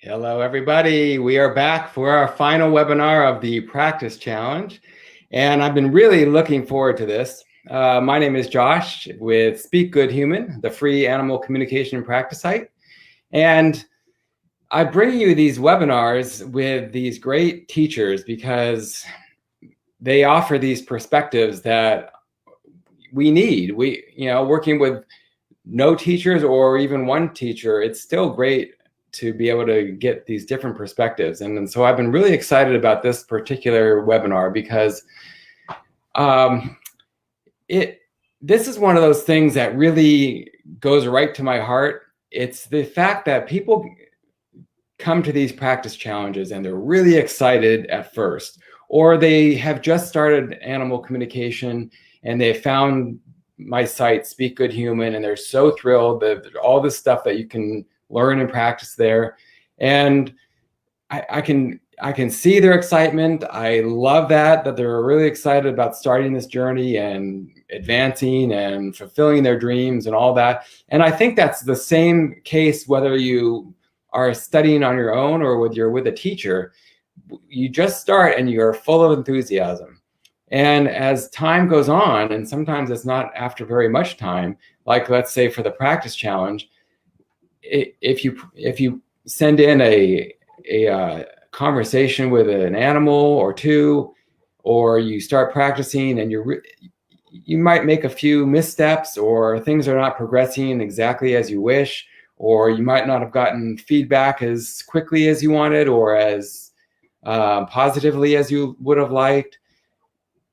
Hello, everybody. We are back for our final webinar of the Practice Challenge, and I've been really looking forward to this. My name is Josh with Speak Good Human, the free animal communication practice site, and I bring you these webinars with these great teachers because they offer these perspectives that we need. Working with no teachers or even one teacher, it's still great to be able to get these different perspectives. And so I've been really excited about this particular webinar because this is one of those things that really goes right to my heart. It's the fact that people come to these practice challenges and they're really excited at first, or they have just started animal communication and they found my site, Speak Good Human, and they're so thrilled that all this stuff that you can learn and practice there. And I can see their excitement. I love that they're really excited about starting this journey and advancing and fulfilling their dreams and all that. And I think that's the same case whether you are studying on your own or you're with a teacher. You just start and you're full of enthusiasm. And as time goes on, and sometimes it's not after very much time, like let's say for the practice challenge, if you send in a conversation with an animal or two, or you start practicing and you might make a few missteps, or things are not progressing exactly as you wish, or you might not have gotten feedback as quickly as you wanted or as positively as you would have liked.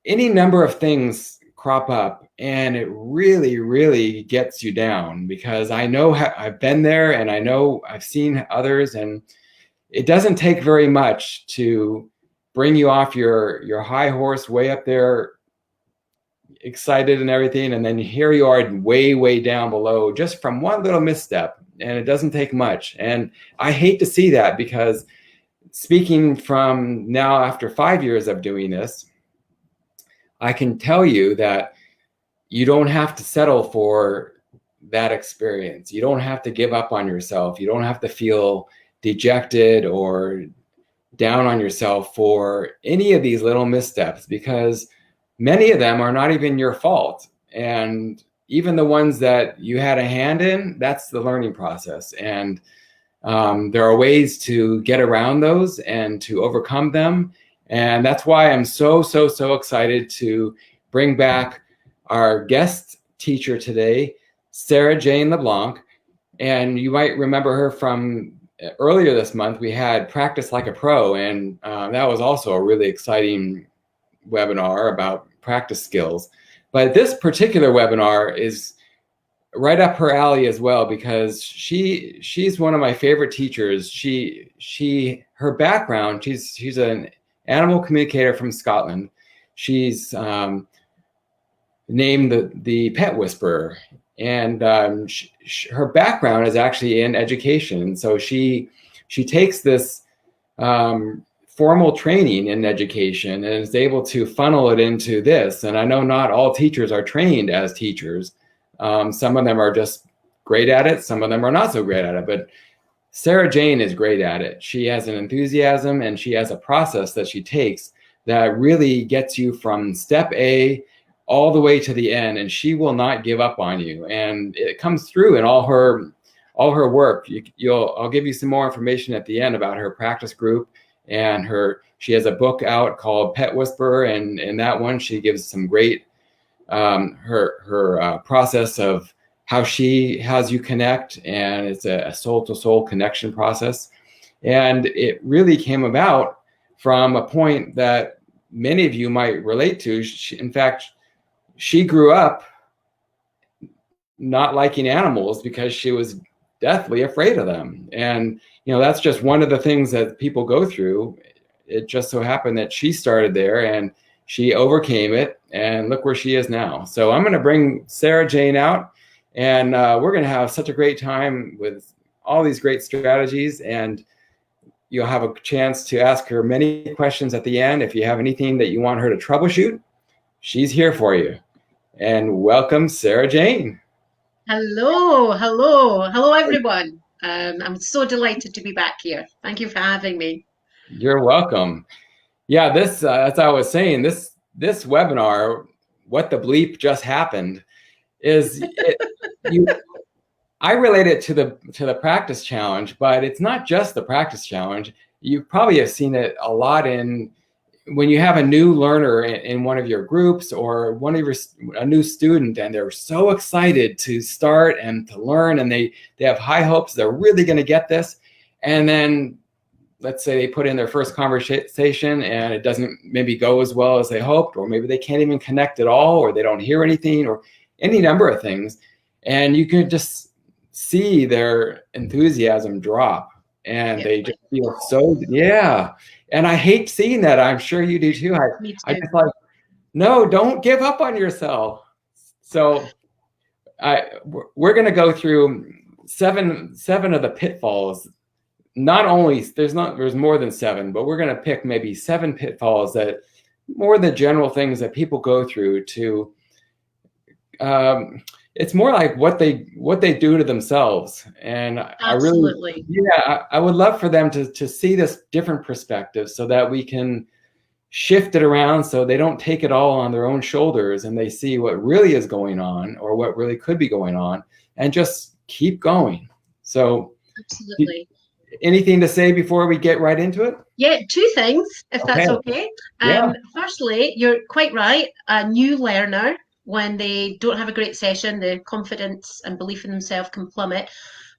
Any number of things crop up and it really, really gets you down, because I know I've been there and I know I've seen others, and it doesn't take very much to bring you off your high horse way up there, excited and everything, and then here you are way, way down below just from one little misstep, and it doesn't take much. And I hate to see that, because speaking from now after 5 years of doing this, I can tell you that you don't have to settle for that experience. You don't have to give up on yourself. You don't have to feel dejected or down on yourself for any of these little missteps, because many of them are not even your fault. And even the ones that you had a hand in, that's the learning process. And there are ways to get around those and to overcome them. And that's why I'm so excited to bring back our guest teacher today, Sarah-Jane Le Blanc. And you might remember her from earlier this month. We had Practice Like a Pro, and that was also a really exciting webinar about practice skills. But this particular webinar is right up her alley as well, because she's one of my favorite teachers. Her background, she's an animal communicator from Scotland. She's named the Pet Whisperer, and her background is actually in education. So she takes this formal training in education and is able to funnel it into this. And I know not all teachers are trained as teachers. Some of them are just great at it. Some of them are not so great at it. But Sarah-Jane is great at it. She has an enthusiasm and she has a process that she takes that really gets you from step A all the way to the end, and she will not give up on you. And it comes through in all her work. I'll give you some more information at the end about her practice group, and she has a book out called Pet Whisperer, and in that one she gives some great her process of how she has you connect, and it's a soul-to-soul connection process. And it really came about from a point that many of you might relate to. In fact, she grew up not liking animals because she was deathly afraid of them. And, that's just one of the things that people go through. It just so happened that she started there and she overcame it, and look where she is now. So I'm going to bring Sarah-Jane out, and we're going to have such a great time with all these great strategies, and you'll have a chance to ask her many questions at the end. If you have anything that you want her to troubleshoot, she's here for you. And welcome, Sarah-Jane. Hello, everyone. I'm so delighted to be back here. Thank you for having me. You're welcome. Yeah, this as I was saying, this webinar, what the bleep just happened, is it, you. I relate it to the practice challenge, but it's not just the practice challenge. You probably have seen it a lot in when you have a new learner in one of your groups or a new student, and they're so excited to start and to learn, and they have high hopes they're really going to get this, and then let's say they put in their first conversation and it doesn't maybe go as well as they hoped, or maybe they can't even connect at all, or they don't hear anything, or any number of things, and you can just see their enthusiasm drop, and they just feel so, yeah. And I hate seeing that. I'm sure you do too. Me I too. just like, no, don't give up on yourself. So we're going to go through seven of the pitfalls. Not only there's more than seven, but we're going to pick maybe 7 pitfalls, that more the general things that people go through to it's more like what they do to themselves. And Absolutely. I would love for them to see this different perspective, so that we can shift it around, so they don't take it all on their own shoulders, and they see what really is going on, or what really could be going on, and just keep going. So Absolutely. anything to say before we get right into it? Yeah, 2 things, if Okay. that's okay. Yeah. Firstly, you're quite right. A new learner, when they don't have a great session, their confidence and belief in themselves can plummet.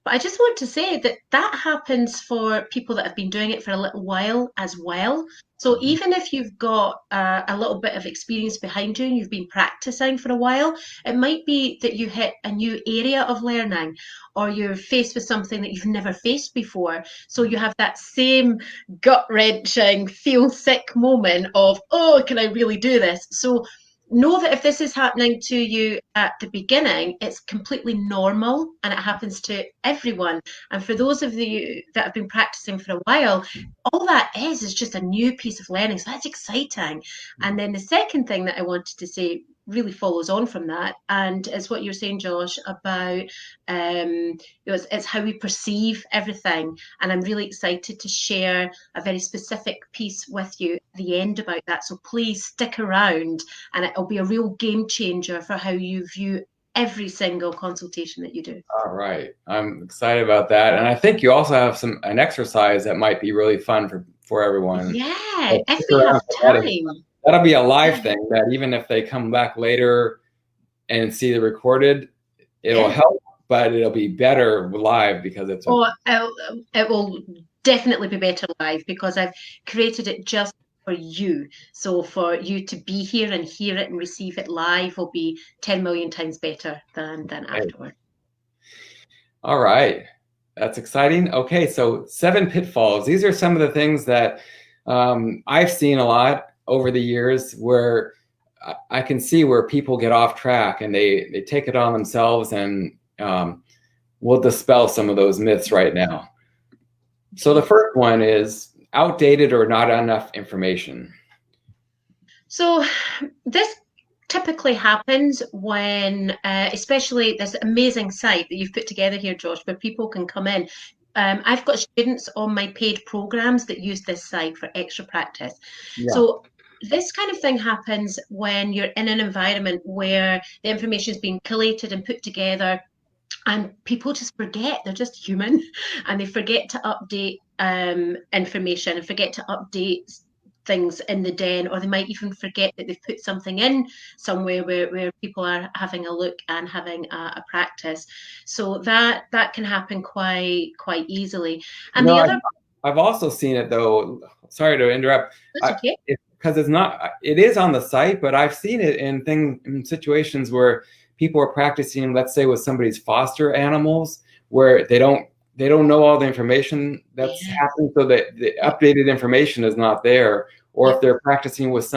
But I just want to say that that happens for people that have been doing it for a little while as well. So even if you've got a little bit of experience behind you and you've been practicing for a while, it might be that you hit a new area of learning, or you're faced with something that you've never faced before. So you have that same gut-wrenching, feel sick moment of, oh, can I really do this? So know that if this is happening to you at the beginning, it's completely normal and it happens to everyone. And for those of you that have been practicing for a while, all that is just a new piece of learning. So that's exciting. And then the second thing that I wanted to say really follows on from that, and it's what you're saying, Josh, about it's how we perceive everything. And I'm really excited to share a very specific piece with you at the end about that. So please stick around, and it'll be a real game changer for how you view every single consultation that you do. All right. I'm excited about that. And I think you also have an exercise that might be really fun for everyone. Yeah, So if stick we have around for that. time. That'll be a live thing, that even if they come back later and see the recorded, it'll help, but it'll be better live because it's it will definitely be better live, because I've created it just for you. So for you to be here and hear it and receive it live will be 10 million times better than afterward. All right. That's exciting. Okay, so 7 pitfalls. These are some of the things that I've seen a lot over the years, where I can see where people get off track and they take it on themselves, and we'll dispel some of those myths right now. So the first one is outdated or not enough information. So this typically happens when, especially this amazing site that you've put together here, Josh, where people can come in. I've got students on my paid programs that use this site for extra practice. Yeah. So this kind of thing happens when you're in an environment where the information is being collated and put together, and people just forget. They're just human, and they forget to update information, and forget to update things in the den, or they might even forget that they've put something in somewhere where people are having a look and having a practice. So that can happen quite easily. And the other, I've also seen it though. Sorry to interrupt. that's okay. Because it is on the site, but I've seen it in situations where people are practicing, let's say with somebody's foster animals, where they don't know all the information that's happening, so that the updated information is not there. Or if they're practicing with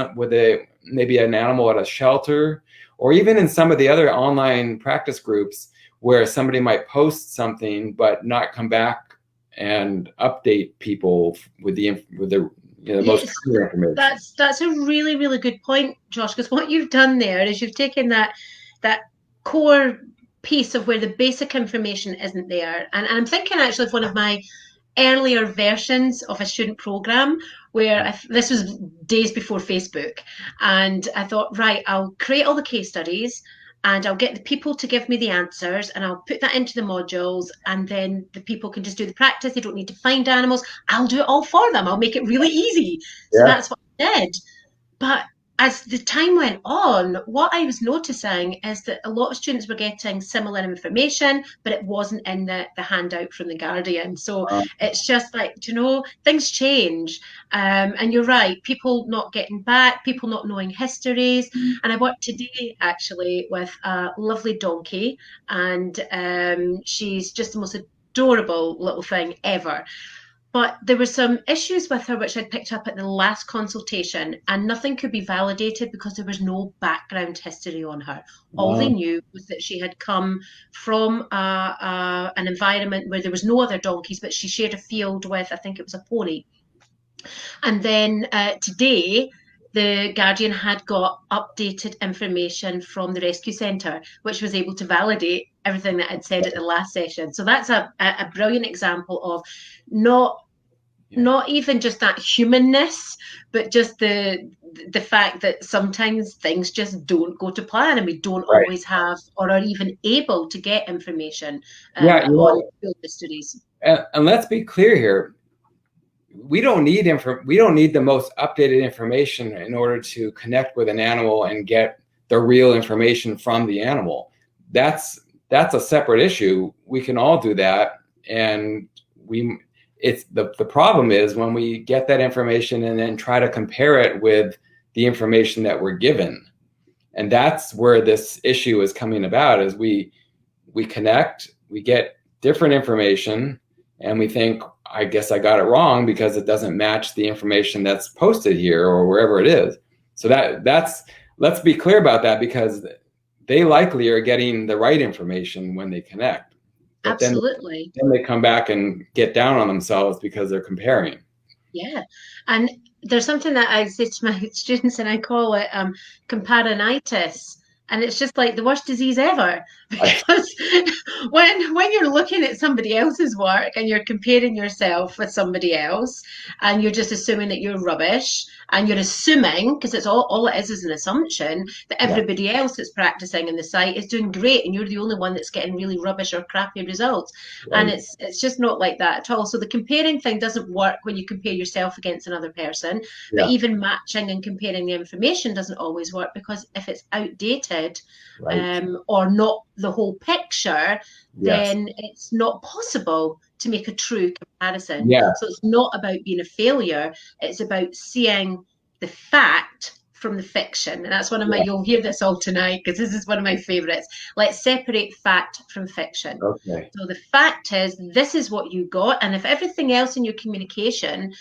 maybe an animal at a shelter, or even in some of the other online practice groups, where somebody might post something but not come back and update people with the most clear information. That's a really, really good point, Josh, because what you've done there is you've taken that core piece of where the basic information isn't there. And I'm thinking actually of one of my earlier versions of a student program where this was days before Facebook. And I thought, right, I'll create all the case studies and I'll get the people to give me the answers and I'll put that into the modules, and then the people can just do the practice. They don't need to find animals. I'll do it all for them. I'll make it really easy. So that's what I did. But as the time went on, what I was noticing is that a lot of students were getting similar information, but it wasn't in the handout from the Guardian. So it's just like, things change. And you're right, people not getting back, people not knowing histories. And I worked today actually with a lovely donkey, and she's just the most adorable little thing ever. But there were some issues with her which I'd picked up at the last consultation, and nothing could be validated because there was no background history on her. All they knew was that she had come from an environment where there was no other donkeys, but she shared a field with, I think it was a pony. And then today, the Guardian had got updated information from the rescue centre, which was able to validate everything that I'd said at the last session. So that's a brilliant example of not even just that humanness, but just the fact that sometimes things just don't go to plan, and we don't always have or are even able to get information on field histories. And let's be clear here. We don't need the most updated information in order to connect with an animal and get the real information from the animal. That's a separate issue. We can all do that, and it's the problem is when we get that information and then try to compare it with the information that we're given. And that's where this issue is coming about, is we connect, we get different information, and we think, I guess I got it wrong because it doesn't match the information that's posted here or wherever it is. So let's be clear about that, because they likely are getting the right information when they connect. But absolutely. Then they come back and get down on themselves because they're comparing. Yeah. And there's something that I say to my students, and I call it comparinitis. And it's just like the worst disease ever, because when you're looking at somebody else's work and you're comparing yourself with somebody else, and you're just assuming that you're rubbish, and you're assuming, because it's all it is an assumption, that everybody else that's practicing in the site is doing great, and you're the only one that's getting really rubbish or crappy results. And it's just not like that at all. So the comparing thing doesn't work when you compare yourself against another person, but even matching and comparing the information doesn't always work, because if it's outdated, or not the whole picture, then it's not possible to make a true comparison. So it's not about being a failure, it's about seeing the fact from the fiction. And that's one of my, you'll hear this all tonight because this is one of my favorites. Let's separate fact from fiction. So the fact is, this is what you got, and if everything else in your communication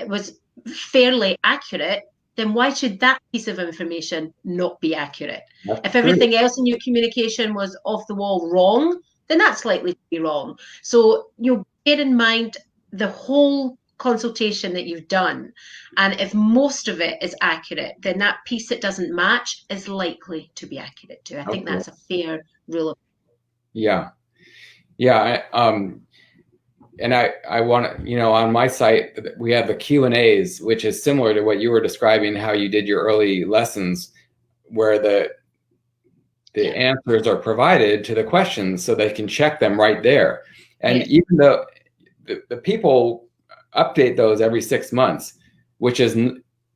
was fairly accurate, then why should that piece of information not be accurate? If everything else in your communication was off the wall wrong, then that's likely to be wrong. So you'll bear in mind the whole consultation that you've done. And if most of it is accurate, then that piece that doesn't match is likely to be accurate too. I think that's a fair rule of. And I want to, on my site, we have the Q&As, which is similar to what you were describing, how you did your early lessons, where the answers are provided to the questions so they can check them right there. And even though the people update those every 6 months, which is,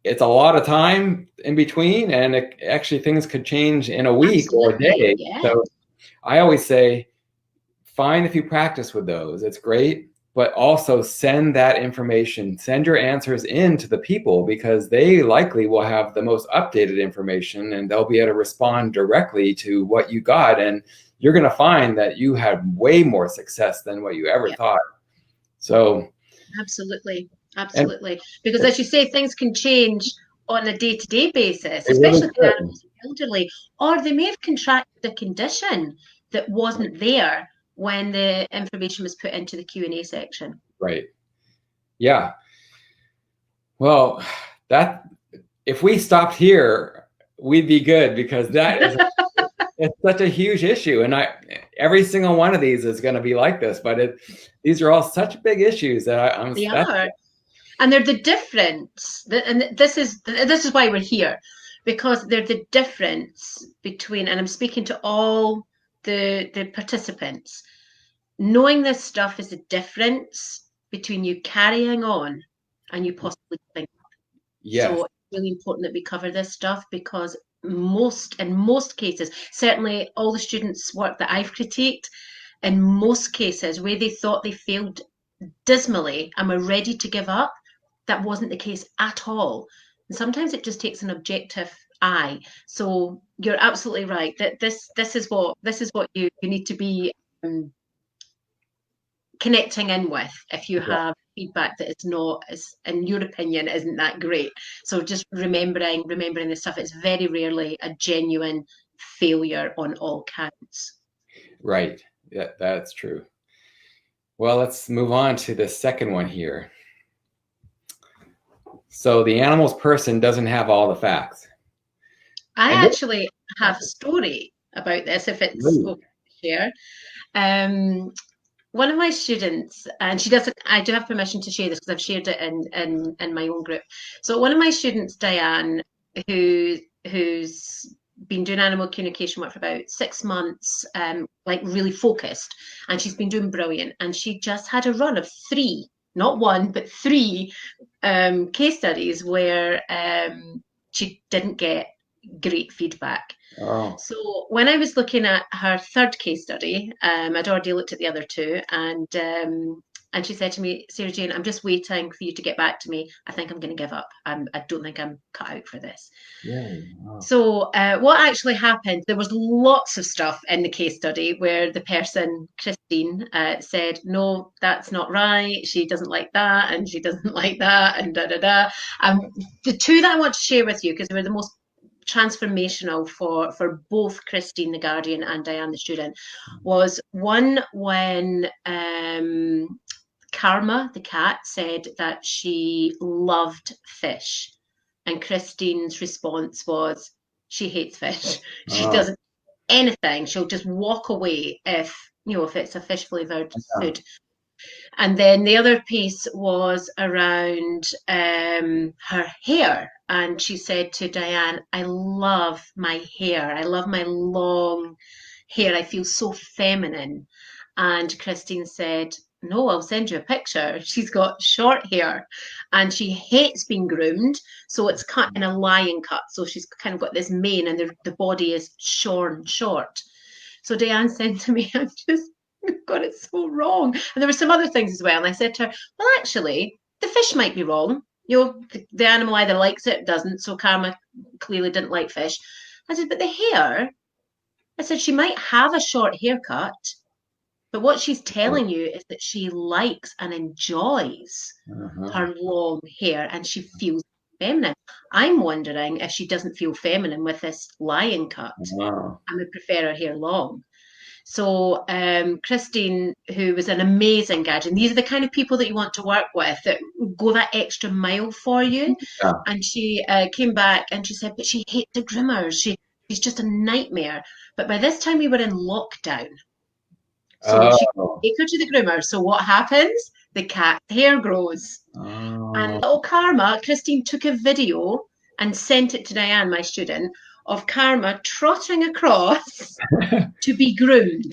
it's a lot of time in between, and actually things could change in a week or a day. So I always say, fine if you practice with those, it's great, but also send that information, send your answers in to the people, because they likely will have the most updated information and they'll be able to respond directly to what you got. And you're going to find that you had way more success than what you ever thought. So absolutely. Because as you say, things can change on a day-to-day basis, especially for animals and elderly, or they may have contracted a condition that wasn't there when the information was put into the Q&A section. Yeah. Well, if we stopped here, we'd be good, because that is it's such a huge issue. And every single one of these is going to be like this, but these are all such big issues that I'm. They are. And they're the difference, and this is why we're here, because they're the difference between, and I'm speaking to all the participants, knowing this stuff is the difference between you carrying on and you possibly giving up. Yes. So it's really important that we cover this stuff, because in most cases, certainly all the students' work that I've critiqued, in most cases where they thought they failed dismally and were ready to give up, that wasn't the case at all. And sometimes it just takes an objective eye. So you're absolutely right that this is what you need to be connecting in with if you have feedback that is not, as in your opinion, isn't that great. So just remembering this stuff. It's very rarely a genuine failure on all counts. Right. Yeah, that's true. Well, let's move on to the second one here. So the animal's person doesn't have all the facts. I actually have a story about this, if it's okay to share. One of my students, and I do have permission to share this because I've shared it in my own group. So one of my students, Diane, who's been doing animal communication work for about 6 months, like really focused, and she's been doing brilliant. And she just had a run of 3, not 1, but 3 case studies where she didn't get great feedback. Oh. So when I was looking at her 3rd case study, I'd already looked at the other 2, and she said to me, Sarah-Jane, I'm just waiting for you to get back to me. I think I'm going to give up. I don't think I'm cut out for this. Yeah. Wow. So what actually happened, there was lots of stuff in the case study where the person, Christine, said, no, that's not right. She doesn't like that, and she doesn't like that, and da-da-da. The 2 that I want to share with you, because they were the most transformational for both Christine the guardian and Diane the student, was one when Karma the cat said that she loved fish, and Christine's response was she hates fish. She doesn't eat anything. She'll just walk away if it's a fish flavored food. And then the other piece was around her hair. And she said to Diane, I love my hair. I love my long hair. I feel so feminine. And Christine said, no, I'll send you a picture. She's got short hair and she hates being groomed. So it's cut in a lion cut. So she's kind of got this mane and the body is shorn short. So Diane said to me, I'm just got it so wrong. And there were some other things as well. And I said to her, well, actually, the fish might be wrong. The animal either likes it or doesn't. So Karma clearly didn't like fish. I said, but the hair, I said, she might have a short haircut, but what she's telling you is that she likes and enjoys her long hair and she feels feminine. I'm wondering if she doesn't feel feminine with this lion cut and would prefer her hair long. So Christine, who was an amazing guardian, these are the kind of people that you want to work with that go that extra mile for you. Yeah. And she came back and she said, but she hates the groomers. She's just a nightmare. But by this time we were in lockdown. So she could take her to the groomer. So what happens? The cat's hair grows. And little Karma, Christine took a video and sent it to Diane, my student, of Karma trotting across to be groomed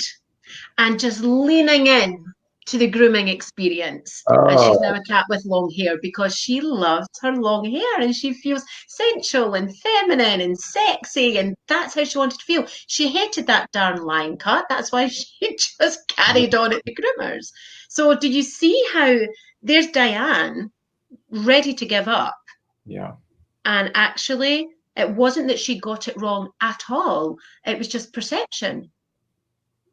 and just leaning in to the grooming experience. And she's now a cat with long hair because she loves her long hair and she feels sensual and feminine and sexy, and that's how she wanted to feel. She hated that darn line cut. That's why she just carried on at the groomers. So do you see how there's Diane ready to give up? Yeah. And actually, it wasn't that she got it wrong at all. It was just perception.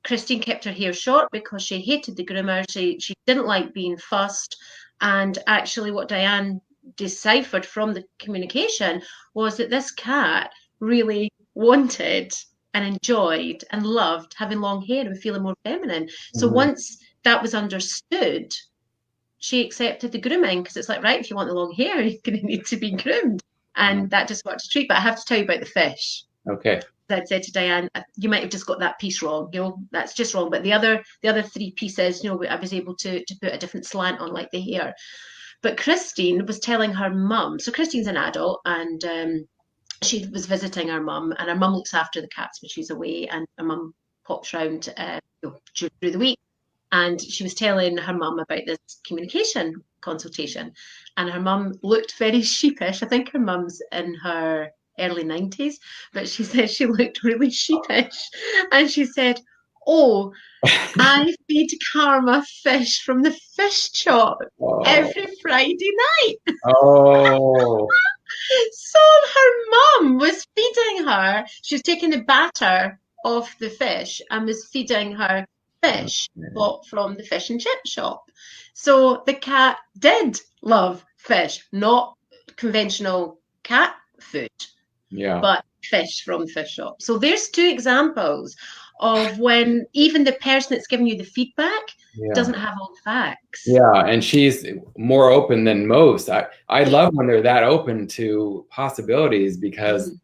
Christine kept her hair short because she hated the groomer. She didn't like being fussed. And actually what Diane deciphered from the communication was that this cat really wanted and enjoyed and loved having long hair and feeling more feminine. So once that was understood, she accepted the grooming, because it's like, right, if you want the long hair, you're going to need to be groomed. And that just worked a treat. But I have to tell you about the fish. Okay. I'd said to Diane, you might have just got that piece wrong. That's just wrong. But the other 3 pieces, I was able to put a different slant on, like the hair. But Christine was telling her mum. So Christine's an adult, and she was visiting her mum, and her mum looks after the cats when she's away, and her mum pops round through the week. And she was telling her mum about this communication consultation, and her mum looked very sheepish. I think her mum's in her early 90s, but she said she looked really sheepish, and she said, "Oh, I feed Karma fish from the fish shop every Friday night." Oh. So her mum was feeding her. She was taking the batter off the fish and was feeding her fish bought from the fish and chip shop. So the cat did love fish, not conventional cat food, but fish from the fish shop. So there's 2 examples of when even the person that's giving you the feedback doesn't have all the facts. Yeah, and she's more open than most. I love when they're that open to possibilities, because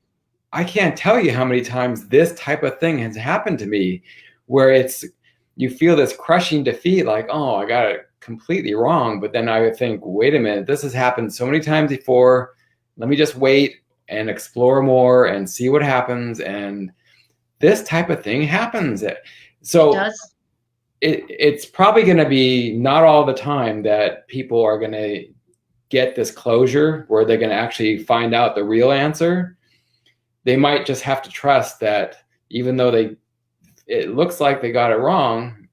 I can't tell you how many times this type of thing has happened to me, where you feel this crushing defeat, like, oh, I got it completely wrong. But then I would think, wait a minute, this has happened so many times before. Let me just wait and explore more and see what happens. And this type of thing happens. So it's probably going to be not all the time that people are going to get this closure where they're going to actually find out the real answer. They might just have to trust that even though it looks like they got it wrong,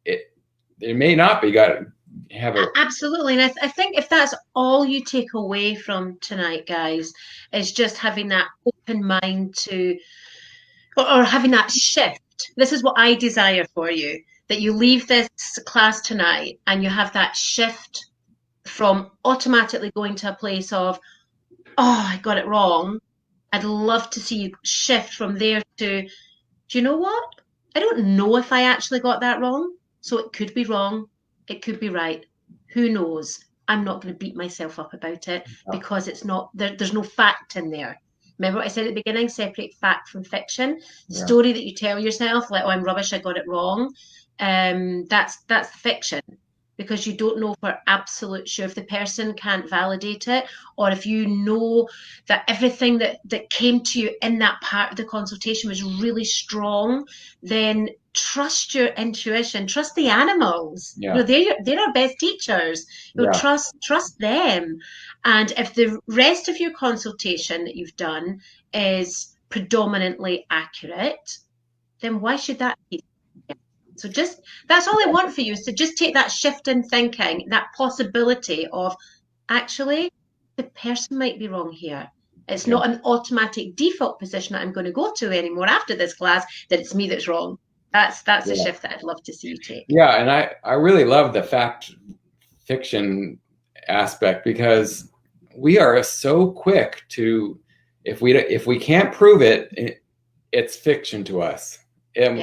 it may not be Absolutely. And I think if that's all you take away from tonight, guys, is just having that open mind or having that shift. This is what I desire for you, that you leave this class tonight and you have that shift from automatically going to a place of, oh, I got it wrong. I'd love to see you shift from there to, do you know what? I don't know if I actually got that wrong. So it could be wrong. It could be right. Who knows? I'm not going to beat myself up about it because it's not, there's no fact in there. Remember what I said at the beginning? Separate fact from fiction. Story that you tell yourself, like, oh, I'm rubbish, I got it wrong. That's fiction, because you don't know for absolute sure if the person can't validate it, or if you know that everything that came to you in that part of the consultation was really strong, then trust your intuition, trust the animals. They're our best teachers. Trust them. And if the rest of your consultation that you've done is predominantly accurate, then why should that be? So that's all I want for you, is to just take that shift in thinking, that possibility of, actually, the person might be wrong here. It's not an automatic default position that I'm going to go to anymore after this class, that it's me that's wrong. That's the shift that I'd love to see you take. Yeah, and I really love the fact fiction aspect, because we are so quick to, if we can't prove it, it's fiction to us. We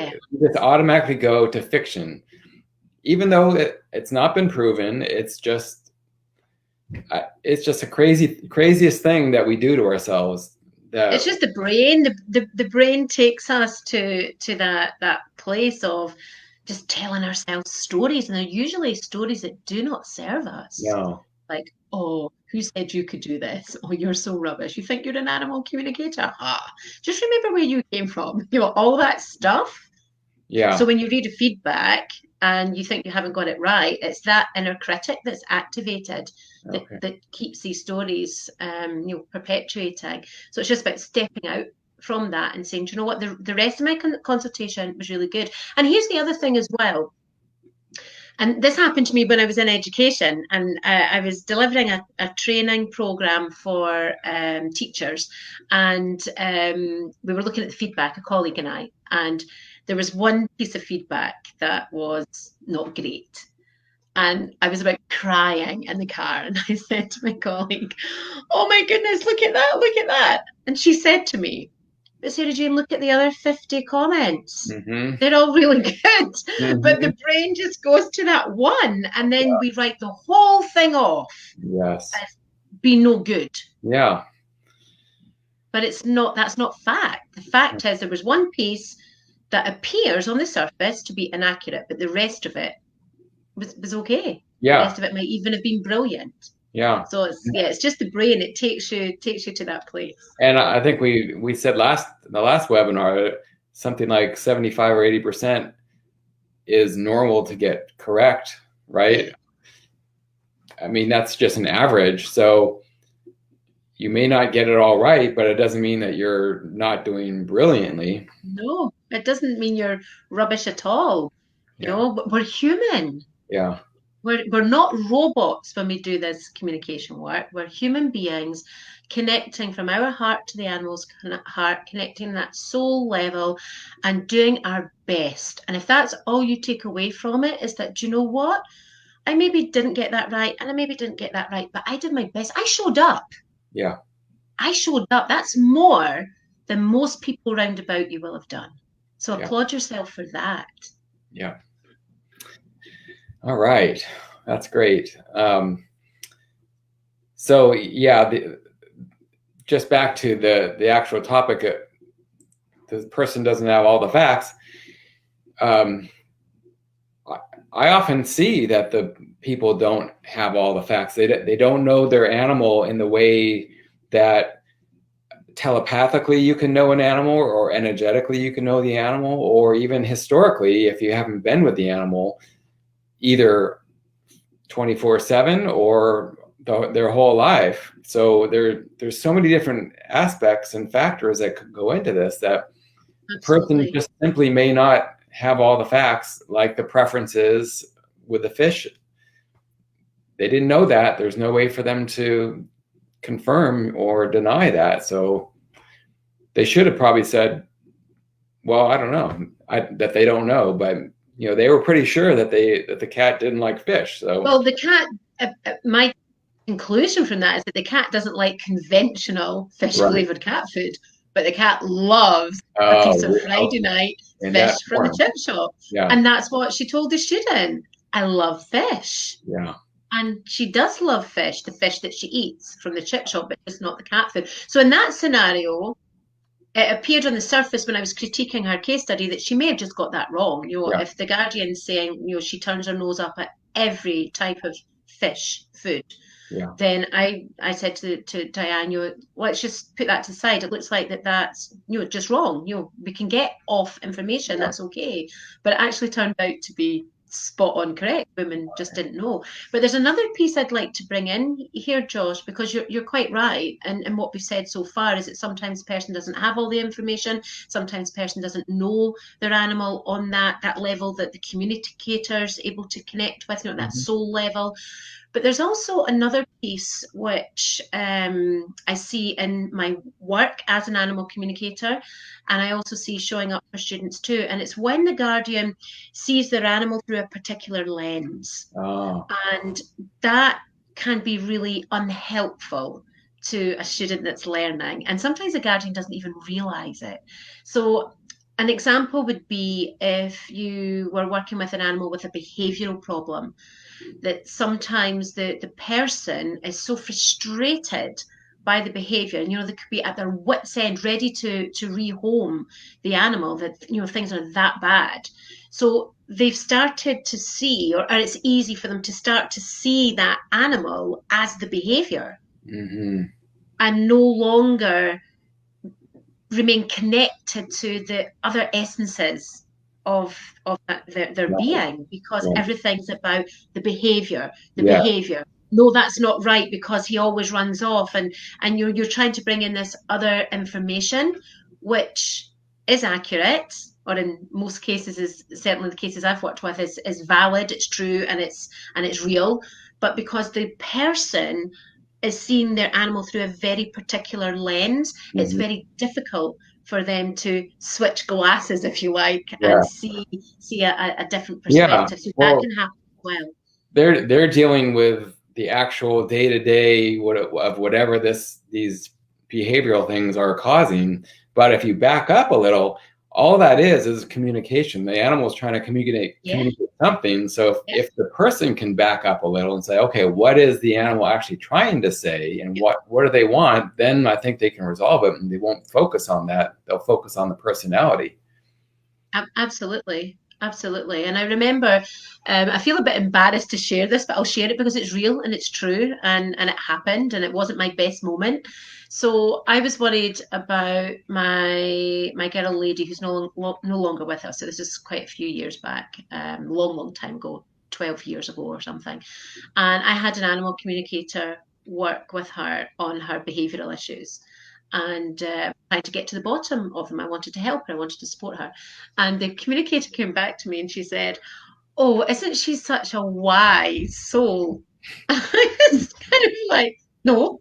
just automatically go to fiction, even though it's not been proven. It's just a craziest thing that we do to ourselves. It's just the brain. The brain takes us to that place of just telling ourselves stories, and they're usually stories that do not serve us. Like, oh, who said you could do this? Oh, you're so rubbish. You think you're an animal communicator? Just remember where you came from. All that stuff. So when you read a feedback and you think you haven't got it right, it's that inner critic that's activated that keeps these stories perpetuating. So it's just about stepping out from that and saying, do you know what, the rest of my consultation was really good. And here's the other thing as well. And this happened to me when I was in education, and I was delivering a training program for teachers, and we were looking at the feedback, a colleague and I, and there was one piece of feedback that was not great. And I was about crying in the car, and I said to my colleague, oh my goodness, look at that. And she said to me, but Sarah-Jane, look at the other 50 comments. They're all really good. But the brain just goes to that one, and then we write the whole thing off. As be no good. but that's not fact. The fact is there was one piece that appears on the surface to be inaccurate, but the rest of it was okay. The Yeah. rest of it might even have been brilliant. Yeah. So it's just the brain. It takes you to that place. And I think we said the last webinar, something like 75 or 80% is normal to get correct, right? I mean, that's just an average. So you may not get it all right, but it doesn't mean that you're not doing brilliantly. No, it doesn't mean you're rubbish at all. You know, but we're human. Yeah. We're not robots when we do this communication work. We're human beings connecting from our heart to the animal's heart, connecting that soul level and doing our best. And if that's all you take away from it, is that, do you know what? I maybe didn't get that right, and I maybe didn't get that right, but I did my best. I showed up. Yeah. I showed up. That's more than most people round about you will have done. So applaud yourself for that. Yeah. All right. That's great. So yeah, just back to the actual topic, the person doesn't have all the facts. I often see that the people don't have all the facts. They don't know their animal in the way that telepathically you can know an animal, or energetically you can know the animal, or even historically, if you haven't been with the animal either 24/7 or their whole life. So there's so many different aspects and factors that could go into this, that the person just simply may not have all the facts, like the preferences with the fish. They didn't know that. There's no way for them to confirm or deny that. So they should have probably said, well, I don't know, that they don't know, but you know, they were pretty sure that the cat didn't like fish. So well, the cat, my conclusion from that is that the cat doesn't like conventional fish flavored cat food, but the cat loves a piece of Friday night fish from the chip shop. And that's what she told the student. I love fish. Yeah. And she does love fish, the fish that she eats from the chip shop, but just not the cat food. So in that scenario, it appeared on the surface when I was critiquing her case study that she may have just got that wrong. You know, if the Guardian's saying, you know, she turns her nose up at every type of fish food, then I said to Diane, you know, let's just put that to the side. It looks like that's, you know, just wrong. You know, we can get off information, that's okay. But it actually turned out to be spot on correct. Women just didn't know. But there's another piece I'd like to bring in here, Josh, because you're quite right. And what we've said so far is that sometimes the person doesn't have all the information. Sometimes the person doesn't know their animal on that level that the communicator's able to connect with, you know, that soul level. But there's also another piece which I see in my work as an animal communicator, and I also see showing up for students too. And it's when the Guardian sees their animal through a particular lens. And that can be really unhelpful to a student that's learning. And sometimes the Guardian doesn't even realize it. So an example would be if you were working with an animal with a behavioral problem, that sometimes the person is so frustrated by the behavior, and you know, they could be at their wits' end, ready to rehome the animal, that you know, things are that bad. So they've started to see, or it's easy for them to start to see that animal as the behavior, and no longer remain connected to the other essences of their being, because everything's about the behavior. No, that's not right because he always runs off, and you're trying to bring in this other information which is accurate, or in most cases is, certainly the cases I've worked with, is valid, it's true, and it's real. But because the person is seeing their animal through a very particular lens, it's very difficult for them to switch glasses, if you like, and see a different perspective. So that can happen as well. They're dealing with the actual day-to-day of whatever these behavioral things are causing. But if you back up a little, all that is communication. The animal is trying to communicate something. So if the person can back up a little and say, okay, what is the animal actually trying to say, and what do they want, then I think they can resolve it, and they won't focus on that. They'll focus on the personality. Absolutely. Absolutely. And I remember, I feel a bit embarrassed to share this, but I'll share it because it's real and it's true, and it happened, and it wasn't my best moment. So I was worried about my girl lady who's no longer with us. So this is quite a few years back, long time ago, 12 years ago or something. And I had an animal communicator work with her on her behavioural issues, and trying to get to the bottom of them. I wanted to help her, I wanted to support her. And the communicator came back to me and she said, "Oh, isn't she such a wise soul?" I was kind of like, no,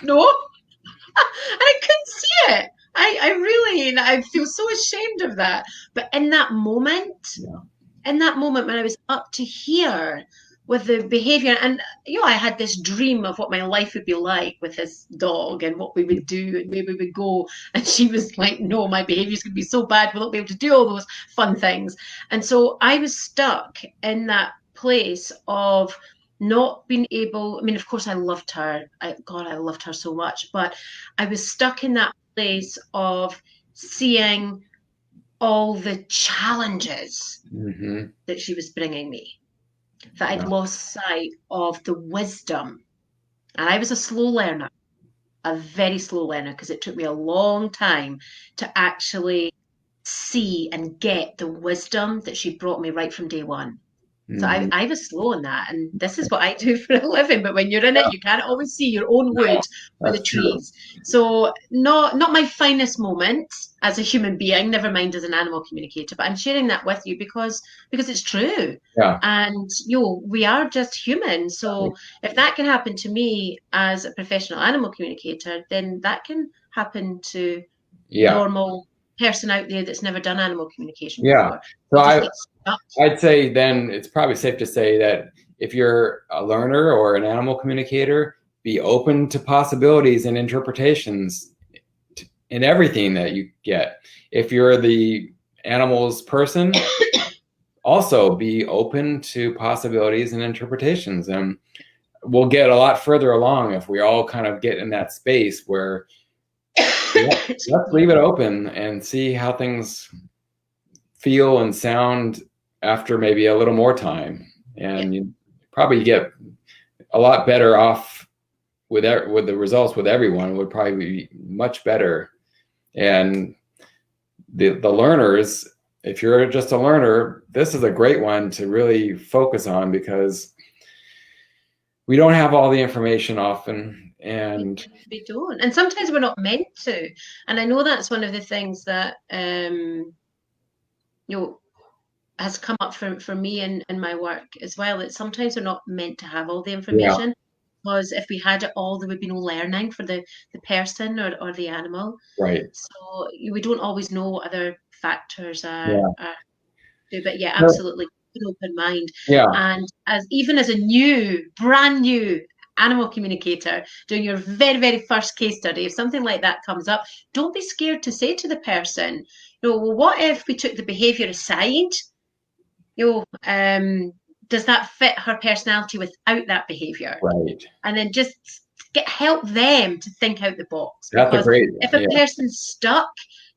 no. And I couldn't see it. I really, and I feel so ashamed of that. But in that moment, when I was up to here with the behavior, and I had this dream of what my life would be like with this dog and what we would do and where we would go. And she was like, no, my behavior's going to be so bad, we'll not be able to do all those fun things. And so I was stuck in that place of not being able. I mean, of course, I loved her. God, I loved her so much. But I was stuck in that place of seeing all the challenges that she was bringing me, that I'd lost sight of the wisdom. And I was a slow learner, a very slow learner, because it took me a long time to actually see and get the wisdom that she brought me right from day one. So I was slow in that, and this is what I do for a living. But when you're in it, you can't always see your own wood for the trees. True. So not my finest moment as a human being, never mind as an animal communicator. But I'm sharing that with you because it's true. Yeah. And we are just human. So if that can happen to me as a professional animal communicator, then that can happen to normal person out there that's never done animal communication before. So I'd say then it's probably safe to say that if you're a learner or an animal communicator, be open to possibilities and interpretations in everything that you get. If you're the animal's person, also be open to possibilities and interpretations. And we'll get a lot further along if we all kind of get in that space where let's leave it open and see how things feel and sound after maybe a little more time. And you probably get a lot better off with the results with everyone. Would probably be much better. And the learners, if you're just a learner, this is a great one to really focus on, because we don't have all the information often, and we don't, and sometimes we're not meant to. And I know that's one of the things that has come up for me in my work as well. That sometimes we're not meant to have all the information, because if we had it all, there would be no learning for the person or the animal. Right. So we don't always know what other factors are. But absolutely, an open mind. And even as a brand new animal communicator doing your very, very first case study, if something like that comes up, don't be scared to say to the person, well, what if we took the behavior aside? Does that fit her personality without that behavior? Right. And then just help them to think out the box. That's because if a person's stuck,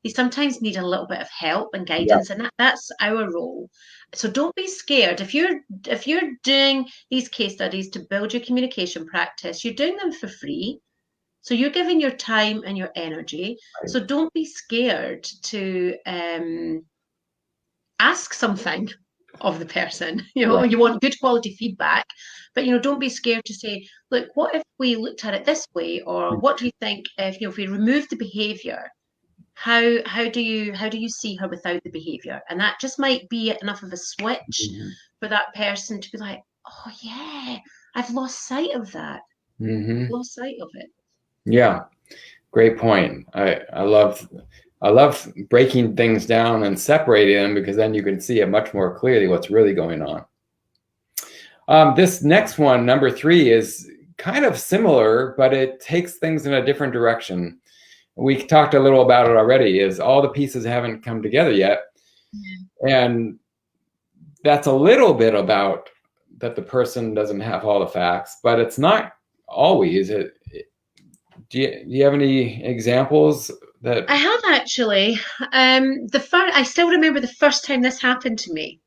they sometimes need a little bit of help and guidance, and that's our role. So don't be scared. If you're doing these case studies to build your communication practice, you're doing them for free. So you're giving your time and your energy. Right. So don't be scared to ask something of the person. You want good quality feedback, but don't be scared to say, look, what if we looked at it this way? Or what do you think if we remove the behavior? How do you see her without the behavior? And that just might be enough of a switch for that person to be like, oh yeah, I've lost sight of that. Lost sight of it. Yeah, great point. I love breaking things down and separating them, because then you can see it much more clearly what's really going on. This next one, number 3, is kind of similar, but it takes things in a different direction. We talked a little about it already, is all the pieces haven't come together yet. And that's a little bit about that the person doesn't have all the facts, but it's not always. Do you have any examples that? I have actually. I still remember the first time this happened to me,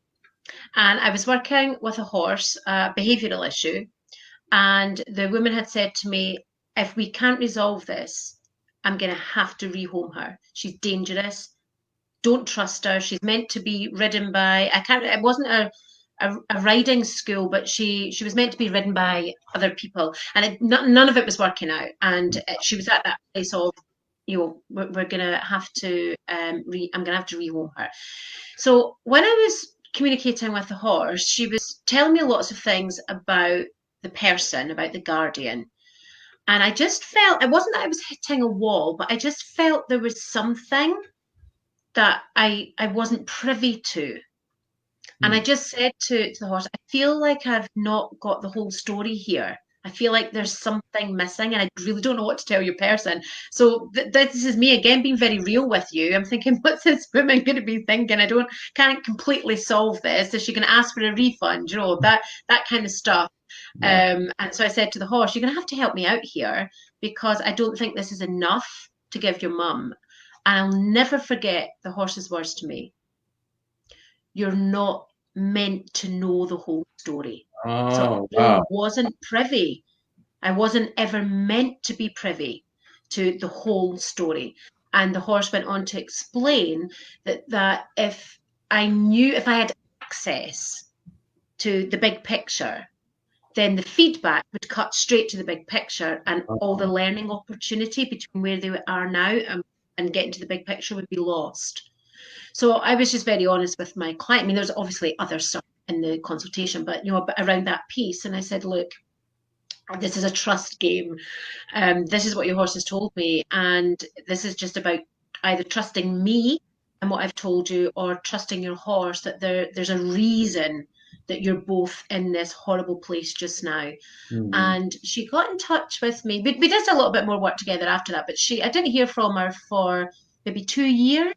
and I was working with a horse, a behavioural issue, and the woman had said to me, "If we can't resolve this, I'm going to have to rehome her. She's dangerous. Don't trust her. She's meant to be ridden by, I can't, it wasn't a riding school, but she was meant to be ridden by other people, and none of it was working out. And she was at that place of, we're gonna have to I'm gonna have to rehome her. So when I was communicating with the horse, she was telling me lots of things about the person, about the guardian. And I just felt, it wasn't that I was hitting a wall, but I just felt there was something that I wasn't privy to. And I just said to the horse, I feel like I've not got the whole story here. I feel like there's something missing, and I really don't know what to tell your person. So this is me again being very real with you. I'm thinking, what's this woman going to be thinking? Can't completely solve this. Is she going to ask for a refund? That kind of stuff. Yeah. And so I said to the horse, you're going to have to help me out here, because I don't think this is enough to give your mum. And I'll never forget the horse's words to me. You're not meant to know the whole story. So Oh, I wow. wasn't privy. I wasn't ever meant to be privy to the whole story. And the horse went on to explain that if if I had access to the big picture, then the feedback would cut straight to the big picture, and all the Oh, learning opportunity between where they are now and getting to the big picture would be lost. So I was just very honest with my client. I mean, there's obviously other stuff in the consultation, but around that piece. And I said, look, this is a trust game. This is what your horse has told me, and this is just about either trusting me and what I've told you, or trusting your horse that there's a reason that you're both in this horrible place just now. hmm. And she got in touch with me. We did a little bit more work together after that, but I didn't hear from her for maybe 2 years.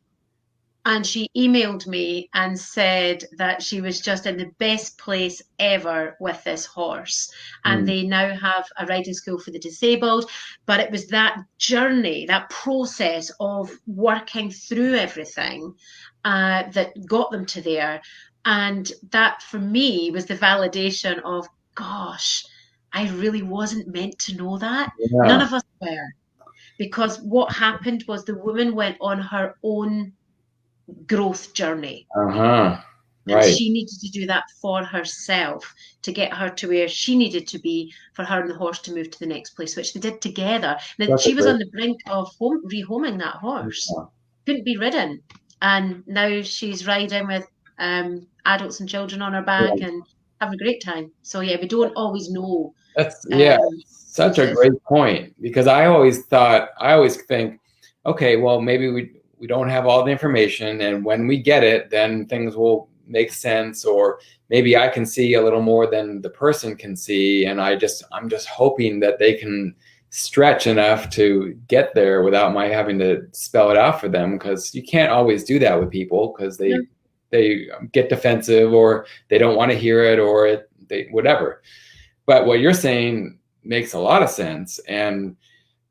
And she emailed me and said that she was just in the best place ever with this horse. And Hmm. they now have a riding school for the disabled. But it was that journey, that process of working through everything that got them to there. And that for me was the validation of, gosh, I really wasn't meant to know that. None Yeah. of us were. Because what happened was the woman went on her own growth journey. Uh-huh. And Right. she needed to do that for herself to get her to where she needed to be for her and the horse to move to the next place, which they did together. Now, That's a she was great. on the brink of rehoming that horse, Yeah. couldn't be ridden. And now she's riding with adults and children on her back and having a great time. So, yeah, we don't always know That's yeah, um, such a places. great point because I always think, okay, well maybe we don't have all the information, and when we get it, then things will make sense, or maybe I can see a little more than the person can see, and I'm just hoping that they can stretch enough to get there without my having to spell it out for them, because you can't always do that with people because No, they get defensive or they don't want to hear it or they whatever. But what you're saying makes a lot of sense and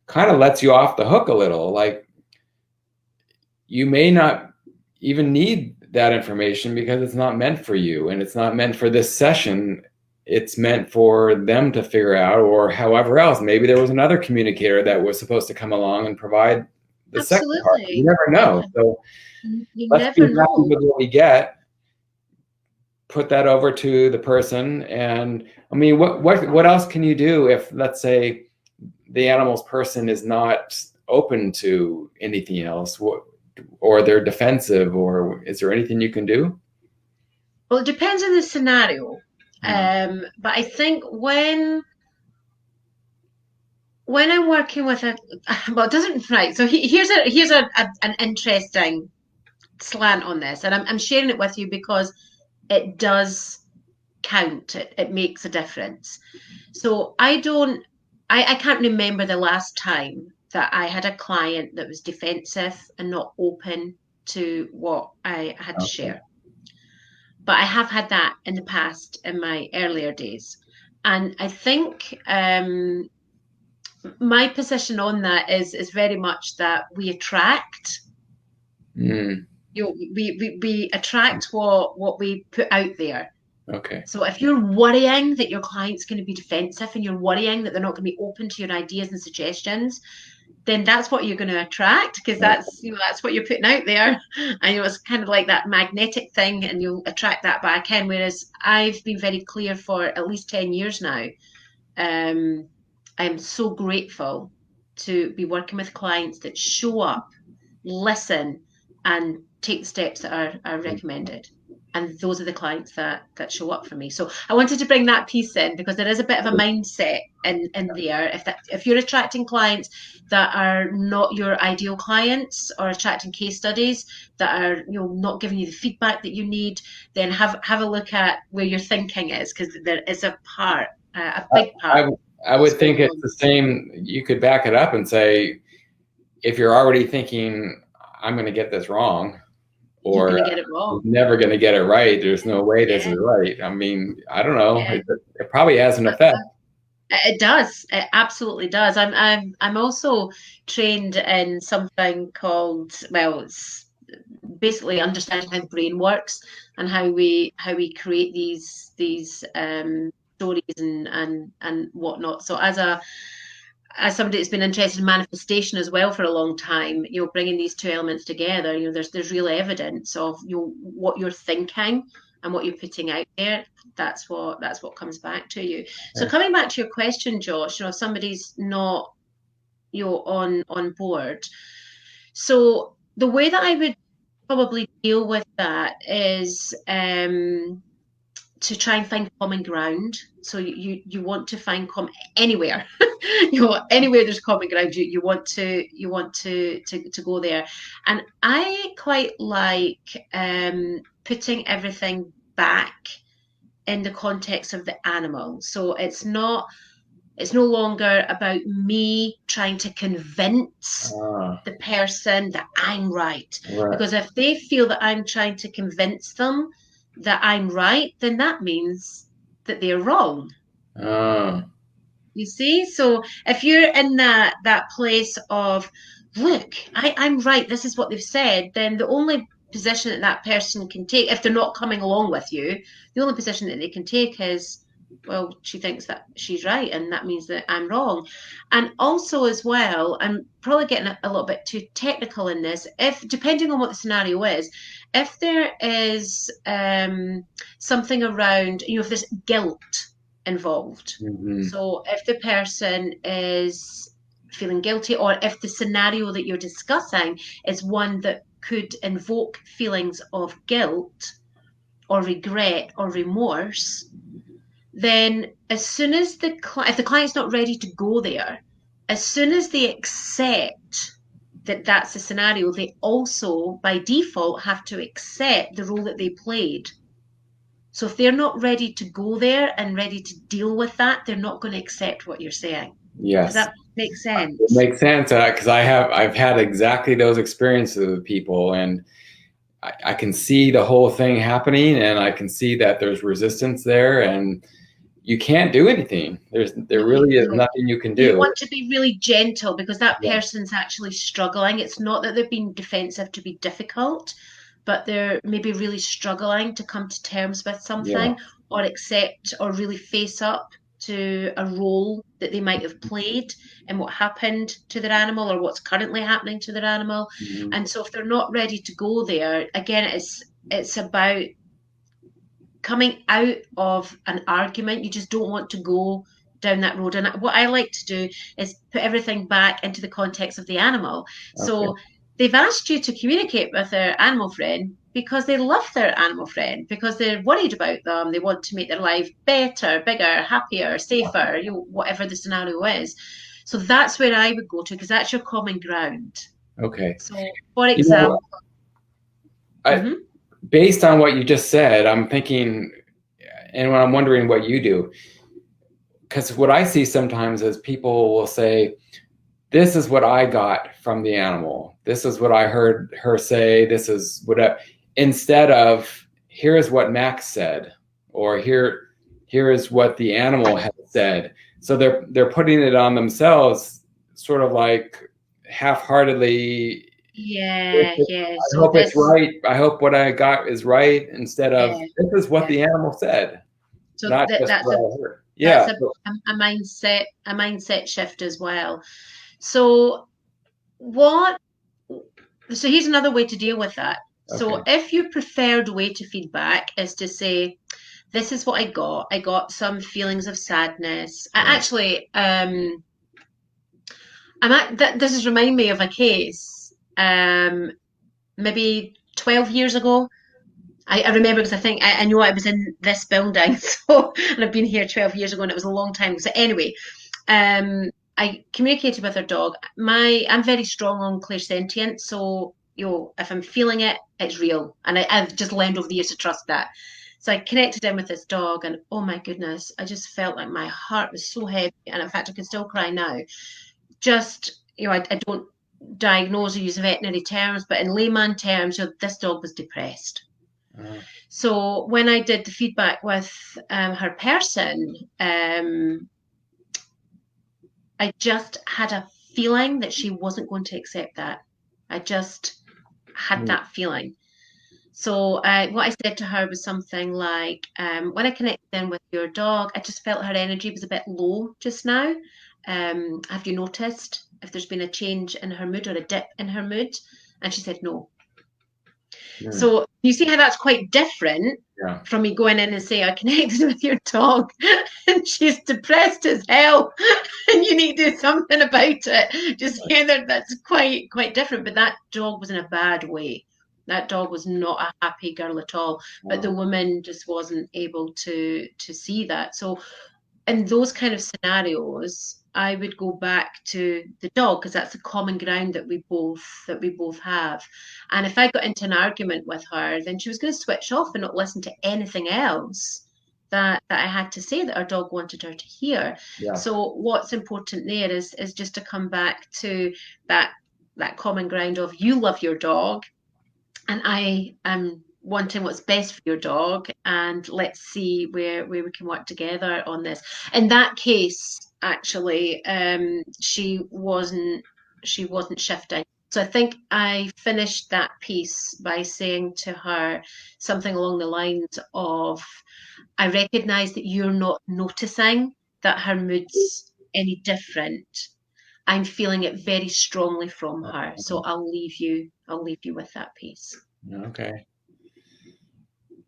kind of lets you off the hook a little. Like you may not even need that information because it's not meant for you and it's not meant for this session. It's meant for them to figure out, or however else. Maybe there was another communicator that was supposed to come along and provide the second part. You absolutely. never know. Yeah, So you let's be never happy know. with what we get, put that over to the person. And I mean, what else can you do if, let's say, the animal's person is not open to anything else, or they're defensive, or is there anything you can do? Well, it depends on the scenario. Hmm. But I think when I'm working with a well, it doesn't right. So here's an interesting slant on this, and I'm sharing it with you because it does count. It makes a difference. So I can't remember the last time that I had a client that was defensive and not open to what I had to Okay. share. But I have had that in the past in my earlier days. And I think my position on that is very much that we attract. Mm, We attract what we put out there. okay. So if you're worrying that your client's going to be defensive and you're worrying that they're not going to be open to your ideas and suggestions, then that's what you're going to attract, because that's what you're putting out there. And it's kind of like that magnetic thing, and you'll attract that back in. Whereas I've been very clear for at least 10 years now. I'm so grateful to be working with clients that show up, listen, and take the steps that are recommended. And those are the clients that show up for me. So I wanted to bring that piece in, because there is a bit of a mindset in there. If you're attracting clients that are not your ideal clients, or attracting case studies that are not giving you the feedback that you need, then have a look at where your thinking is, because there is a big part. I would think it's the same. You could back it up and say, if you're already thinking, I'm going to get this wrong, or you're going to get it wrong, never going to get it right, there's no way this is right. I mean, I don't know. It probably has an effect. It does. It absolutely does. I'm also trained in something called, well, it's basically understanding how the brain works and how we create these stories and whatnot. So as somebody that's been interested in manifestation as well for a long time, bringing these two elements together, there's real evidence of what you're thinking and what you're putting out there. That's what comes back to you. So coming back to your question, Josh, if somebody's not on board, so the way that I would probably deal with that is to try and find common ground. So you want to find anywhere, anywhere there's common ground, you want to go there. And I quite like putting everything back in the context of the animal. So it's no longer about me trying to convince the person that I'm right. Because if they feel that I'm trying to convince them that I'm right, then that means that they're wrong. You see? So if you're in that place of, look, I'm right, this is what they've said, then the only position that person can take, if they're not coming along with you, the only position that they can take is, well, she thinks that she's right, and that means that I'm wrong. And also as well, I'm probably getting a little bit too technical in this, depending on what the scenario is, if there is something around, if there's guilt involved. Mm-hmm. So if the person is feeling guilty, or if the scenario that you're discussing is one that could invoke feelings of guilt or regret or remorse, then as soon as if the client's not ready to go there, as soon as they accept that that's the scenario, they also by default have to accept the role that they played. So if they're not ready to go there and ready to deal with that, they're not going to accept what you're saying. Yes. Does that make sense? It makes sense, because I've had exactly those experiences with people, and I can see the whole thing happening, and I can see that there's resistance there, and you can't do anything. There really is nothing you can do. You want to be really gentle, because that person's actually struggling. It's not that they're being defensive to be difficult, but they're maybe really struggling to come to terms with something, or accept or really face up to a role that they might have played and what happened to their animal, or what's currently happening to their animal. Mm-hmm. And so if they're not ready to go there, again, it's about coming out of an argument. You just don't want to go down that road. And what I like to do is put everything back into the context of the animal. Okay. So they've asked you to communicate with their animal friend because they love their animal friend, because they're worried about them. They want to make their life better, bigger, happier, safer, whatever the scenario is. So that's where I would go to, because that's your common ground. Okay. So, for example, based on what you just said, I'm thinking, and I'm wondering what you do, because what I see sometimes is people will say, this is what I got from the animal. This is what I heard her say. This is what instead of, here is what Max said, or here is what the animal has said. So they're putting it on themselves, sort of like half-heartedly. Yeah, yeah. I So hope it's this, right. I hope what I got is right, instead of yeah, this is what yeah. the animal said, So not that just that's what a I heard. that's Yeah. a mindset shift as well. So what? So here's another way to deal with that. So Okay. if your preferred way to feedback is to say, this is what I got. I got some feelings of sadness. Yeah. Actually, this is reminding me of a case, maybe 12 years ago. I remember because I think I know I was in this building, so and I've been here 12 years ago, and it was a long time. So anyway, I communicated with her dog. I'm very strong on clairsentience, so if I'm feeling it, it's real, and I've just learned over the years to trust that. So I connected in with this dog, and oh my goodness, I just felt like my heart was so heavy, and in fact, I can still cry now. Just I don't diagnose or use veterinary terms, but in layman terms, this dog was depressed. So when I did the feedback with her person, I just had a feeling that she wasn't going to accept that. I just had that feeling. So what I said to her was something like, when I connected in with your dog, I just felt her energy was a bit low just now. Have you noticed if there's been a change in her mood or a dip in her mood? And she said no. So you see how that's quite different from me going in and saying, I connected with your dog and she's depressed as hell and you need to do something about it. Just hear that's quite different. But that dog was in a bad way. That dog was not a happy girl at all. But the woman just wasn't able to see that. So in those kind of scenarios, I would go back to the dog because that's the common ground that we both have. And if I got into an argument with her, then she was going to switch off and not listen to anything else that I had to say that our dog wanted her to hear. Yeah. So what's important there is just to come back to that common ground of you love your dog and I am wanting what's best for your dog, and let's see where we can work together on this. In that case, actually, she wasn't shifting. So I think I finished that piece by saying to her something along the lines of, I recognize that you're not noticing that her mood's any different. I'm feeling it very strongly from her. So I'll leave you with that piece. Okay.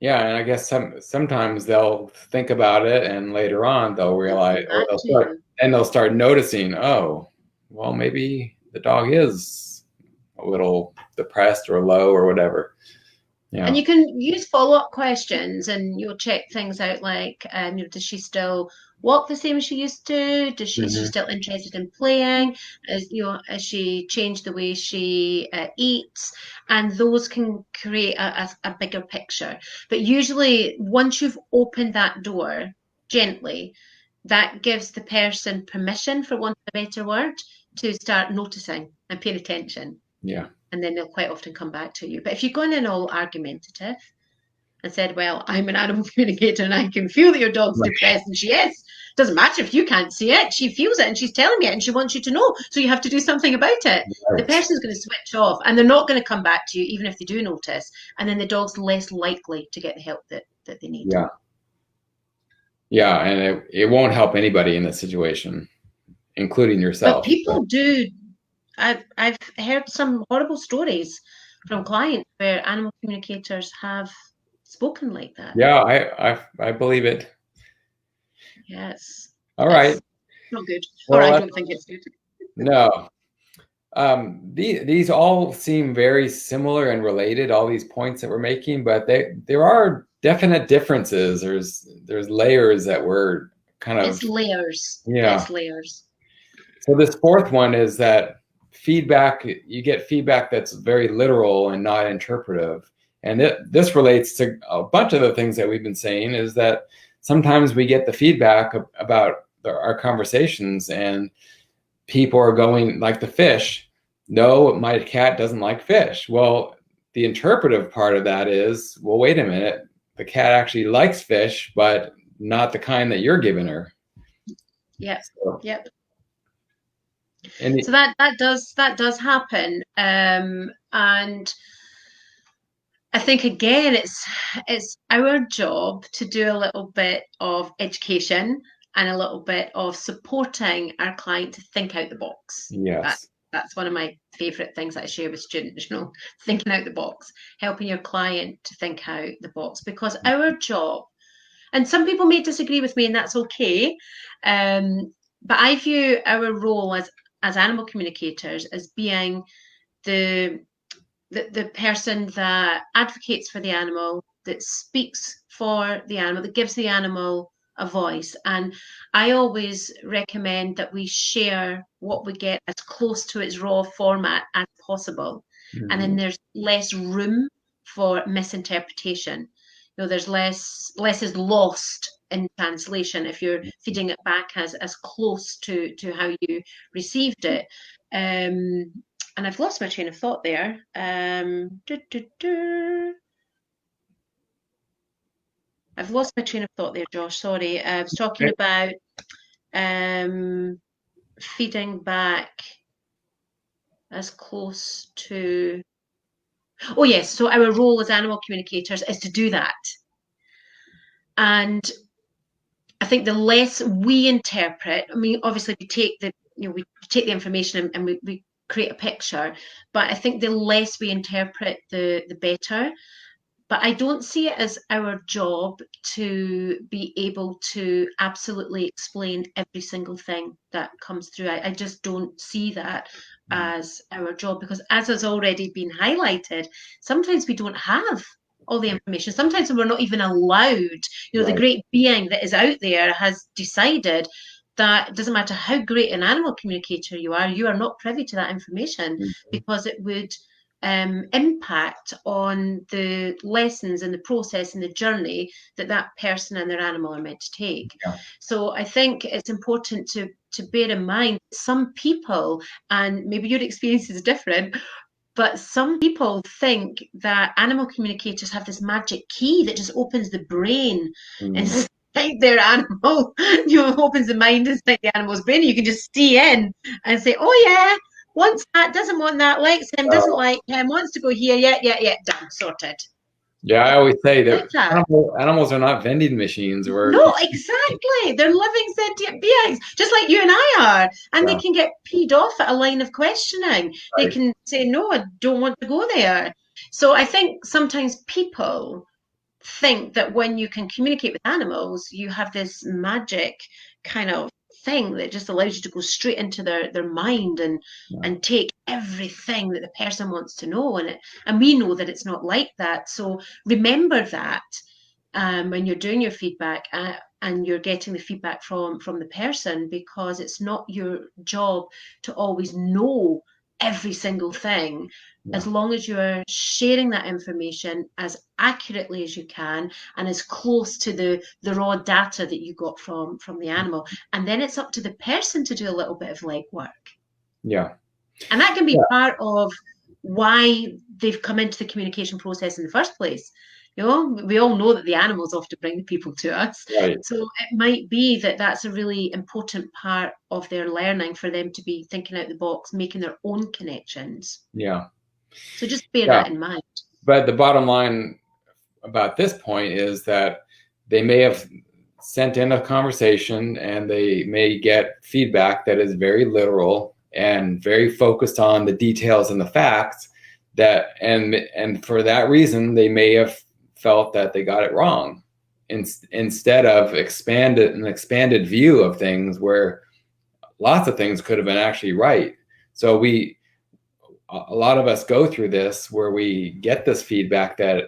Yeah, and I guess sometimes they'll think about it, and later on they'll realize, or they'll start noticing, oh, well, maybe the dog is a little depressed or low or whatever. Yeah. And you can use follow-up questions, and you'll check things out like, does she still walk the same as she used to? Is she still interested in playing? Has she changed the way she eats? And those can create a bigger picture. But usually, once you've opened that door gently, that gives the person permission, for want of a better word, to start noticing and paying attention. Yeah. And then they'll quite often come back to you. But if you've gone in all argumentative and said, well, I'm an animal communicator and I can feel that your dog's depressed, and she is. Doesn't matter if you can't see it. She feels it and she's telling me it and she wants you to know. So you have to do something about it. Right. The person's going to switch off and they're not going to come back to you, even if they do notice. And then the dog's less likely to get the help that they need. Yeah. Yeah, and it won't help anybody in this situation, including yourself. But people do. I've heard some horrible stories from clients where animal communicators have spoken like that. Yeah, I believe it. Yes. All right. Not good. Well, or I don't think it's good. No. These all seem very similar and related, all these points that we're making, but there are definite differences. There's layers that we're kind of... It's layers. Yeah. It's layers. So this fourth one is that you get feedback that's very literal and not interpretive. And this relates to a bunch of the things that we've been saying, is that sometimes we get the feedback about our conversations and people are going like the fish. No, my cat doesn't like fish. Well, the interpretive part of that is, well, wait a minute. the cat actually likes fish, but not the kind that you're giving her. Yep. So, Yep. and So that does happen, and I think again it's our job to do a little bit of education and a little bit of supporting our client to think out the box. yes, That's one of my favorite things that I share with students, thinking out the box, helping your client to think out the box, because our job, and some people may disagree with me, and that's okay. But I view our role as animal communicators as being the the person that advocates for the animal, that speaks for the animal, that gives the animal a voice. And I always recommend that we share what we get as close to its raw format as possible. And then there's less room for misinterpretation. There's less is lost in translation if you're feeding it back as close to how you received it. And I've lost my train of thought there. I've lost my train of thought there, Josh. Sorry. I was talking about feeding back as close to. Oh, yes. So our role as animal communicators is to do that. And I think the less we interpret, I mean, obviously we take the information and we create a picture, but I think the less we interpret, the better. But I don't see it as our job to be able to absolutely explain every single thing that comes through. I just don't see that as our job, because as has already been highlighted, sometimes we don't have all the information. Sometimes we're not even allowed. The great being that is out there has decided that it doesn't matter how great an animal communicator you are not privy to that information, because it would impact on the lessons and the process and the journey that person and their animal are meant to take. So I think it's important to bear in mind some people, and maybe your experience is different, but some people think that animal communicators have this magic key that just opens the brain inside their animal, opens the mind inside the animal's brain. You can just see in and say, oh yeah, wants that, doesn't want that, likes him, doesn't like him, wants to go here, yeah, done, sorted. Yeah, I always say that, Like that. animals are not vending machines. No, exactly. They're living sentient beings, just like you and I are. And they can get peed off at a line of questioning. They can say, no, I don't want to go there. So I think sometimes people think that when you can communicate with animals, you have this magic kind of thing that just allows you to go straight into their mind and take everything that the person wants to know. And we know that it's not like that. So remember that when you're doing your feedback and you're getting the feedback from the person, because it's not your job to always know every single thing. As long as you're sharing that information as accurately as you can and as close to the raw data that you got from the animal. And then it's up to the person to do a little bit of legwork. Yeah. And that can be part of why they've come into the communication process in the first place. We all know that the animals often bring the people to us. So it might be that that's a really important part of their learning, for them to be thinking out the box, making their own connections. Yeah. So just bear that in mind. But the bottom line about this point is that they may have sent in a conversation and they may get feedback that is very literal and very focused on the details and the facts, and for that reason they may have felt that they got it wrong, instead of an expanded view of things where lots of things could have been actually right. So a lot of us go through this where we get this feedback that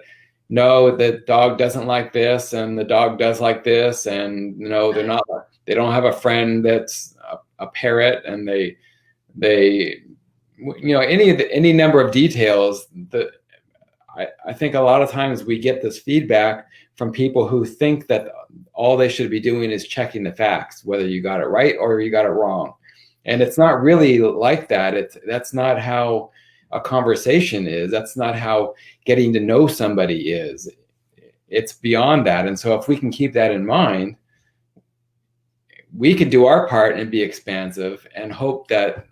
no, the dog doesn't like this and the dog does like this, and no, they don't have a friend that's a parrot, and they any number of details that I think a lot of times we get this feedback from people who think that all they should be doing is checking the facts, whether you got it right or you got it wrong. And it's not really like that. That's not how a conversation is. That's not how getting to know somebody is. it's beyond that. And so if we can keep that in mind, we can do our part and be expansive and hope that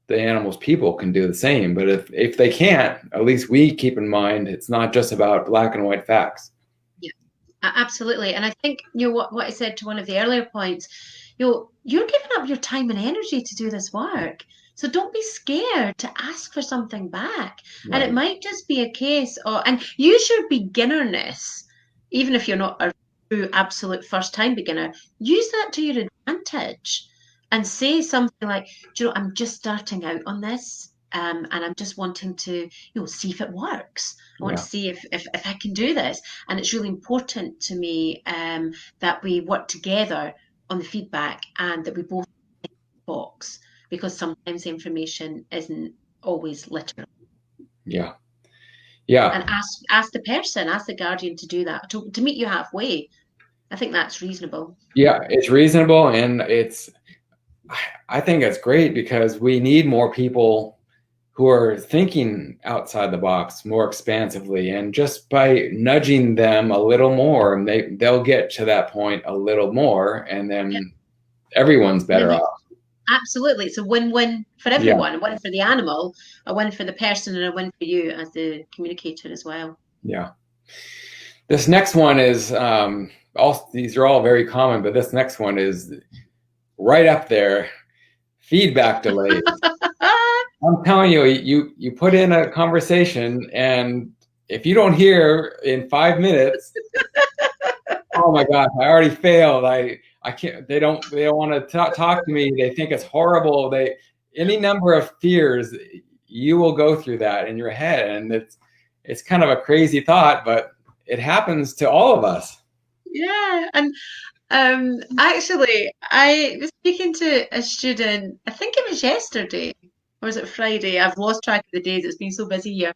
the animals people can do the same. But if they can't, at least we keep in mind it's not just about black and white facts. Yeah, absolutely. And I think, what I said to one of the earlier points, you're giving up your time and energy to do this work. So don't be scared to ask for something back. Right. And it might just be a case of, and use your beginnerness, even if you're not a true absolute first time beginner, use that to your advantage and say something like, I'm just starting out on this. And I'm just wanting to, see if it works. I want to see if I can do this. And it's really important to me that we work together on the feedback and that we both box, because sometimes the information isn't always literal. Yeah. And ask the person, ask the guardian to do that, to meet you halfway. I think that's reasonable. Yeah, it's reasonable, and I think it's great because we need more people who are thinking outside the box more expansively, and just by nudging them a little more, they'll get to that point a little more, and then everyone's better off. Absolutely. It's a win-win for everyone. A win for the animal, a win for the person, and a win for you as the communicator as well. Yeah. This next one is, these are all very common, but this next one is right up there. Feedback delays. I'm telling you, you put in a conversation, and if you don't hear in 5 minutes, oh my gosh, I already failed. I can't. They don't want to talk to me. They think it's horrible. Any number of fears, you will go through that in your head, and it's kind of a crazy thought, but it happens to all of us. Yeah, and actually, I was speaking to a student. I think it was yesterday, or was it Friday? I've lost track of the days. It's been so busy here.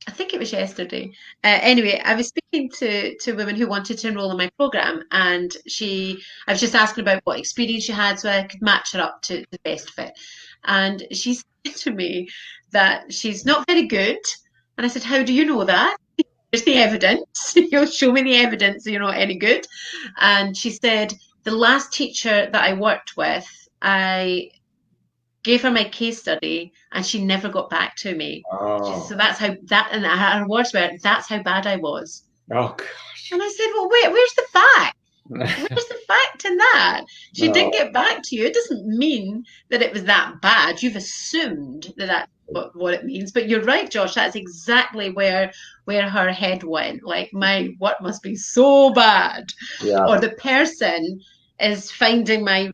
I think it was yesterday. Anyway, I was speaking to women who wanted to enroll in my program, and I was just asking about what experience she had so I could match her up to the best fit. And she said to me that she's not very good. And I said, "How do you know that?" "There's the evidence. You'll show me the evidence that you're not any good." And she said, "The last teacher that I worked with, I gave her my case study and she never got back to me." Oh. So that's how that, and her words were, "That's how bad I was." Oh gosh. And I said, "Well, where's the fact? Where's the fact in that? She didn't get back to you. It doesn't mean that it was that bad. You've assumed that that's what it means." But you're right, Josh. That's exactly where her head went. Like, my work must be so bad. Yeah. Or the person is finding my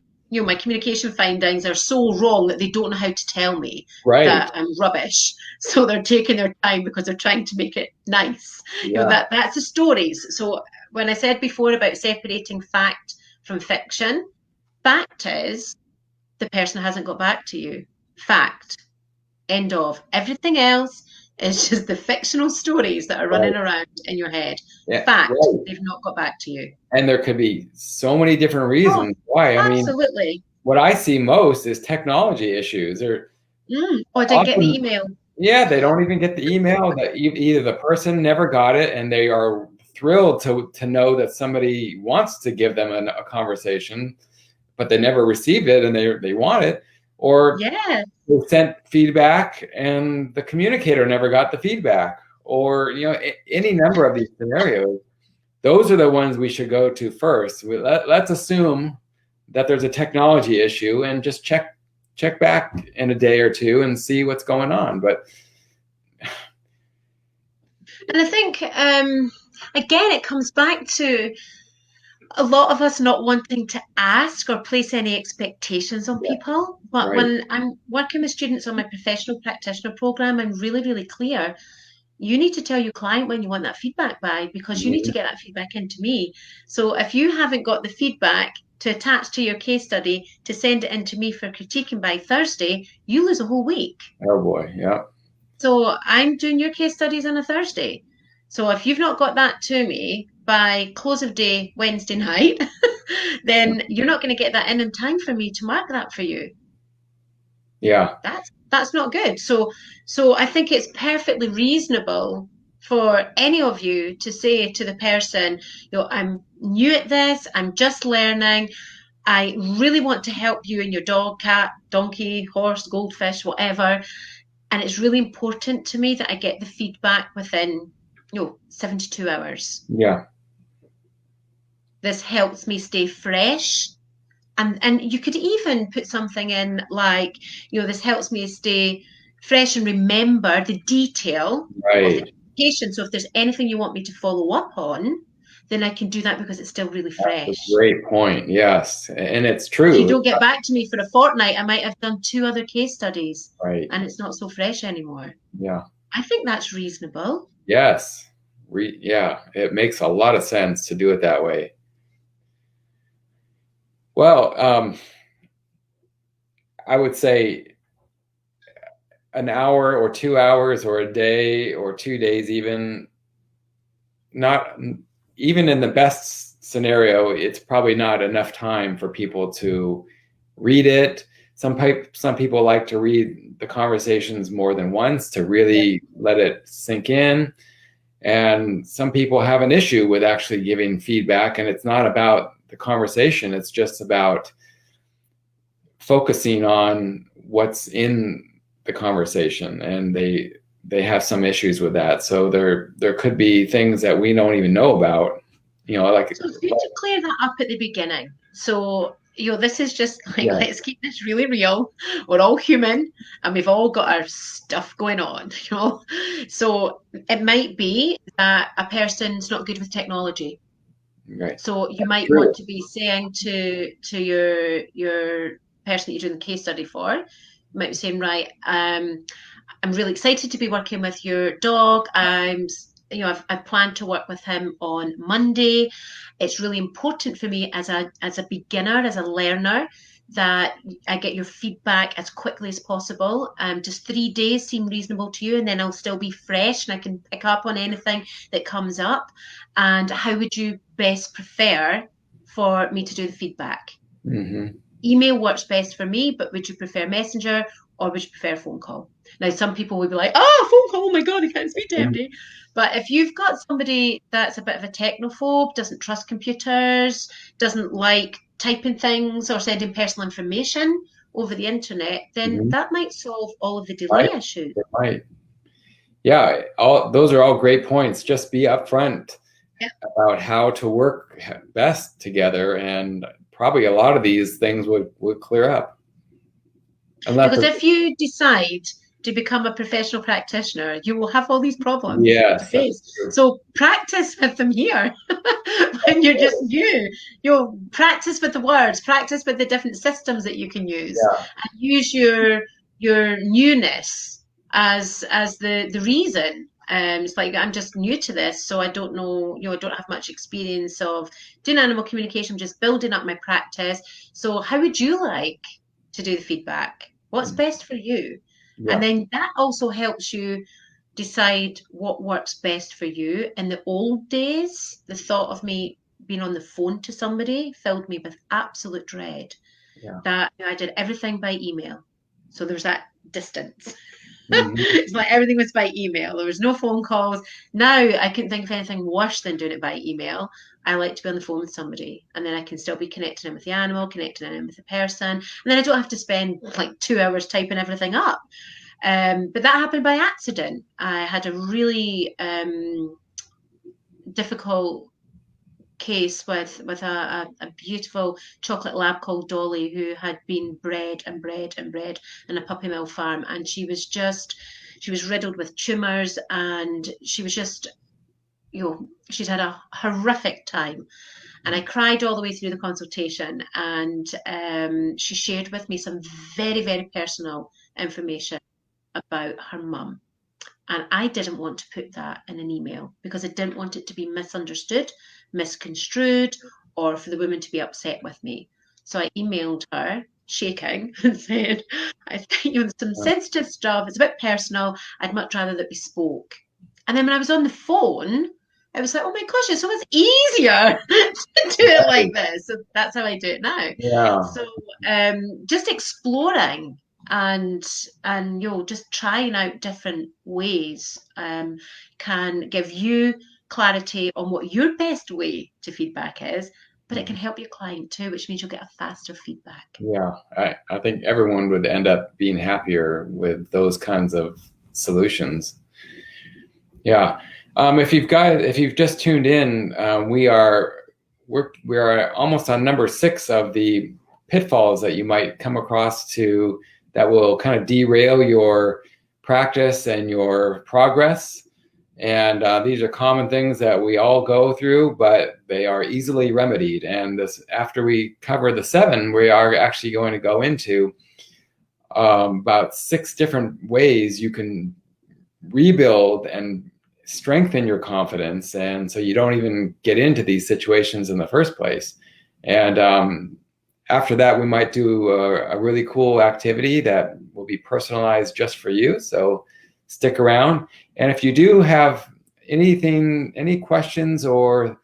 communication findings are so wrong that they don't know how to tell me that I'm rubbish. So they're taking their time because they're trying to make it nice. Yeah. That's the stories. So when I said before about separating fact from fiction, fact is the person hasn't got back to you. Fact. End of. Everything else is just the fictional stories that are running around in your head. Yeah. Fact, they've not got back to you. And there could be so many different reasons why. Absolutely. I mean, what I see most is technology issues. Or didn't get the email. Yeah, they don't even get the email. That either the person never got it and they are thrilled to know that somebody wants to give them a conversation, but they never received it and they want it. Or they sent feedback and the communicator never got the feedback. Or any number of these scenarios. Those are the ones we should go to first. Let's assume that there's a technology issue and just check back in a day or two and see what's going on. But and I think again, it comes back to a lot of us not wanting to ask or place any expectations on people. But when I'm working with students on my professional practitioner program, I'm really, really clear. You need to tell your client when you want that feedback by, because you need to get that feedback into me. So if you haven't got the feedback to attach to your case study to send it into me for critiquing by Thursday, you lose a whole week. Oh boy, yeah. So I'm doing your case studies on a Thursday. So if you've not got that to me by close of day Wednesday night, then you're not going to get that in time for me to mark that for you. Yeah. That's not good. So I think it's perfectly reasonable for any of you to say to the person, I'm new at this, I'm just learning, I really want to help you and your dog, cat, donkey, horse, goldfish, whatever. And it's really important to me that I get the feedback within, 72 hours. Yeah. This helps me stay fresh. And you could even put something in like, this helps me stay fresh and remember the detail of the Right. education. So if there's anything you want me to follow up on, then I can do that because it's still really That's a fresh. great point. Yes. And it's If you true. don't get back to me for a fortnight, I might have done 2 other case studies Right. and it's not so fresh anymore. Yeah. I think that's reasonable. Yes. Yeah. It makes a lot of sense to do it that way. Well, I would say an hour or 2 hours or a day or 2 days, even not even in the best scenario, it's probably not enough time for people to read it. Some people like to read the conversations more than once to really let it sink in. And some people have an issue with actually giving feedback, and it's not about the conversation, it's just about focusing on what's in the conversation, and they have some issues with that. So there could be things that we don't even know about, like So it's good to clear that up at the beginning. So, this is just like, yeah. let's keep this really real. We're all human and we've all got our stuff going on, So it might be that a person's not good with technology. Right. So you might True. want to be saying to your person that you're doing the case study for, you might be saying, right, I'm really excited to be working with your dog. I've planned to work with him on Monday. It's really important for me as a beginner, as a learner, that I get your feedback as quickly as possible. Does 3 days seem reasonable to you? And then I'll still be fresh and I can pick up on anything that comes up. And how would you best prefer for me to do the feedback? Mm-hmm. Email works best for me, but would you prefer Messenger or would you prefer phone call? Now, some people would be like, oh, phone call, oh my God, I can't speak to anybody. But if you've got somebody that's a bit of a technophobe, doesn't trust computers, doesn't like typing things or sending personal information over the internet, then Mm-hmm. that might solve all of the delay Right. issues. It might. Yeah. Those are all great points. Just be upfront Yeah. about how to work best together, and probably a lot of these things would clear up. Unless, Because if you decide to become a professional practitioner, you will have all these problems to yes, that's face. true. So practice with them here when you're just new. You'll practice with the words, practice with the different systems that you can use, Yeah. and use your newness as the reason. It's like I'm just new to this, so I don't know, I don't have much experience of doing animal communication. I'm just building up my practice. So how would you like to do the feedback? What's best for you? And Yeah. then that also helps you decide what works best for you. In the old days, the thought of me being on the phone to somebody filled me with absolute dread. Yeah. That I did everything by email. So there's that distance. Mm-hmm. It's like everything was by email. There was no phone calls. Now I couldn't think of anything worse than doing it by email. I like to be on the phone with somebody, and then I can still be connecting in with the animal, connecting in with the person, and then I don't have to spend like 2 hours typing everything up. But that happened by accident. I had a really difficult case with a beautiful chocolate lab called Dolly, who had been bred and bred and bred in a puppy mill farm, and she was riddled with tumors, and she was just, she'd had a horrific time. And I cried all the way through the consultation, and she shared with me some very, very personal information about her mum. And I didn't want to put that in an email because I didn't want it to be misunderstood, misconstrued, or for the woman to be upset with me. So I emailed her, shaking, and said, I think some sensitive stuff, it's a bit personal. I'd much rather that we spoke. And then when I was on the phone, I was like, oh my gosh, it's so much easier to do it like this. So that's how I do it now. Yeah. So just exploring and just trying out different ways can give you clarity on what your best way to feedback is, but it can help your client too, which means you'll get a faster feedback. Yeah, I think everyone would end up being happier with those kinds of solutions. Yeah. If you've just tuned in, we are almost on number 6 of the pitfalls that you might come across that will kind of derail your practice and your progress. And these are common things that we all go through, but they are easily remedied. And after we cover the 7, we are actually going to go into about 6 different ways you can rebuild and strengthen your confidence, and so you don't even get into these situations in the first place. And after that, we might do a really cool activity that will be personalized just for you. So stick around. And if you do have any questions or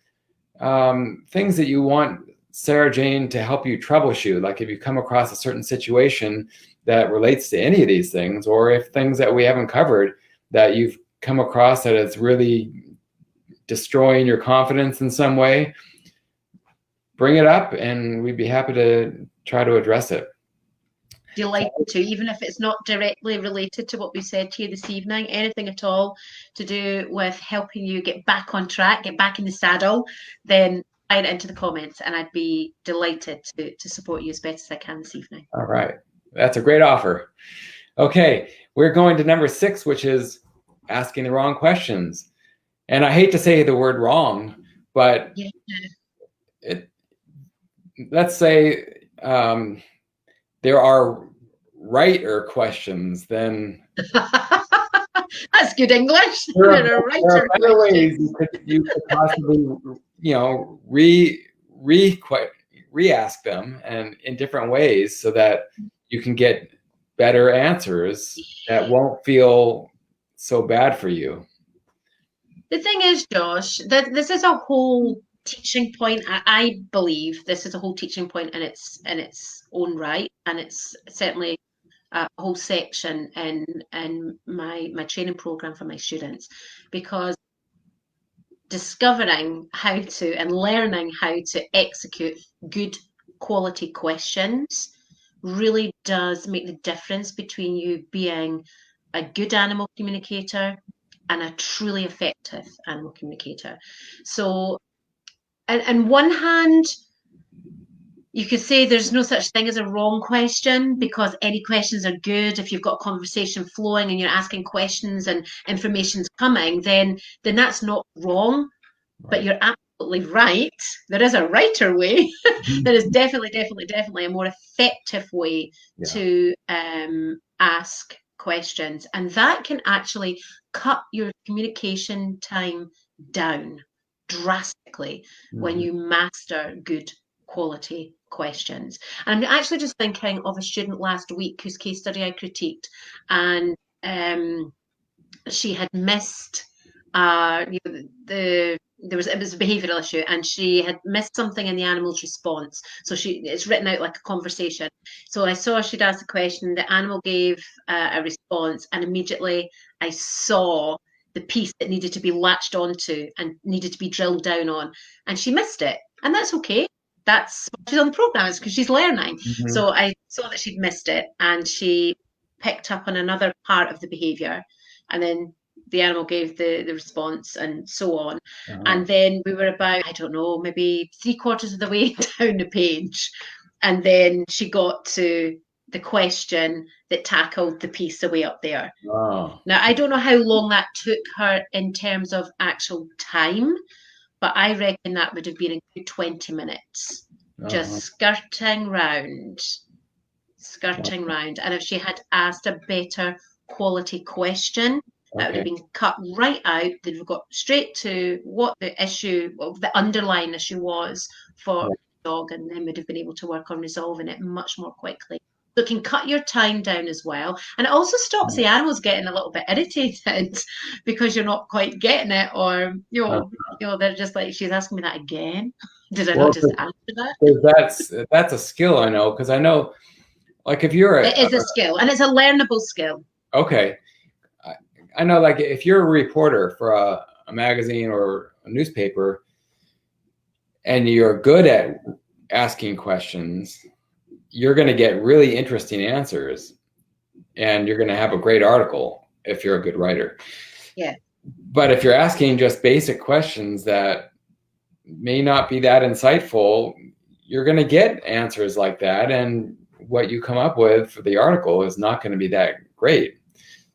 things that you want Sarah-Jane to help you troubleshoot, like if you come across a certain situation that relates to any of these things, or if things that we haven't covered that you've come across that it's really destroying your confidence in some way, bring it up and we'd be happy to try to address it. Delighted to, even if it's not directly related to what we said to you this evening, anything at all to do with helping you get back on track, get back in the saddle, then write it into the comments and I'd be delighted to support you as best as I can this evening. All right. That's a great offer. Okay. We're going to number 6, which is asking the wrong questions. And I hate to say the word wrong, but let's say there are righter questions than that's good English. There are better ways you could possibly re-ask them and in different ways so that you can get better answers that won't feel so bad for you. The thing is, Josh, that this is a whole teaching point. I believe this is a whole teaching point in its own right, and it's certainly a whole section in my training program for my students, because discovering how to and learning how to execute good quality questions really does make the difference between you being a good animal communicator and a truly effective animal communicator. So, on one hand, you could say there's no such thing as a wrong question, because any questions are good. If you've got a conversation flowing and you're asking questions and information's coming, then that's not wrong. Right. But you're absolutely right. There is a righter way. There is definitely a more effective way to ask questions, and that can actually cut your communication time down drastically when you master good quality questions. And I'm actually just thinking of a student last week whose case study I critiqued, and she had missed it was a behavioural issue, and she had missed something in the animal's response. So it's written out like a conversation. So I saw she'd asked a question, the animal gave a response, and immediately I saw the piece that needed to be latched onto and needed to be drilled down on, and she missed it. And that's okay. That's what she's on the program, is because she's learning. Mm-hmm. So I saw that she'd missed it, and she picked up on another part of the behaviour, and then the animal gave the response, and so on. Uh-huh. And then we were about, I don't know, maybe 3/4 of the way down the page. And then she got to the question that tackled the piece away up there. Wow. Now, I don't know how long that took her in terms of actual time, but I reckon that would have been a good 20 minutes, just skirting round. And if she had asked a better quality question, that would have been cut right out. They'd have got straight to what the issue, the underlying issue was for the dog, and then would have been able to work on resolving it much more quickly. So it can cut your time down as well. And it also stops the animals getting a little bit irritated because you're not quite getting it, or, they're just like, she's asking me that again. Did I not just answer that? That's a skill, I know, because I know Like if you're It is a skill, and it's a learnable skill. okay, I know, like if you're a reporter for a magazine or a newspaper and you're good at asking questions, you're going to get really interesting answers and you're going to have a great article if you're a good writer. Yeah. But if you're asking just basic questions that may not be that insightful, you're going to get answers like that. And what you come up with for the article is not going to be that great.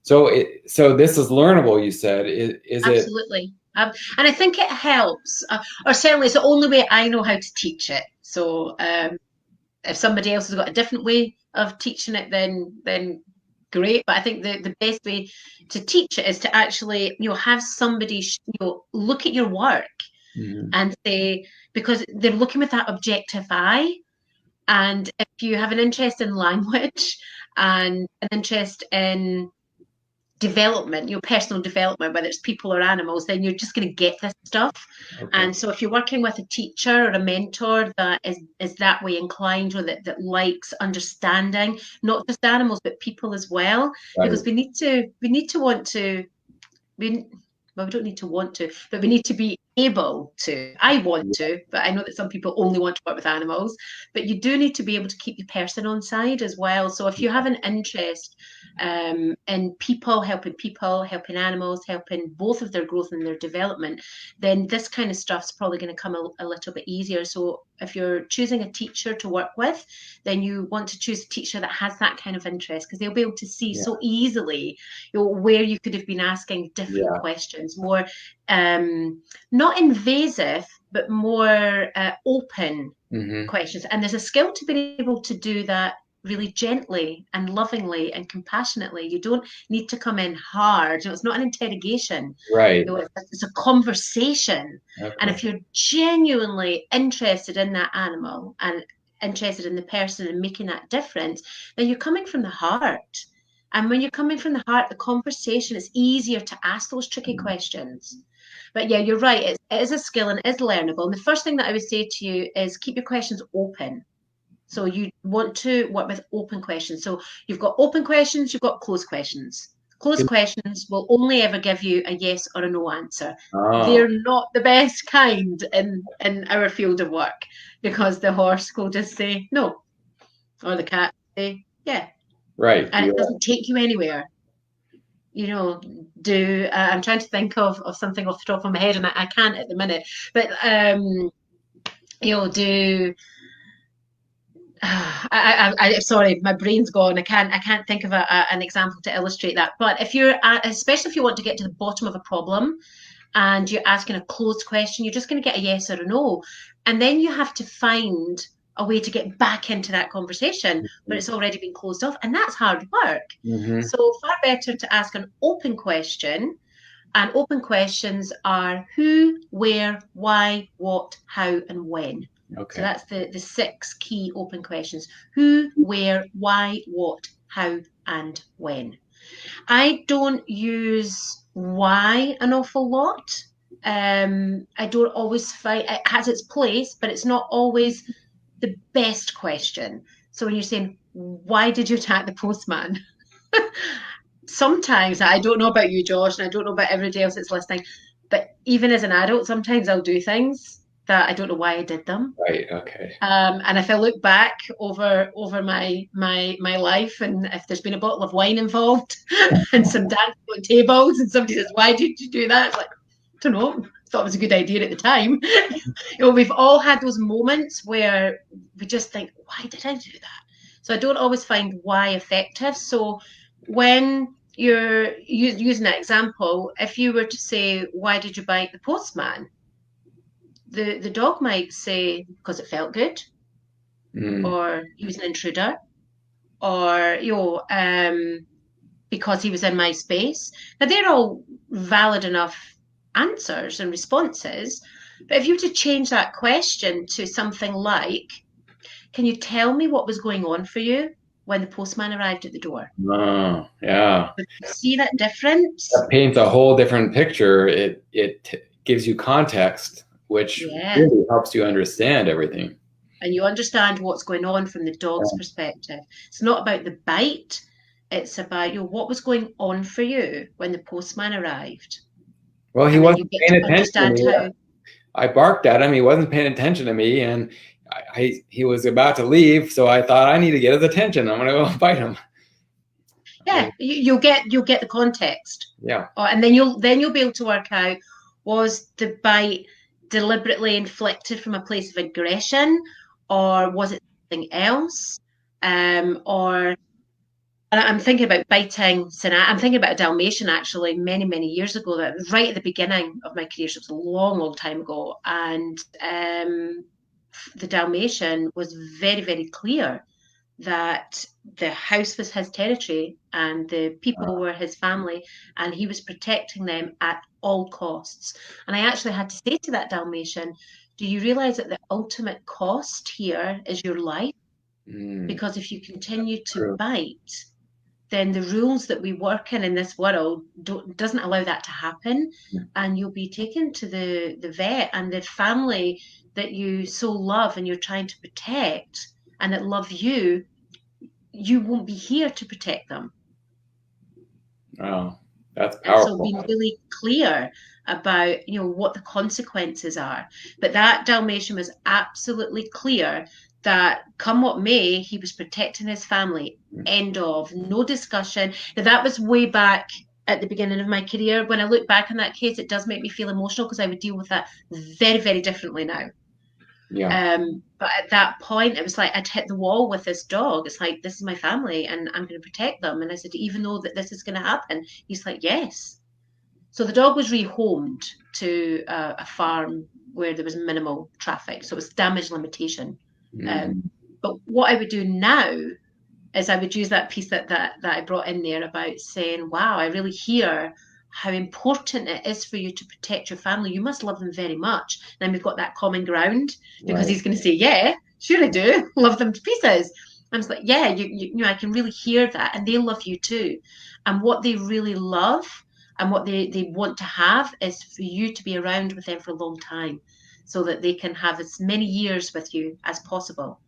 So this is learnable, you said. Is Absolutely. And I think it helps, or certainly it's the only way I know how to teach it. So if somebody else has got a different way of teaching it, then great. But I think the best way to teach it is to actually, have somebody, look at your work and say, because they're looking with that objective eye. And if you have an interest in language and an interest in development, your personal development, whether it's people or animals, then you're just going to get this stuff. Okay. And so if you're working with a teacher or a mentor that is that way inclined, or that likes understanding not just animals but people as well, Right. because we need to want to well, we don't need to want to, but we need to be able to. I want to, but I know that some people only want to work with animals. But you do need to be able to keep your person on side as well. So if you have an interest in people, helping animals, helping both of their growth and their development, then this kind of stuff's probably going to come a little bit easier. So if you're choosing a teacher to work with, then you want to choose a teacher that has that kind of interest, because they'll be able to see so easily, where you could have been asking different questions, more not invasive, but more open questions. And there's a skill to being able to do that really gently and lovingly and compassionately. You don't need to come in hard. It's not an interrogation. Right. It's a conversation. Okay. And if you're genuinely interested in that animal and interested in the person and making that difference, then you're coming from the heart. And when you're coming from the heart, the conversation is easier to ask those tricky questions. But yeah, you're right. It is a skill and it is learnable. And the first thing that I would say to you is keep your questions open. So you want to work with open questions. So you've got open questions, you've got closed questions. Closed questions will only ever give you a yes or a no answer. Oh. They're not the best kind in our field of work, because the horse will just say no, or the cat say yeah. Right. And it doesn't take you anywhere. I'm trying to think of something off the top of my head, and I can't at the minute. But sorry, my brain's gone. I can't think of an example to illustrate that. But especially if you want to get to the bottom of a problem and you're asking a closed question, you're just going to get a yes or a no. And then you have to find a way to get back into that conversation, but it's already been closed off. And that's hard work. So far better to ask an open question. And open questions are who, where, why, what, how, and when. Okay. So that's the 6 key open questions. Who, where, why, what, how, and when. I don't use why an awful lot. I don't always find it has its place, but it's not always the best question. So when you're saying, why did you attack the postman? Sometimes, I don't know about you, Josh, and I don't know about everybody else that's listening, but even as an adult, sometimes I'll do things that I don't know why I did them. Right. Okay. And if I look back over my life, and if there's been a bottle of wine involved and some dancing on tables, and somebody says, "Why did you do that?" It's like, I don't know. Thought it was a good idea at the time. We've all had those moments where we just think, "Why did I do that?" So I don't always find why effective. So when you're using that example, if you were to say, "Why did you bite the postman?" The dog might say, because it felt good, or he was an intruder, or because he was in my space. Now they're all valid enough answers and responses, but if you were to change that question to something like, can you tell me what was going on for you when the postman arrived at the door? Oh, yeah. See that difference? That paints a whole different picture. It gives you context, which really helps you understand everything. and you understand what's going on from the dog's perspective. It's not about the bite. It's about, what was going on for you when the postman arrived. Well, he And then you wasn't get to paying attention to understand me. how. I barked at him. He wasn't paying attention to me, and he was about to leave. So I thought, I need to get his attention. I'm going to go bite him. Yeah, you'll get the context. Yeah. And then you'll be able to work out, was the bite deliberately inflicted from a place of aggression, or was it something else? Or and I'm thinking about biting. I'm thinking about a Dalmatian actually many, many years ago. That was right at the beginning of my career. So it was a long, long time ago. And the Dalmatian was very, very clear that the house was his territory and the people were his family, and he was protecting them at all costs. And I actually had to say to that Dalmatian, do you realize that the ultimate cost here is your life? Because if you continue to bite, then the rules that we work in this world doesn't allow that to happen, and you'll be taken to the vet, and the family that you so love and you're trying to protect and that love you, you won't be here to protect them. Oh, that's And so powerful. being really clear about what the consequences are. But that Dalmatian was absolutely clear that come what may, he was protecting his family. End of. No discussion. Now, that was way back at the beginning of my career. When I look back on that case, it does make me feel emotional because I would deal with that very, very differently now. Yeah. But at that point, it was like I'd hit the wall with this dog. It's like, this is my family and I'm going to protect them. And I said, even though that this is going to happen, he's like, yes. So the dog was rehomed to a farm where there was minimal traffic. So it was damage limitation. But what I would do now is I would use that piece that I brought in there about saying, wow, I really hear how important it is for you to protect your family. You must love them very much. And then we've got that common ground because he's going to say, yeah, sure I do. Love them to pieces. I was like, yeah, I can really hear that. And they love you too. And what they really love and what they want to have is for you to be around with them for a long time so that they can have as many years with you as possible.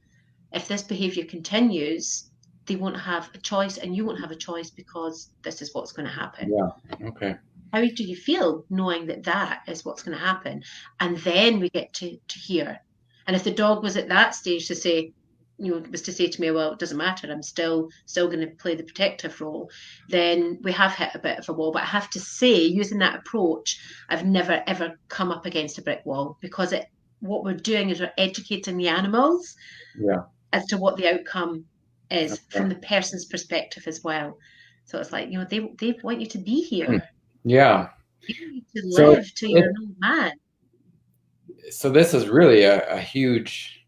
If this behavior continues, they won't have a choice and you won't have a choice because this is what's going to happen. Yeah. Okay. How do you feel knowing that that is what's going to happen? And then we get to hear. And if the dog was at that stage to say, was to say to me, well, it doesn't matter, I'm still going to play the protective role, then we have hit a bit of a wall. But I have to say, using that approach, I've never, ever come up against a brick wall because what we're doing is we're educating the animals as to what the outcome is from the person's perspective as well. So it's like, they want you to be here. Yeah. You need to live till you're an old man. So this is really a huge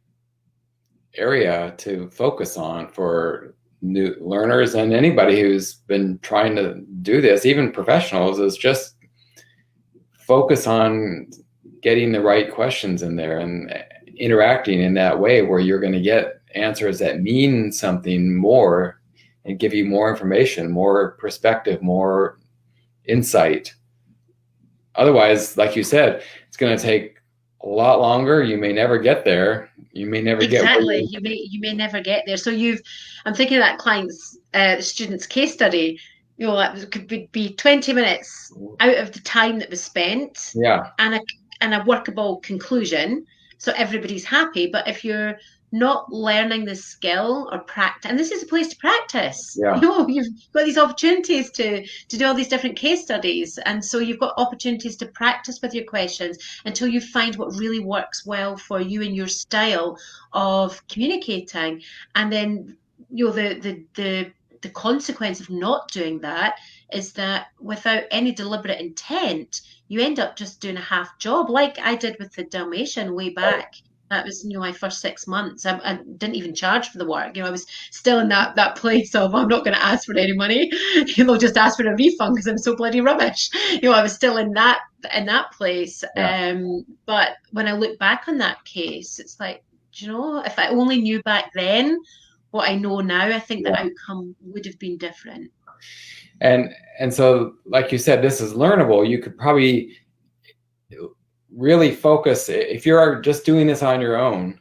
area to focus on for new learners and anybody who's been trying to do this, even professionals, is just focus on getting the right questions in there and interacting in that way where you're going to get answers that mean something more and give you more information, more perspective, more insight. Otherwise, like you said, it's going to take a lot longer. You may never get there. You may never get exactly. You may never get there. So I'm thinking of that client's student's case study. That could be 20 minutes out of the time that was spent. Yeah. And a workable conclusion. So everybody's happy. But if you're not learning the skill or practice, and this is a place to practice. Yeah. You've got these opportunities to do all these different case studies, and so you've got opportunities to practice with your questions until you find what really works well for you and your style of communicating. And then the consequence of not doing that is that without any deliberate intent, you end up just doing a half job, like I did with the Dalmatian way back. That was, my first 6 months. I didn't even charge for the work. I was still in that place of, I'm not going to ask for any money. They'll just ask for a refund because I'm so bloody rubbish. I was still in that place. Yeah. But when I look back on that case, it's like, if I only knew back then what I know now, I think the outcome would have been different. And so, like you said, this is learnable. You could probably really focus if you're just doing this on your own.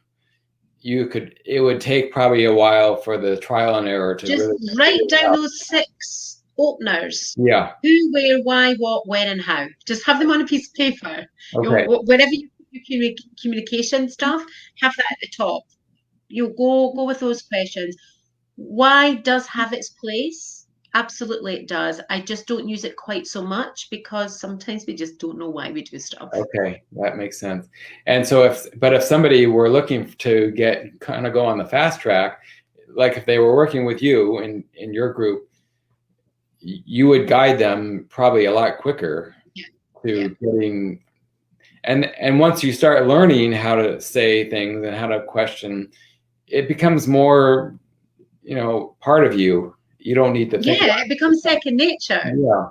it would take probably a while for the trial and error to Just really write figure it down out. those 6 openers. Yeah. Who, where, why, what, when, and how. Just have them on a piece of paper. Okay. Wherever you put your communication stuff, have that at the top. You'll go with those questions. Why does have its place? Absolutely, it does. I just don't use it quite so much because sometimes we just don't know why we do stuff. Okay, that makes sense. And so if somebody were looking to get kind of go on the fast track, like if they were working with you in your group, you would guide them probably a lot quicker to getting, and once you start learning how to say things and how to question, it becomes more, part of you. You don't need to think about It becomes second nature. it. Yeah.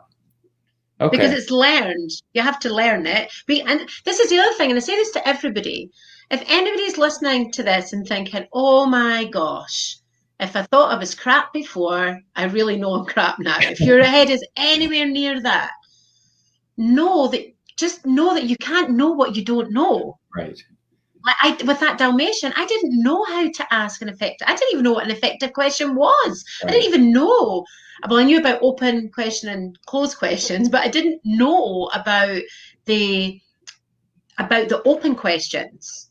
Okay. Because it's learned. You have to learn it. And this is the other thing, and I say this to everybody. If anybody's listening to this and thinking, oh my gosh, if I thought I was crap before, I really know I'm crap now. If your head is anywhere near that, just know that you can't know what you don't know. Right. Like with that Dalmatian, I didn't know how to ask an effective. I didn't even know what an effective question was. Right. I didn't even know. Well, I knew about open question and closed questions, but I didn't know about the open questions.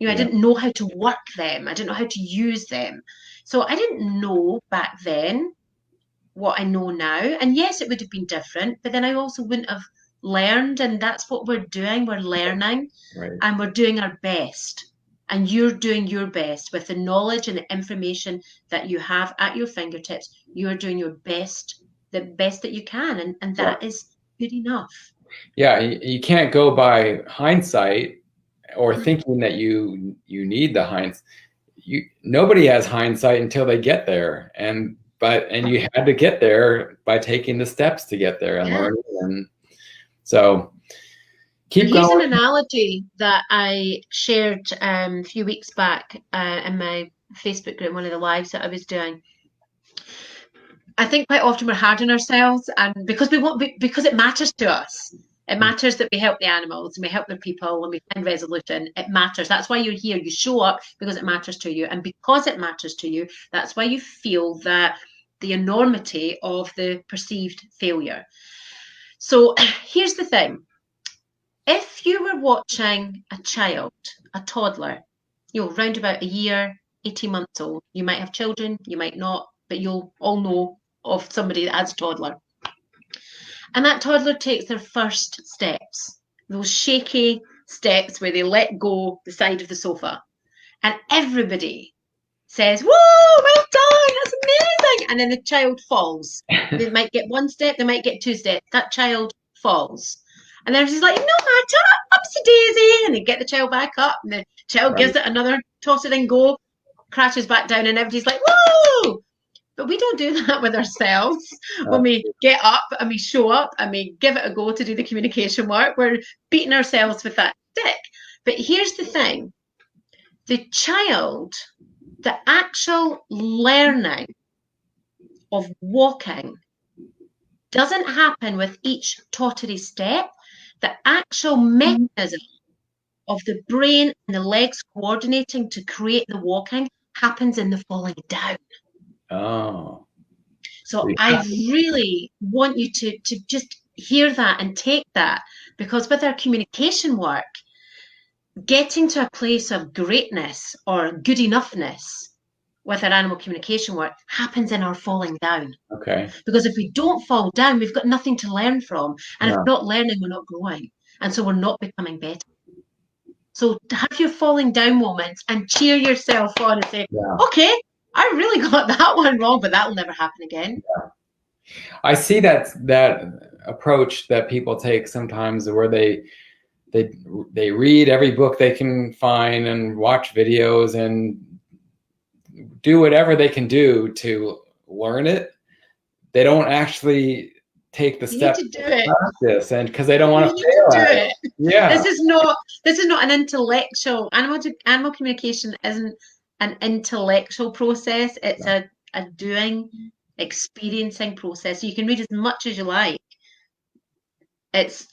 I didn't know how to work them. I didn't know how to use them. So I didn't know back then what I know now. And yes, it would have been different, but then I also wouldn't have learned. And that's what we're doing. We're learning, Right. and we're doing our best. And you're doing your best with the knowledge and the information that you have at your fingertips. You're doing your best, the best that you can. And that is good enough. Yeah, you can't go by hindsight or thinking that you need the hindsight. Nobody has hindsight until they get there, and you had to get there by taking the steps to get there and learning, and so keep Here's going. an analogy that I shared a few weeks back in my Facebook group, one of the lives that I was doing. I think quite often we're hard on ourselves, and because it matters to us. It matters that we help the animals and we help the people and we find resolution. It matters. That's why you're here. You show up because it matters to you. And because it matters to you, that's why you feel that the enormity of the perceived failure. So here's the thing. If you were watching a child, a toddler, round about a year, 18 months old, you might have children, you might not, but you'll all know of somebody that has a toddler. And that toddler takes their first steps, those shaky steps where they let go the side of the sofa. And everybody says, whoa, well done, that's amazing. And then the child falls. They might get 1 step, they might get 2 steps. That child falls. And then she's like, no matter, upsy daisy. And they get the child back up, and the child gives it another toss it and go, crashes back down, and everybody's like, whoa. But we don't do that with ourselves. When we get up and we show up and we give it a go to do the communication work, we're beating ourselves with that stick. But here's the thing. The child, the actual learning of walking doesn't happen with each tottery step. The actual mechanism of the brain and the legs coordinating to create the walking happens in the falling down. Oh. So I really want you to just hear that and take that, because with our communication work, getting to a place of greatness or good enoughness with our animal communication work happens in our falling down. Okay. Because if we don't fall down, we've got nothing to learn from. And if we're not learning, we're not growing. And so we're not becoming better. So to have your falling down moments and cheer yourself on and say, okay, I really got that one wrong, but that will never happen again. Yeah. I see that approach that people take sometimes, where they read every book they can find and watch videos and do whatever they can do to learn it. They don't actually take the step to do it. Practice, and because they don't want to fail at it. Yeah. This is not an intellectual animal communication isn't an intellectual process. It's a doing, experiencing process. So you can read as much as you like. It's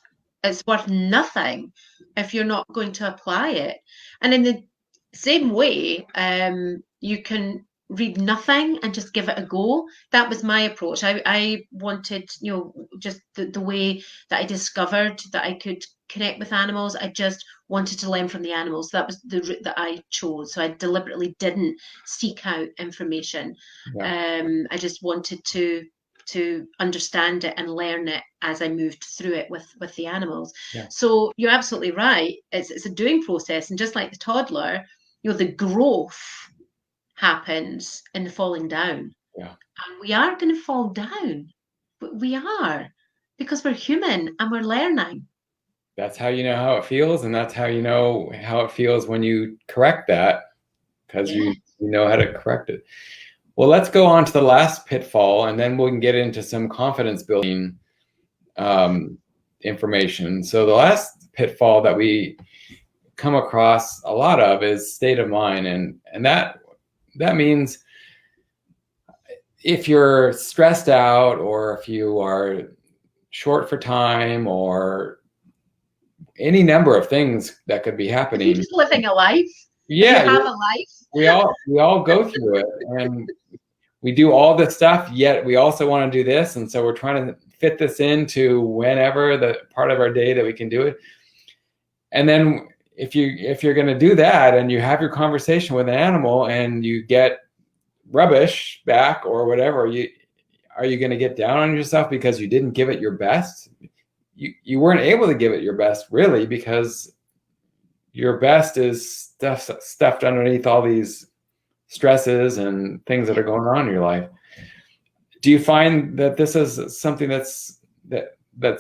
worth nothing if you're not going to apply it. And in Same way, you can read nothing and just give it a go. That was my approach. I wanted, just the way that I discovered that I could connect with animals. I just wanted to learn from the animals. That was the route that I chose. So I deliberately didn't seek out information. Yeah. I just wanted to understand it and learn it as I moved through it with the animals. Yeah. So you're absolutely right. It's a doing process, and just like the toddler, the growth happens in the falling down. Yeah. And we are going to fall down. We are, because we're human and we're learning. That's how you know how it feels, and that's how you know how it feels when you correct that, because Yeah. you know how to correct it. Well, let's go on to the last pitfall, and then we can get into some confidence building information. So the last pitfall that we come across a lot of is state of mind, and that means if you're stressed out, or if you are short for time, or any number of things that could be If you're happening. just living a life, if you Yeah, have a life, we all go through it, and we do all this stuff, yet we also want to do this, and so we're trying to fit this into whenever the part of our day that we can do it. And then if you're going to do that, and you have your conversation with an animal and you get rubbish back or whatever, are you going to get down on yourself because you didn't give it your best? You weren't able to give it your best, really, because your best is stuffed underneath all these stresses and things that are going on in your life. Do you find that this is something that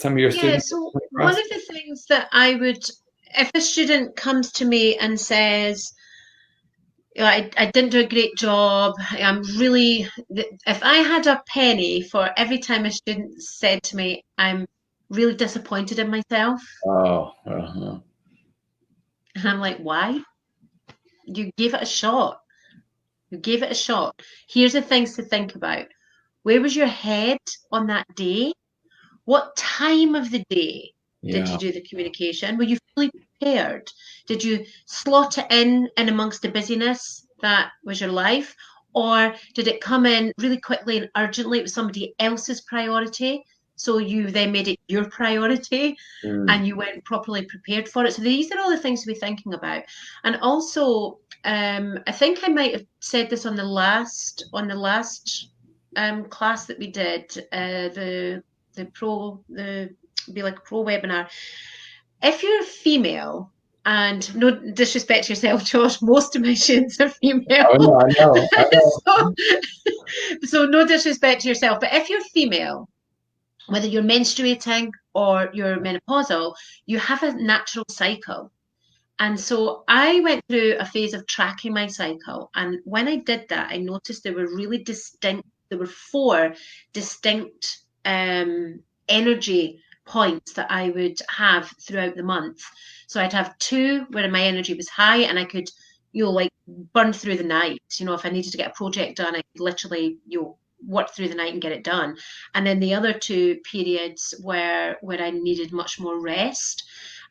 some of your yeah. students So come one across? of the things that I would, if a student comes to me and says, I didn't do a great job. I'm really, if I had a penny for every time a student said to me, I'm really disappointed in myself. Oh, uh-huh. And I'm like, why? You gave it a shot. You gave it a shot. Here's the things to think about. Where was your head on that day? What time of the day did you Yeah, do the communication? Were you fully prepared? Did you slot it in amongst the busyness that was your life? Or did it come in really quickly and urgently? It was somebody else's priority. So you then made it your priority mm, and you weren't properly prepared for it. So these are all the things to be thinking about. And also, I think I might have said this on the last class that we did, the be like a pro webinar. If you're a female, and no disrespect to yourself, Josh, most of my students are female. oh no, I know. so, so no disrespect to yourself, but if you're female, whether you're menstruating or you're menopausal, you have a natural cycle. And so I went through a phase of tracking my cycle. And when I did that, I noticed there were four distinct energy points that I would have throughout the month. So I'd have two where my energy was high and I could, like burn through the night. If I needed to get a project done, I could literally, work through the night and get it done. And then the other two periods where I needed much more rest.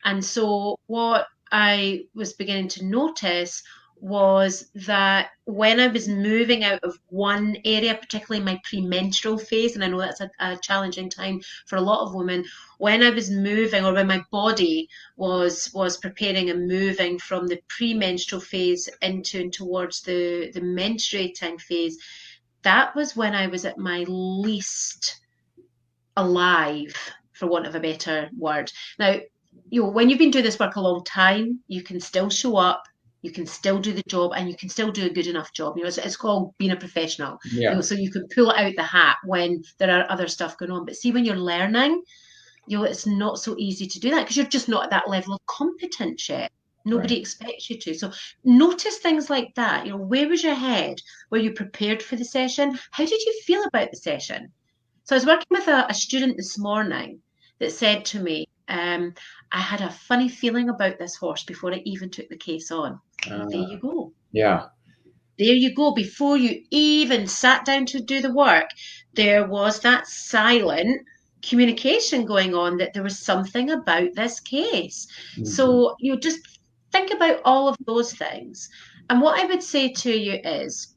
And so what I was beginning to notice was that when I was moving out of one area, particularly my premenstrual phase, and I know that's a challenging time for a lot of women, when I was moving, or when my body was preparing and moving from the premenstrual phase into and towards the menstruating phase, that was when I was at my least alive, for want of a better word. Now, when you've been doing this work a long time, you can still show up, you can still do the job, and you can still do a good enough job. it's called being a professional. Yeah, So you can pull it out the hat when there are other stuff going on. But see, when you're learning, it's not so easy to do that because you're just not at that level of competence yet. right. Nobody expects you to. So notice things like that. Where was your head? Were you prepared for the session? How did you feel about the session? So I was working with a student this morning that said to me, I had a funny feeling about this horse before I even took the case on. Well, there Uh, you go. yeah, There you go. Before you even sat down to do the work, there was that silent communication going on that there was something about this case. mhm, So just think about all of those things. And what I would say to you is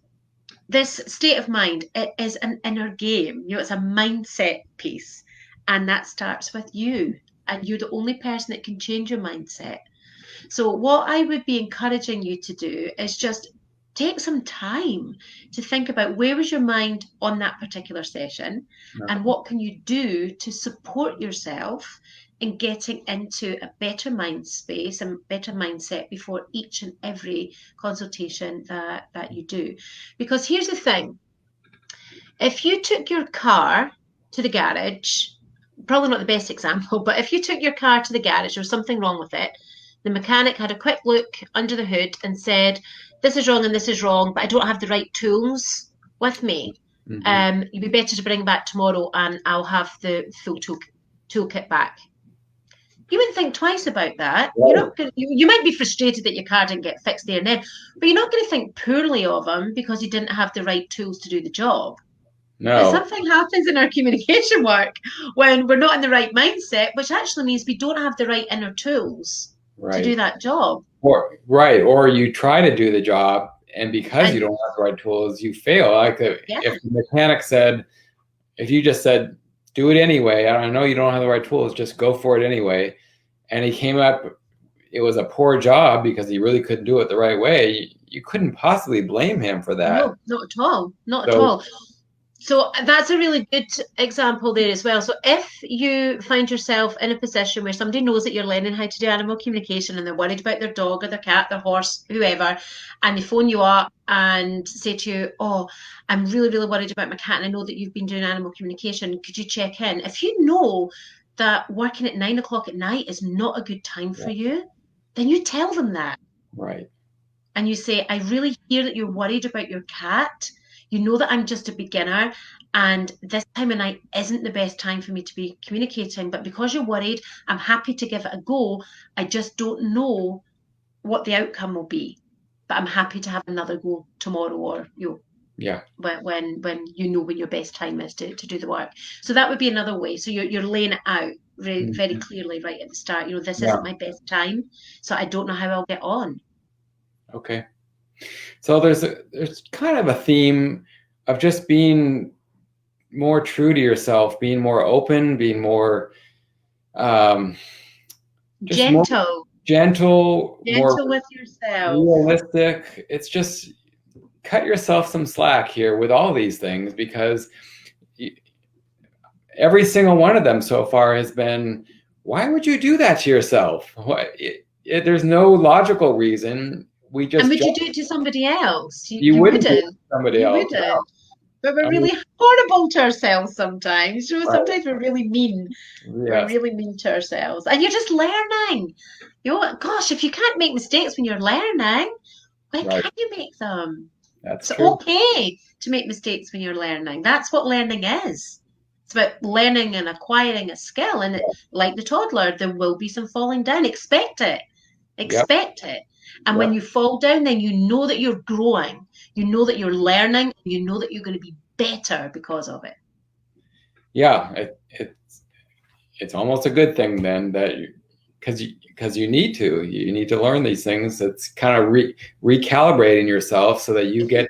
this state of mind, it is an inner game. It's a mindset piece. And that starts with you. And you're the only person that can change your mindset. So, what I would be encouraging you to do is just take some time to think about where was your mind on that particular session and what can you do to support yourself in getting into a better mind space and better mindset before each and every consultation that you do. Because here's the thing, if you took your car to the garage, probably not the best example, but if you took your car to the garage, there was something wrong with it. The mechanic had a quick look under the hood and said, "This is wrong and this is wrong, but I don't have the right tools with me. You'd be better to bring back tomorrow and I'll have the full toolkit back." You wouldn't think twice about that. You're not going. You might be frustrated that your car didn't get fixed there and then, but you're not going to think poorly of him because he didn't have the right tools to do the job. But No. something happens in our communication work when we're not in the right mindset, which actually means we don't have the right inner tools to do Right. that job. Or you try to do the job, and because you And don't have the right tools, you fail. Like yeah, if the mechanic said, if you just said, "Do it anyway," I know you don't have the right tools, just go for it anyway, and he came up, it was a poor job because he really couldn't do it the right way. You couldn't possibly blame him for that. no, not at all. Not at So all. So that's a really good example there as well. So if you find yourself in a position where somebody knows that you're learning how to do animal communication and they're worried about their dog or their cat, their horse, whoever, and they phone you up and say to you, "Oh, I'm really, really worried about my cat and I know that you've been doing animal communication. Could you check in?" If you know that working at 9 o'clock at night is not a good time for yeah, you, then you tell them that. right. And you say, "I really hear that you're worried about your cat. You know that I'm just a beginner and this time of night isn't the best time for me to be communicating, but because you're worried, I'm happy to give it a go. I just don't know what the outcome will be, but I'm happy to have another go tomorrow or Yeah. when you know when your best time is to do the work." So that would be another way. So you're laying it out very, very Mhm. clearly right at the start. This Yeah. isn't my best time, so I don't know how I'll get on. Okay. So there's kind of a theme of just being more true to yourself, being more open, being more um, just more Gentle. gentle, more Gentle with yourself. realistic. It's just cut yourself some slack here with all these things because every single one of them so far has been, why would you do that to yourself? There's no logical reason. We And just would you judge. do it to somebody else? You, You you wouldn't do it to wouldn't. somebody You else. wouldn't. But we're I mean, really horrible to ourselves sometimes. right. Sometimes we're really mean. We're Yes, really mean to ourselves. And you're just learning. Gosh, if you can't make mistakes when you're learning, when right. can you make them? That's It's true. okay to make mistakes when you're learning. That's what learning is. It's about learning and acquiring a skill. And like the toddler, there will be some falling down. Expect it. Yep. Expect it. And when Yep. you fall down, then you know that you're growing. You know that you're learning. You know that you're going to be better because of it. Yeah. It's almost a good thing then that because you need to learn these things. It's kind of recalibrating yourself so that you get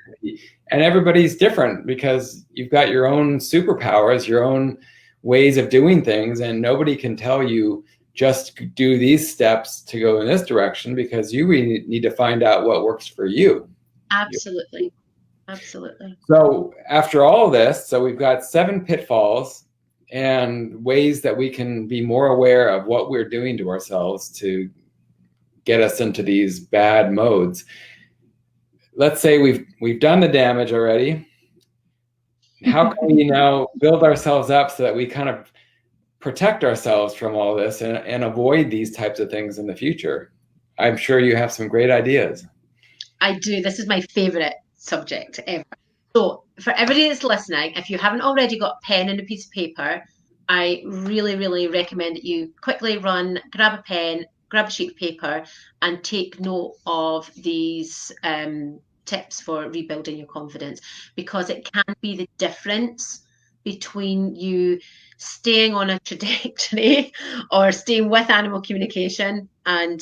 and everybody's different because you've got your own superpowers, your own ways of doing things, and nobody can tell you just do these steps to go in this direction because you really need to find out what works for you. Absolutely. Absolutely. So after all this, so we've got 7 pitfalls and ways that we can be more aware of what we're doing to ourselves to get us into these bad modes. Let's say we've done the damage already. How can we now build ourselves up so that we kind of protect ourselves from all this and avoid these types of things in the future? I'm sure you have some great ideas. I do. This is my favorite subject ever. So, for everybody that's listening, if you haven't already got a pen and a piece of paper, I really, really recommend that you quickly grab a pen, grab a sheet of paper, and take note of these tips for rebuilding your confidence because it can be the difference between you staying on a trajectory or staying with animal communication and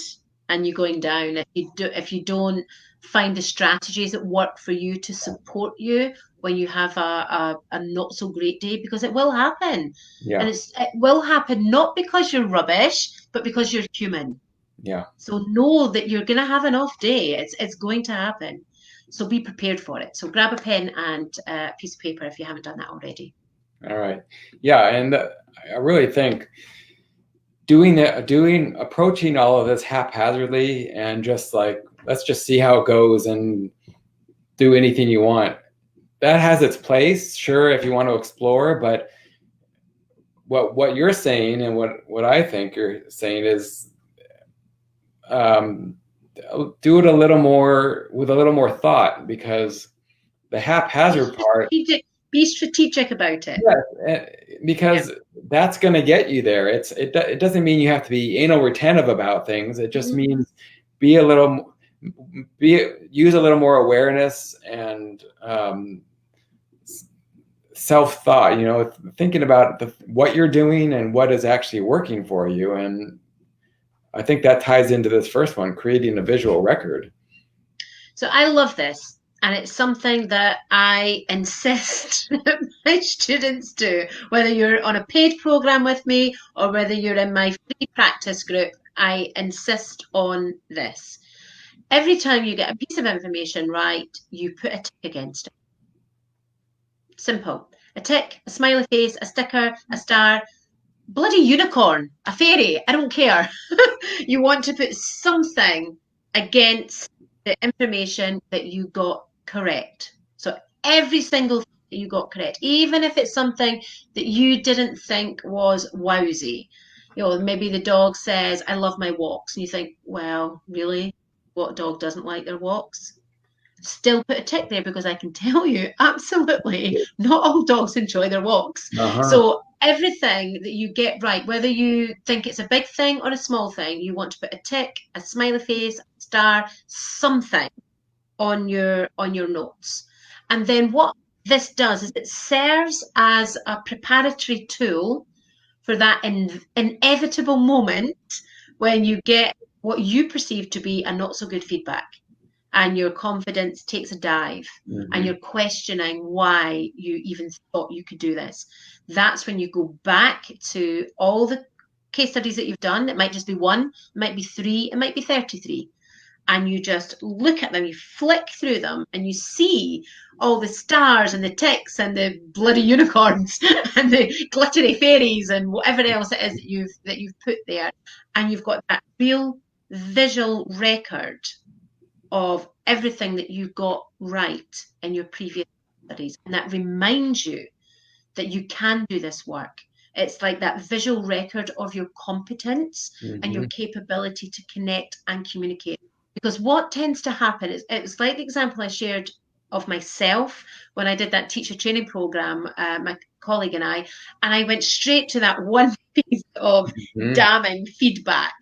and you going down if you don't find the strategies that work for you to support you when you have a not so great day, because it will happen. And Yeah. it will happen not because you're rubbish, but because you're human. Yeah. So know that you're going to have an off day. It's going to happen. So be prepared for it. So grab a pen and a piece of paper if you haven't done that already. All right. Yeah. And I really think approaching all of this haphazardly and just like, let's just see how it goes and do anything you want. That has its place, sure, if you want to explore, but what you're saying and what I think you're saying is um, do it a little more with a little more thought, because the haphazard part, Be strategic about it. yeah, because that's going to get you there. It doesn't mean you have to be anal retentive about things. It just means be a little use a little more awareness and self-thought, thinking about what you're doing and what is actually working for you. And I think that ties into this first one, creating a visual record. So I love this. And it's something that I insist that my students do, whether you're on a paid program with me or whether you're in my free practice group. I insist on this. Every time you get a piece of information right, you put a tick against it. Simple. A tick, a smiley face, a sticker, a star, bloody unicorn, a fairy, I don't care. You want to put something against the information that you got correct. So every single thing that you got correct, even if it's something that you didn't think was wowsy. Maybe the dog says, I love my walks. And you think, well, really? What dog doesn't like their walks? Still put a tick there, because I can tell you absolutely not all dogs enjoy their walks. So everything that you get right, whether you think it's a big thing or a small thing, you want to put a tick, a smiley face, a star, something on your notes. And then what this does is it serves as a preparatory tool for that inevitable moment when you get what you perceive to be a not so good feedback, and your confidence takes a dive, and you're questioning why you even thought you could do this. That's when you go back to all the case studies that you've done. It might just be one, it might be three, it might be 33. And you just look at them, you flick through them, and you see all the stars and the ticks and the bloody unicorns and the glittery fairies and whatever else it is that you've put there. And you've got that real visual record of everything that you got right in your previous studies. And that reminds you that you can do this work. It's like that visual record of your competence and your capability to connect and communicate. Because what tends to happen is, it's like the example I shared of myself when I did that teacher training program, my colleague and I went straight to that one piece of damning feedback.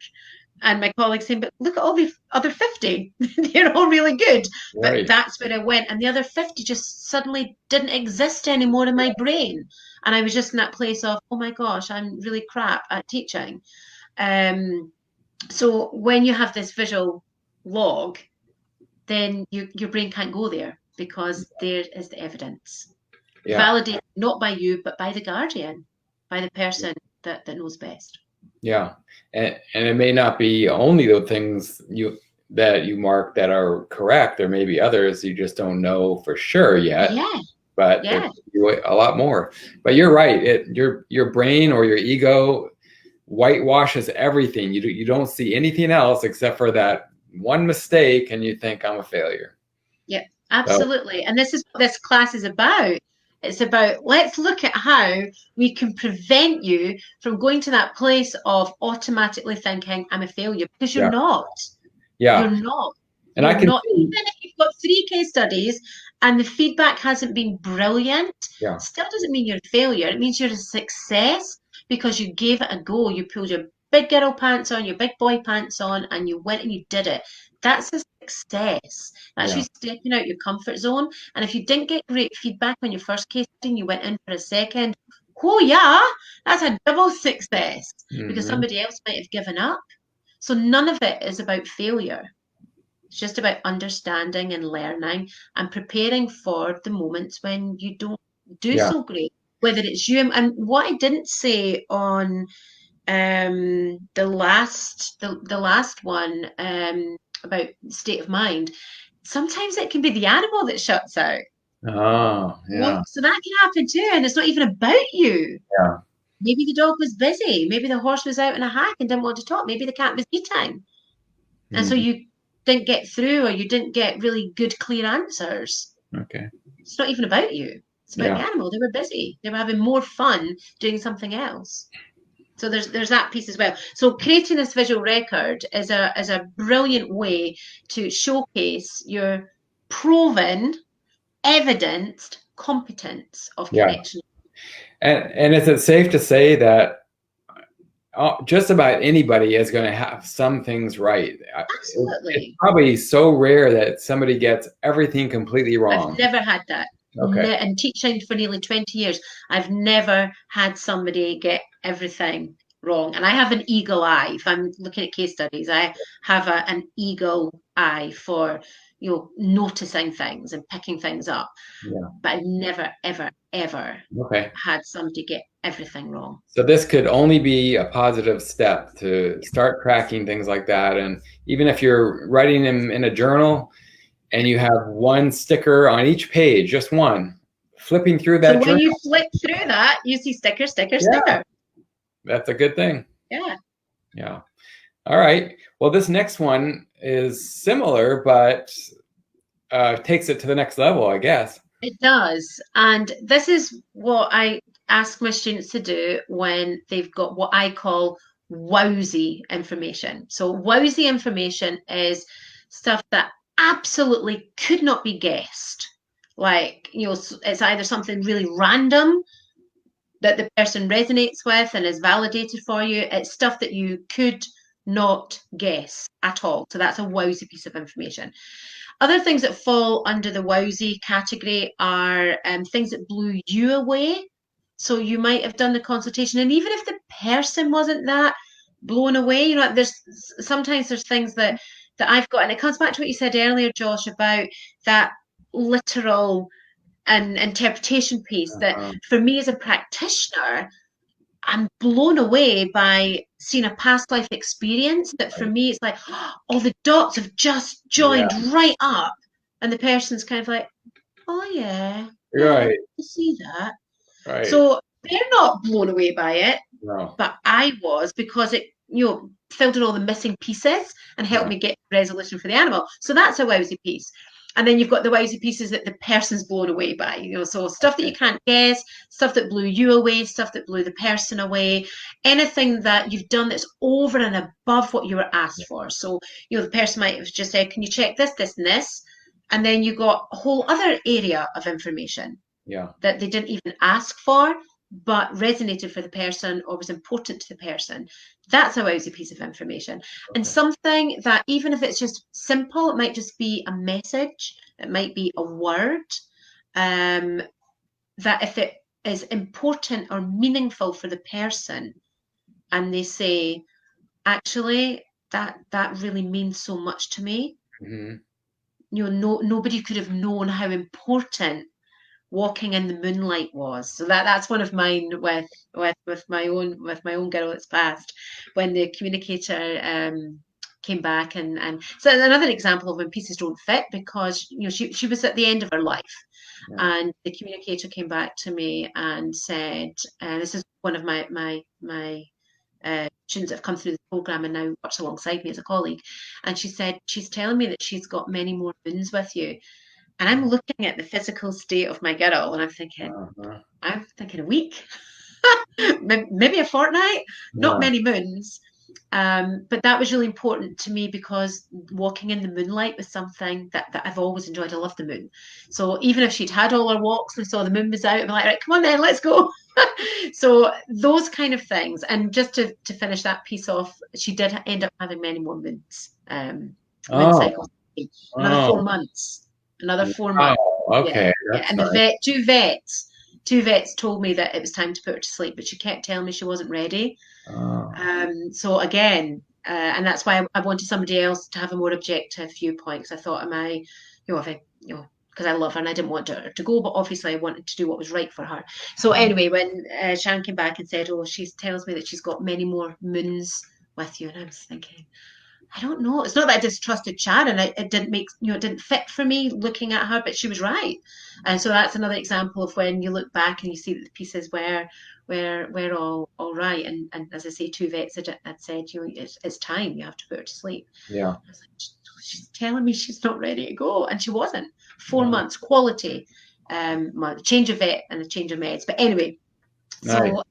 And my colleague saying, but look at all the other 50. They're all really good. Right. But that's where I went. And the other 50 just suddenly didn't exist anymore in my brain. And I was just in that place of, oh my gosh, I'm really crap at teaching. So when you have this visual log, then your brain can't go there, because there is the evidence. Yeah. Validated not by you, but by the guardian, by the person that knows best. Yeah. And it may not be only the things that you mark that are correct. There may be others you just don't know for sure yet. Yeah. But yeah, a lot more. But you're right. Your brain or your ego whitewashes everything. You don't see anything else except for that one mistake, and you think, I'm a failure. Yeah, absolutely. So, and this is what this class is about. It's about, let's look at how we can prevent you from going to that place of automatically thinking, I'm a failure, because you're not. Yeah. You're not. And I can not, even if you've got 3 case studies and the feedback hasn't been brilliant, still doesn't mean you're a failure. It means you're a success, because you gave it a go. You pulled your big girl pants on, your big boy pants on, and you went and you did it. That's a success. That's you stepping out your comfort zone. And if you didn't get great feedback on your first case study and you went in for a second, oh yeah, that's a double success, because somebody else might have given up. So none of it is about failure. It's just about understanding and learning and preparing for the moments when you don't do Yeah. so great, whether it's you. And what I didn't say on the last one about state of mind, sometimes it can be the animal that shuts out. Oh, yeah. So that can happen too, and it's not even about you. Yeah. Maybe the dog was busy. Maybe the horse was out in a hack and didn't want to talk. Maybe the cat was eating. And so Mhm. you didn't get through, or you didn't get really good, clear answers. Okay. It's not even about you. It's about the Yeah. animal. They were busy. They were having more fun doing something else. So there's that piece as well. So creating this visual record is a brilliant way to showcase your proven, evidenced competence of Yeah. connection. And is it safe to say that just about anybody is going to have some things right? It's Absolutely. probably so rare that somebody gets everything completely I've wrong. never had that. Okay. And teaching for nearly 20 years, I've never had somebody get everything wrong. And I have an eagle eye. If I'm looking at case studies, I have an eagle eye for, noticing things and picking things up. Yeah. But I've never, ever, ever Okay. had somebody get everything wrong. So this could only be a positive step to start tracking things like that. And even if you're writing them in a journal and you have one sticker on each page, just one, flipping through So that when journal, you flip through that, you see sticker, sticker, yeah, sticker. that's a good thing. Yeah. Yeah. All right. Well, this next one is similar, but takes it to the next level, I guess. It does. And this is what I ask my students to do when they've got what I call wowsy information. So, wowsy information is stuff that absolutely could not be guessed. Like, it's either something really random that the person resonates with and is validated for you, it's stuff that you could not guess at all. So, that's a wowsy piece of information. Other things that fall under the wowsy category are things that blew you away. So you might have done the consultation, and even if the person wasn't that blown away, there's sometimes there's things that I've got, and it comes back to what you said earlier, Josh, about that literal and interpretation piece. That Uh, for me as a practitioner, I'm blown away by seeing a past life experience that for me it's like, oh, the dots have just yeah. joined right up. And the person's kind of like, oh, yeah, yeah, Right. I see that. Right. So they're not blown away by it, No. but I was because it, filled in all the missing pieces and helped Yeah. me get resolution for the animal. So that's a wowsy piece. And then you've got the wowsy pieces that the person's blown away by, so stuff that you can't guess, stuff that blew you away, stuff that blew the person away, anything that you've done that's over and above what you were asked for. So, the person might have just said, can you check this, this, and this? And then you got a whole other area of information Yeah. that they didn't even ask for, but resonated for the person or was important to the person. That's a wowsy piece of information. And Okay. something that, even if it's just simple, it might just be a message, it might be a word, that if it is important or meaningful for the person, and they say, actually, that really means so much to me. Mhm. Nobody could have known how important walking in the moonlight was. So that's one of mine with my own girl that's passed, when the communicator came back, and so another example of when pieces don't fit, because she was at the end of her life, Yeah. and the communicator came back to me and said, this is one of my students that have come through the program and now works alongside me as a colleague, and she said she's telling me that she's got many more moons with you. And I'm looking at the physical state of my girl, and Uh-huh. I'm thinking a week, maybe a fortnight, not Yeah. many moons. But that was really important to me, because walking in the moonlight was something that I've always enjoyed. I love the moon. So even if she'd had all her walks and saw the moon was out, I'm like, right, come on then, let's go. So those kind of things. And just to finish that piece off, she did end up having many more moon Oh. cycles, another Oh. 4 months, another 4 months. Wow. Yeah, Okay. yeah. That's And nice. two vets told me that it was time to put her to sleep, but she kept telling me she wasn't ready. Oh. So again, And that's why I wanted somebody else to have a more objective viewpoint. Because I thought, am I, if I, because I love her and I didn't want her to go, but obviously I wanted to do what was right for her. So anyway, when Shan came back and said, "Oh, she tells me that she's got many more moons with you," and I was thinking, I don't know. It's not that I distrusted Sharon. It didn't make, it didn't fit for me looking at her, but she was right. And so that's another example of when you look back and you see that the pieces were all right. And as I say, two vets had said, it's time. You have to put her to sleep. Yeah. I was like, she's telling me she's not ready to go, and she wasn't. 4 months quality, change of vet and a change of meds. But anyway, so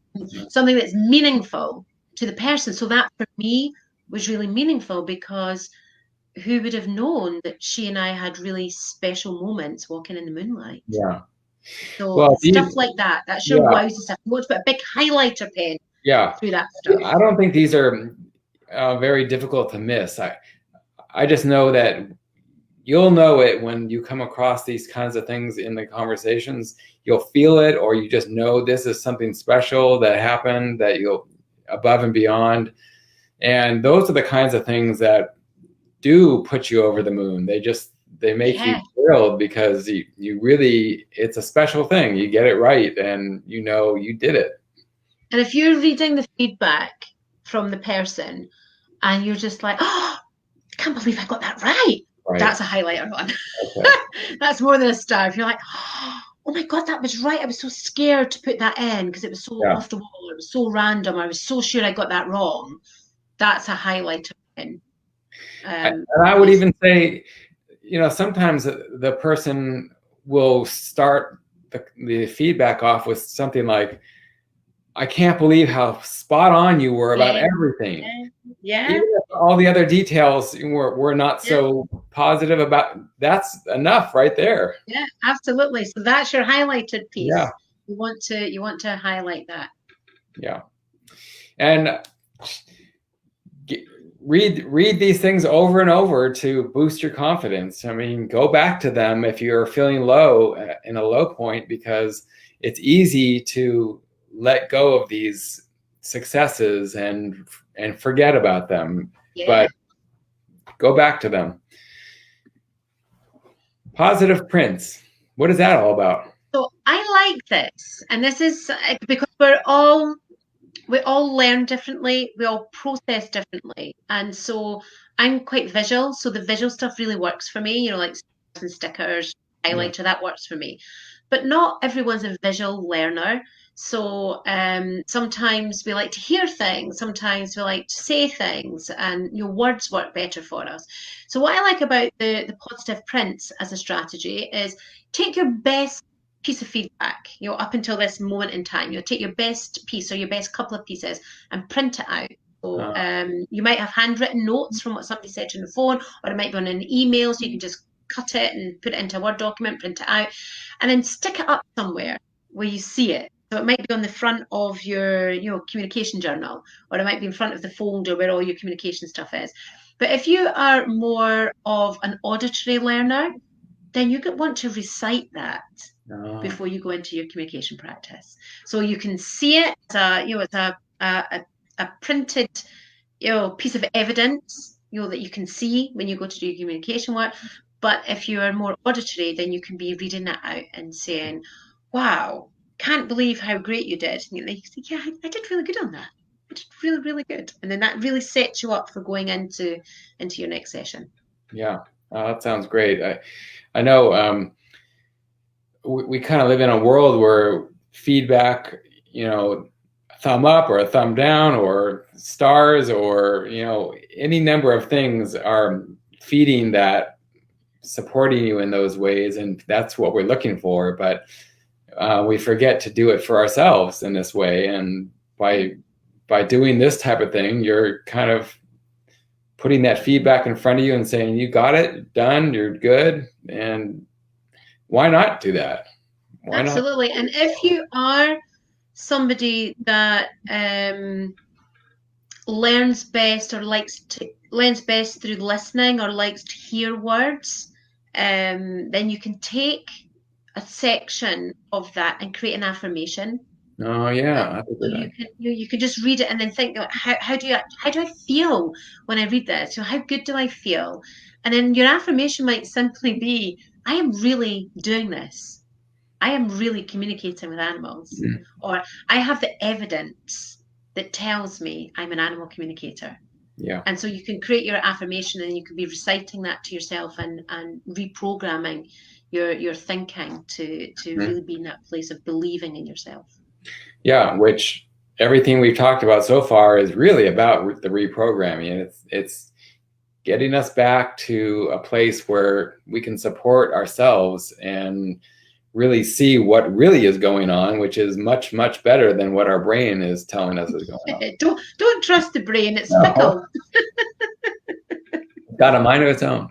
something that's meaningful to the person. So that for me was really meaningful, because who would have known that she and I had really special moments walking in the moonlight? Yeah. So Well, stuff like that, that's your yeah. wowzy stuff. You want to put a big highlighter pen Yeah. through that stuff. I don't think these are very difficult to miss. I just know that you'll know it when you come across these kinds of things in the conversations. You'll feel it, or you just know this is something special that happened, that you'll above and beyond. And those are the kinds of things that do put you over the moon. They make you thrilled, because you really, it's a special thing. You get it right, and you know you did it. And if you're reading the feedback from the person and you're just like, oh, I can't believe I got that right. That's a highlighter one. Okay. That's more than a star. If you're like, oh my God, that was right. I was so scared to put that in because it was so off the wall. It was so random. I was so sure I got that wrong. That's a highlighter win. And I would even say, sometimes the person will start the feedback off with something like, I can't believe how spot on you were about everything. Yeah. Even if all the other details were not so positive about, that's enough right there. Yeah, absolutely. So that's your highlighted piece. Yeah. You want to highlight that. Yeah. And read these things over and over to boost your confidence. I mean, go back to them if you're feeling low, in a low point, because it's easy to let go of these successes and forget about them. But go back to them. Positive prints. What is that all about? So I like this, and this is because we all learn differently, we all process differently, and so I'm quite visual, so the visual stuff really works for me, like stickers, highlighter, that works for me. But not everyone's a visual learner. So sometimes we like to hear things, sometimes we like to say things, and words work better for us. So what I like about the positive prints as a strategy is take your best piece of feedback, up until this moment in time. Take your best piece or your best couple of pieces and print it out. So you might have handwritten notes from what somebody said on the phone, or it might be on an email, so you can just cut it and put it into a Word document, print it out, and then stick it up somewhere where you see it. So it might be on the front of your, communication journal, or it might be in front of the folder where all your communication stuff is. But if you are more of an auditory learner, then you want to recite that before you go into your communication practice. So you can see it, it's a printed, piece of evidence, that you can see when you go to do your communication work. But if you are more auditory, then you can be reading that out and saying, wow, can't believe how great you did. And you're like, yeah, I did really good on that. I did really, really good. And then that really sets you up for going into your next session. Yeah, that sounds great. I know we kind of live in a world where feedback, thumb up or a thumb down or stars or, any number of things are feeding that, supporting you in those ways. And that's what we're looking for. But we forget to do it for ourselves in this way. And by doing this type of thing, you're kind of putting that feedback in front of you and saying, you got it done, you're good. And why not do that? Why Absolutely. not? And if you are somebody that learns best through listening or likes to hear words, then you can take a section of that and create an affirmation. Oh yeah, that's a So good idea. you can just read it and then think, how do I feel when I read this? So how good do I feel? And then your affirmation might simply be, I am really doing this. I am really communicating with animals. Mm, Or I have the evidence that tells me I'm an animal communicator. yeah. And so you can create your affirmation and you can be reciting that to yourself and reprogramming your thinking to Mm. really be in that place of believing in yourself. Yeah, which everything we've talked about so far is really about the reprogramming. It's getting us back to a place where we can support ourselves and really see what really is going on, which is much, much better than what our brain is telling us is going on. Don't trust the brain, it's No, fickle. got a mind of its own.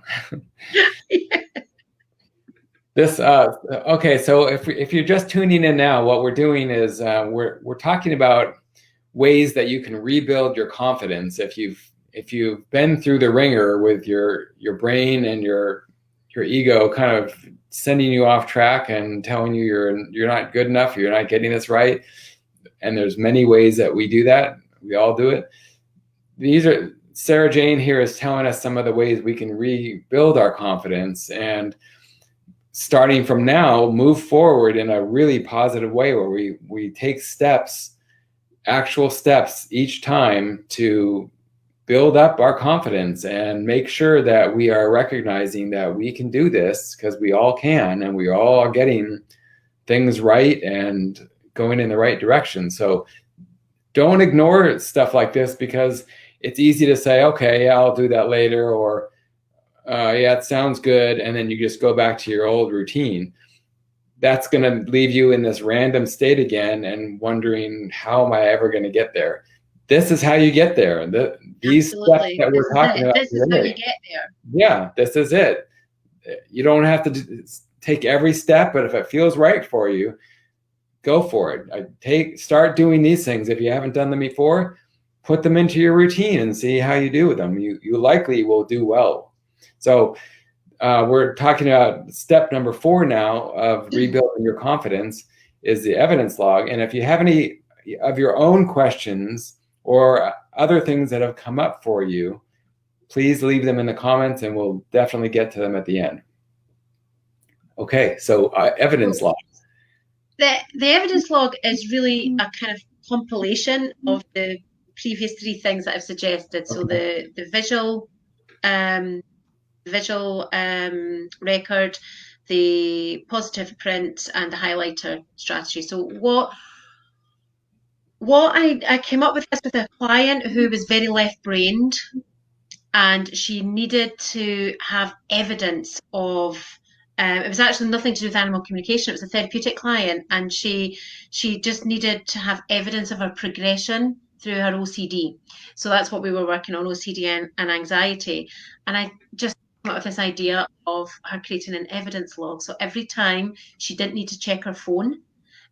This okay, so if you're just tuning in now, what we're doing is we're talking about ways that you can rebuild your confidence if you've been through the ringer with your brain and your ego kind of sending you off track and telling you you're not good enough, you're not getting this right. And there's many ways that we do that. We all do it. These are Sarah-Jane here is telling us some of the ways we can rebuild our confidence and starting from now, move forward in a really positive way where we take steps, actual steps each time to build up our confidence and make sure that we are recognizing that we can do this because we all can and we all are getting things right and going in the right direction. So don't ignore stuff like this because it's easy to say, okay, yeah, I'll do that later, or yeah, it sounds good. And then you just go back to your old routine. That's going to leave you in this random state again and wondering, how am I ever going to get there? This is how you get there. These steps Absolutely. that we're talking about This is how today, you get there. yeah, this is it. You don't have to take every step, but if it feels right for you, go for it. Start doing these things. If you haven't done them before, put them into your routine and see how you do with them. You likely will do well. So we're talking about step number 4 now of rebuilding your confidence is the evidence log. And if you have any of your own questions or other things that have come up for you, please leave them in the comments and we'll definitely get to them at the end. Okay, so evidence log. The evidence log is really a kind of compilation of the previous 3 things that I've suggested. So Okay. the um, visual record, the positive print, and the highlighter strategy. So what I came up with this with a client who was very left-brained, and she needed to have evidence of. It was actually nothing to do with animal communication. It was a therapeutic client, and she just needed to have evidence of her progression through her OCD. So that's what we were working on, OCD and anxiety. And I just came up with this idea of her creating an evidence log. So every time she didn't need to check her phone,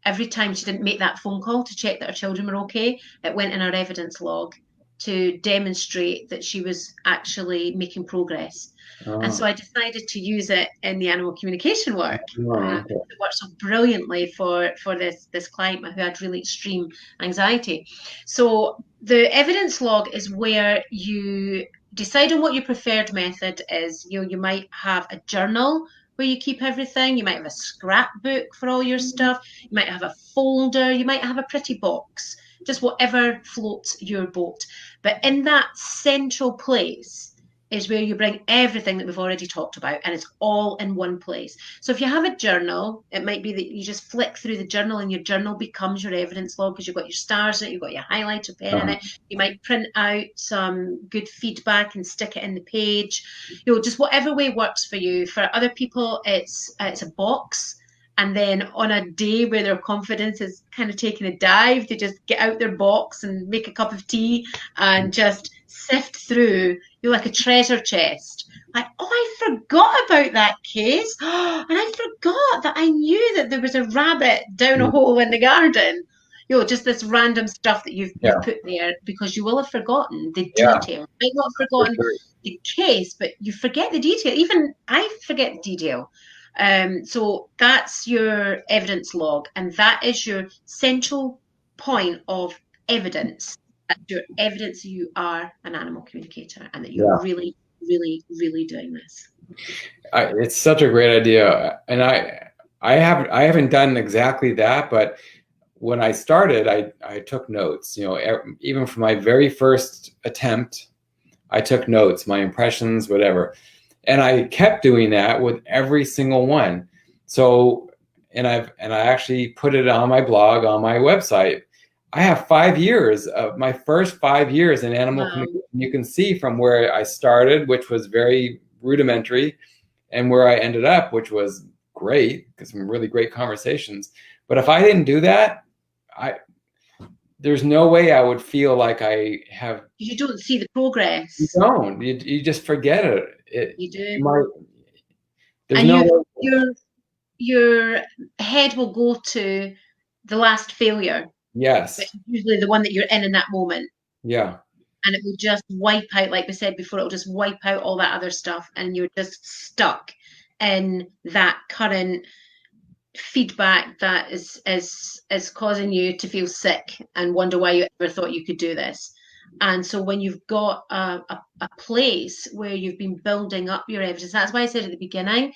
every time she didn't make that phone call to check that her children were okay, it went in her evidence log to demonstrate that she was actually making progress. And Oh, so I decided to use it in the animal communication work. okay. It worked so brilliantly for this client who had really extreme anxiety. So the evidence log is where you decide on what your preferred method is. You might have a journal where you keep everything. You might have a scrapbook for all your stuff. You might have a folder. You might have a pretty box, just whatever floats your boat. But in that central place is where you bring everything that we've already talked about, and it's all in one place. So if you have a journal, it might be that you just flick through the journal and your journal becomes your evidence log because you've got your stars in it, you've got your highlighter pen in Uh-huh. it. You might print out some good feedback and stick it in the page. Just whatever way works for you. For other people, it's a box. And then on a day where their confidence is kind of taking a dive, they just get out their box and make a cup of tea and just sift through, like a treasure chest. Like, oh, I forgot about that case. And I forgot that I knew that there was a rabbit down a hole in the garden. Just this random stuff that you've Yeah, put there because you will have forgotten the yeah, detail. You might not have for forgotten sure. the case, but you forget the detail. Even I forget the detail. So that's your evidence log, and that is your central point of evidence. That's your evidence you are an animal communicator and that you're really, really, really doing this. It's such a great idea, and I haven't done exactly that, but when I started, I took notes. You know, even from my very first attempt, I took notes, my impressions, whatever, and I kept doing that with every single one. So, and I actually put it on my blog, on my website. I have 5 years of my first 5 years in animal communication. You can see from where I started, which was very rudimentary, and where I ended up, which was great, because some really great conversations. But if I didn't do that, there's no way I would feel like I have. You don't see the progress. You don't. You just forget it. You do. There's and no your head will go to the last failure. Yes. Which is usually the one that you're in that moment. Yeah. And it will just wipe out, like we said before, it'll just wipe out all that other stuff, and you're just stuck in that current feedback that is causing you to feel sick and wonder why you ever thought you could do this. And so when you've got a place where you've been building up your evidence, that's why I said at the beginning,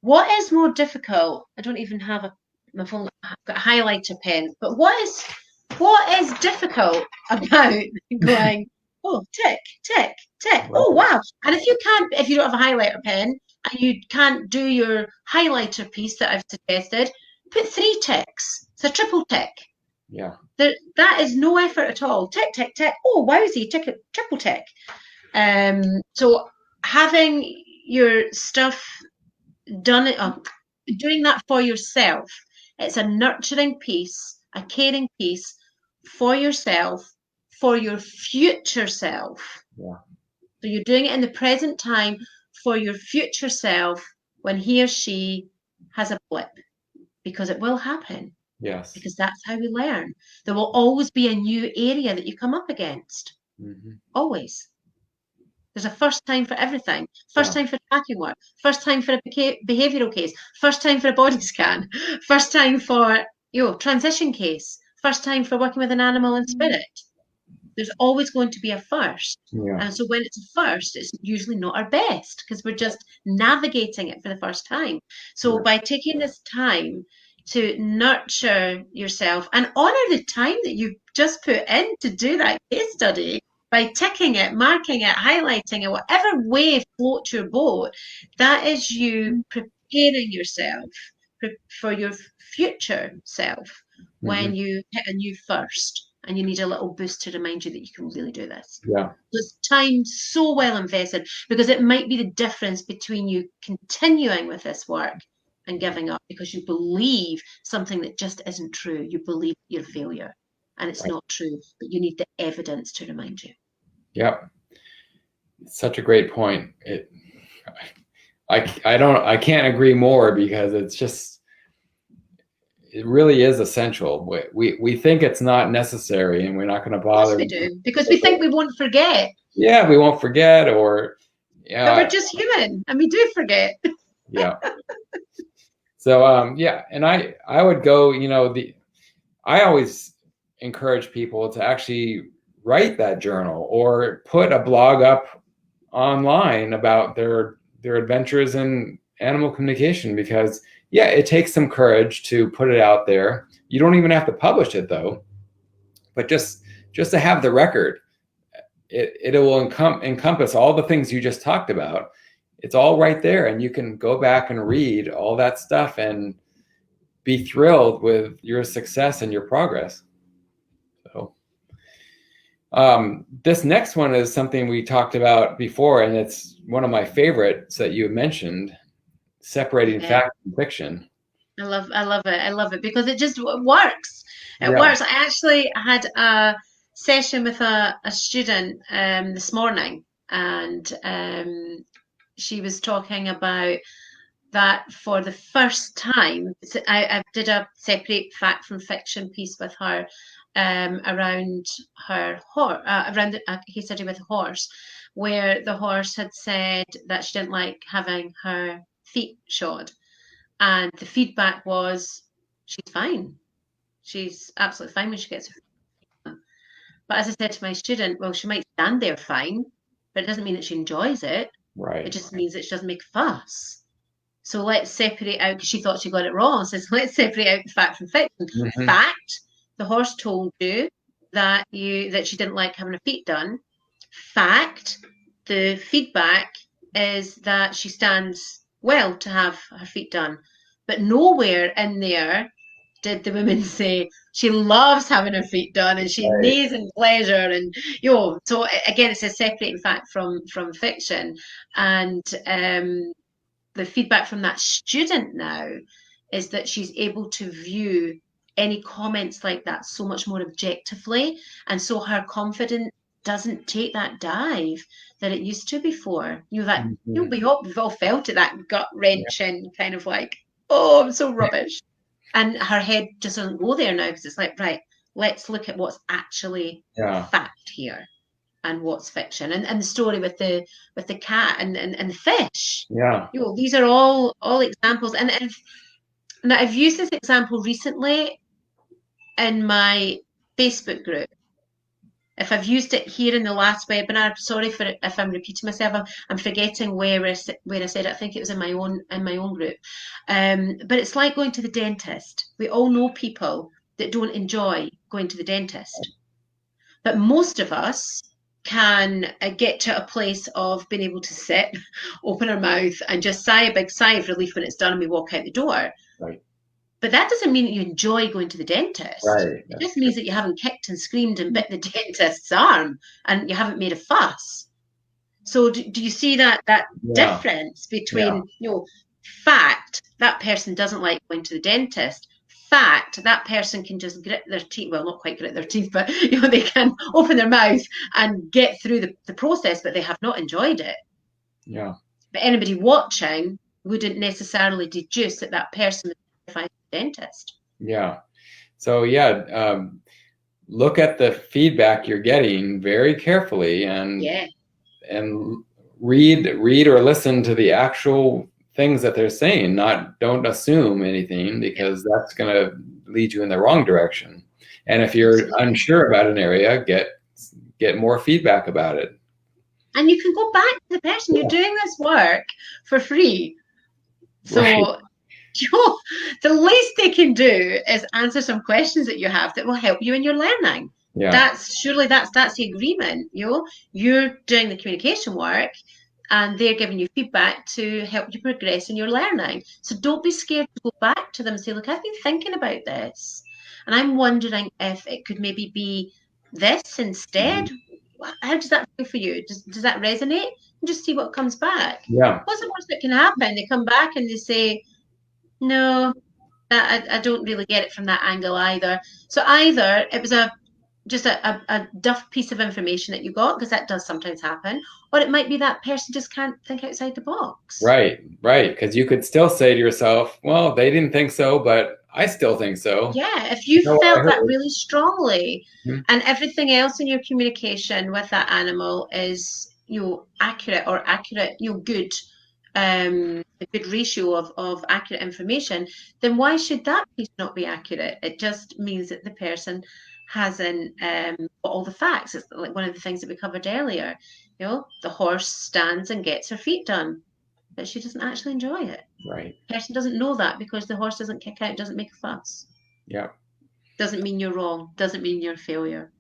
what is more difficult? I don't even have my phone. I've got a highlighter pen, but what is difficult about going, oh, tick, tick, tick. Right. Oh, wow. And if you don't have a highlighter pen and you can't do your highlighter piece that I've suggested, put 3 ticks. It's a triple tick. Yeah. That is no effort at all. Tick, tick, tick. Oh, wowsy, triple tick. So having your stuff done, doing that for yourself, it's a nurturing piece, a caring piece for yourself, for your future self. Yeah. So you're doing it in the present time for your future self when he or she has a blip, because it will happen. Yes. Because that's how we learn. There will always be a new area that you come up against. Mm-hmm. Always. There's a first time for everything. First time for tracking work. First time for a behavioural case. First time for a body scan. First time for transition case. First time for working with an animal in spirit. There's always going to be a first. Yeah. And so when it's a first, it's usually not our best because we're just navigating it for the first time. So by taking this time to nurture yourself and honour the time that you've just put in to do that case study, by ticking it, marking it, highlighting it, whatever way floats your boat, that is you preparing yourself for your future self when you hit a new first and you need a little boost to remind you that you can really do this. Yeah. It's time so well invested because it might be the difference between you continuing with this work and giving up because you believe something that just isn't true. You believe you're a failure and it's not true, but you need the evidence to remind you. Yep. It's such a great point. I can't agree more because it really is essential. We think it's not necessary and we're not going to bother. Yes, we do, because we think we won't forget. Yeah, we won't forget but we're just human and we do forget. Yeah. So and I would go, I always encourage people to actually write that journal or put a blog up online about their adventures in animal communication because it takes some courage to put it out there. You don't even have to publish it though, but just to have the record, it will encompass all the things you just talked about. It's all right there, and you can go back and read all that stuff and be thrilled with your success and your progress. So this next one is something we talked about before, and it's one of my favorites that you mentioned, separating fact from fiction. I love it. I love it because it just works. It works. I actually had a session with a student this morning, and she was talking about that for the first time. I did a separate fact from fiction piece with her around her horse, around a case study with a horse, where the horse had said that she didn't like having her feet shod. And the feedback was, she's fine. She's absolutely fine when she gets her feet done. But as I said to my student, well, she might stand there fine, but it doesn't mean that she enjoys it. It Right. just means that she doesn't make a fuss. So let's separate out, because she thought she got it wrong. Says, let's separate out the fact from fiction. Hmm. Fact, the horse told you that she didn't like having her feet done. Fact, the feedback is that she stands well to have her feet done. But nowhere in there did the women say she loves having her feet done and she Right. neighs in pleasure, and so again it's a separating fact from fiction. And the feedback from that student now is that she's able to view any comments like that so much more objectively, and so her confidence doesn't take that dive that it used to before. Hmm. We've all felt it, that gut Yeah. wrenching kind of like, oh, I'm so rubbish. And her head just doesn't go there now, because it's like, right, let's look at what's actually Yeah. fact here and what's fiction. And the story with the cat and the fish. Yeah. These are all examples. And I've used this example recently in my Facebook group. If I've used it here in the last webinar, sorry for it if I'm repeating myself. I'm forgetting where I said it. I think it was in my own group. But it's like going to the dentist. We all know people that don't enjoy going to the dentist, but most of us can get to a place of being able to sit, open our mouth, and just sigh a big sigh of relief when it's done and we walk out the door. Right. But that doesn't mean that you enjoy going to the dentist. Right. It That's just true. means that you haven't kicked and screamed and bit the dentist's arm and you haven't made a fuss. So do you see that Yeah. difference Yeah. between, fact, that person doesn't like going to the dentist. Fact, that person can just grit their teeth. Well, not quite grit their teeth, but they can open their mouth and get through the process, but they have not enjoyed it. Yeah. But anybody watching wouldn't necessarily deduce that that person is a dentist. Yeah. So yeah, look at the feedback you're getting very carefully, Yeah. and read or listen to the actual things that they're saying. Don't assume anything, because that's going to lead you in the wrong direction. And if you're Absolutely. unsure about an area, get more feedback about it. And you can go back to the person. You're Yeah. doing this work for free. Right. So the least they can do is answer some questions that you have that will help you in your learning. Yeah. That's the agreement. You're doing the communication work and they're giving you feedback to help you progress in your learning. So don't be scared to go back to them and say, look, I've been thinking about this and I'm wondering if it could maybe be this instead. Mhm. How does that feel for you? Does that resonate? And just see what comes back. Yeah. What's the worst that can happen? They come back and they say, no, I don't really get it from that angle either. So either it was just a duff piece of information that you got, because that does sometimes happen, or it might be that person just can't think outside the box. Right. Right. Because you could still say to yourself, well, they didn't think so, but I still think so. Yeah, if You you know what I felt that heard? really strongly Mhm. and everything else in your communication with that animal is, accurate, good, a good ratio of accurate information, then why should that piece not be accurate? It just means that the person hasn't got all the facts. It's like one of the things that we covered earlier. The horse stands and gets her feet done, but she doesn't actually enjoy it. Right. The person doesn't know that because the horse doesn't kick out, doesn't make a fuss. Yeah. Doesn't mean you're wrong. Doesn't mean you're a failure.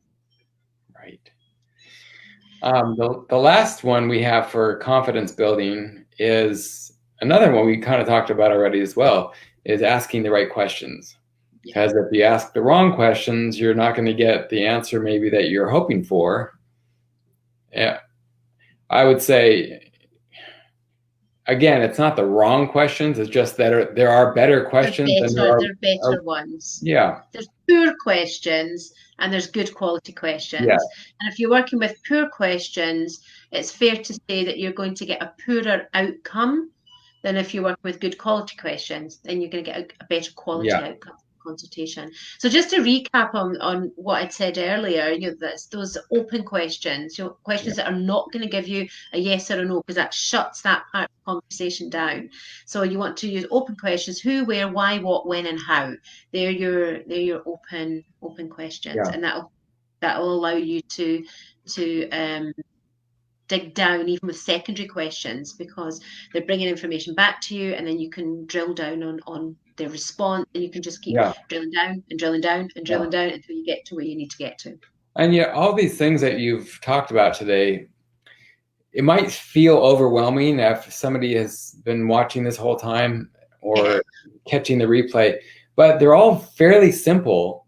Right. The last one we have for confidence building is another one we kind of talked about already as well, is asking the right questions. Yeah. Because if you ask the wrong questions, you're not going to get the answer maybe that you're hoping for. Yeah. I would say, again, it's not the wrong questions. It's just that there are better questions than there They're are. better ones. Yeah. There's poor questions and there's good quality Yeah. questions. And if you're working with poor questions, it's fair to say that you're going to get a poorer outcome than if you're working with good quality questions. Then you're going to get a better quality Yeah. outcome. consultation. So just to recap on what I'd said earlier, that's those open questions, questions that are not going to give you a yes or a no, because that shuts that part of the conversation down. So you want to use open questions: who, where, why, what, when, and how. They're your open questions, and that'll allow you to dig down even with secondary questions, because they're bringing information back to you, and then you can drill down on their response, and you can just keep drilling down and drilling down and drilling down until you get to where you need to get to. And all these things that you've talked about today, it might feel overwhelming if somebody has been watching this whole time or catching the replay, but they're all fairly simple.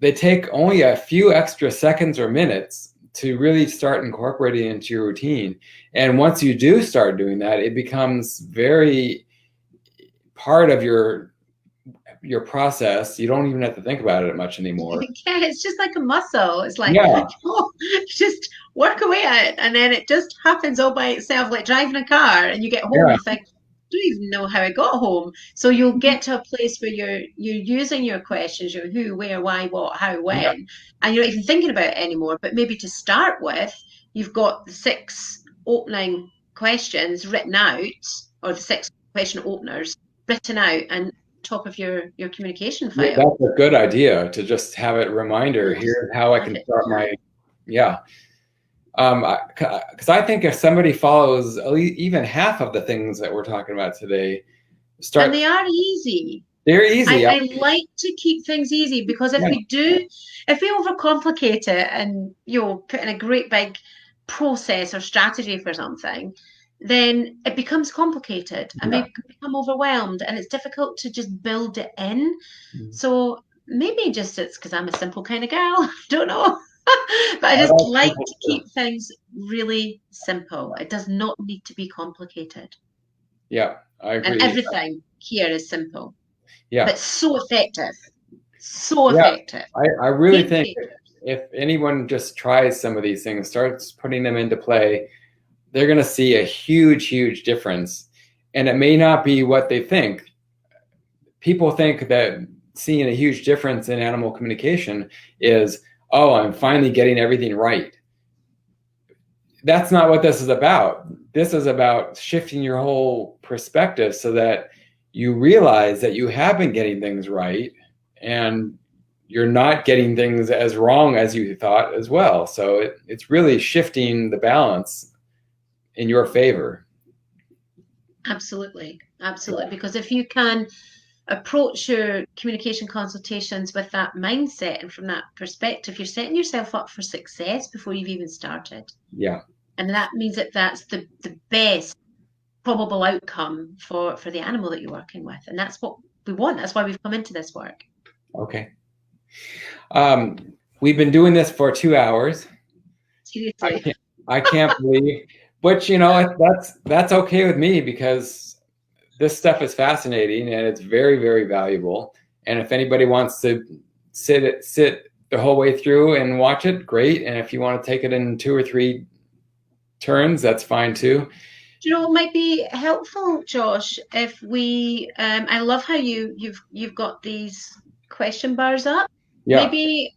They take only a few extra seconds or minutes to really start incorporating into your routine. And once you do start doing that, it becomes very part of your process. You don't even have to think about it much anymore. Yeah, it's just like a muscle. It's like, just work away at it, and then it just happens all by itself, like driving a car, and you get home, you think, I don't even know how I got home. So you'll get to a place where you're using your questions, your who, where, why, what, how, when, and you're not even thinking about it anymore. But maybe to start with, you've got the 6 opening questions written out, or the 6 question openers written out and top of your communication file. That's a good idea, to just have it reminder. Here's how I can start my because I think if somebody follows even half of the things that we're talking about today, and they are easy. They're easy. I like to keep things easy, because if we overcomplicate it and put in a great big process or strategy for something, then it becomes complicated and we become overwhelmed, and it's difficult to just build it in. So maybe just it's because I'm a simple kind of girl. I don't know. But I just like to keep things really simple. It does not need to be complicated. Yeah, I agree. And everything here is simple. Yeah. But so effective. So effective. I really think if anyone just tries some of these things, starts putting them into play, they're going to see a huge, huge difference. And it may not be what they think. People think that seeing a huge difference in animal communication is, oh, I'm finally getting everything right. That's not what this is about. This is about shifting your whole perspective so that you realize that you have been getting things right and you're not getting things as wrong as you thought as well. So it's really shifting the balance in your favor. Absolutely. Absolutely. Because if you can approach your communication consultations with that mindset and from that perspective, you're setting yourself up for success before you've even started. Yeah. And that means that that's the best probable outcome for the animal that you're working with. And that's what we want. That's why we've come into this work. Okay. We've been doing this for 2 hours. Seriously. I can't believe, but that's okay with me, because this stuff is fascinating and it's very, very valuable. And if anybody wants to sit the whole way through and watch it, great. And if you want to take it in 2 or 3 turns, that's fine too. Do you know what might be helpful, Josh? If we, I love how you've got these question bars up. Yeah. Maybe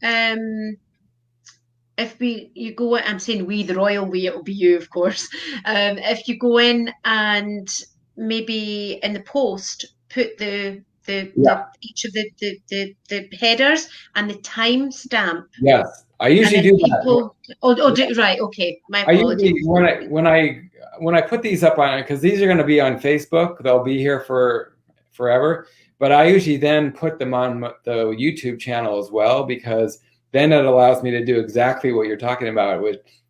if you go in, I'm saying we, the royal we, it'll be you, of course. If you go in and maybe in the post put the each of the headers and the time stamp. Yes, I usually do that. Right, okay. My apologies. I usually, when I put these up on, because these are going to be on Facebook, they'll be here for forever. But I usually then put them on the YouTube channel as well, because then it allows me to do exactly what you're talking about,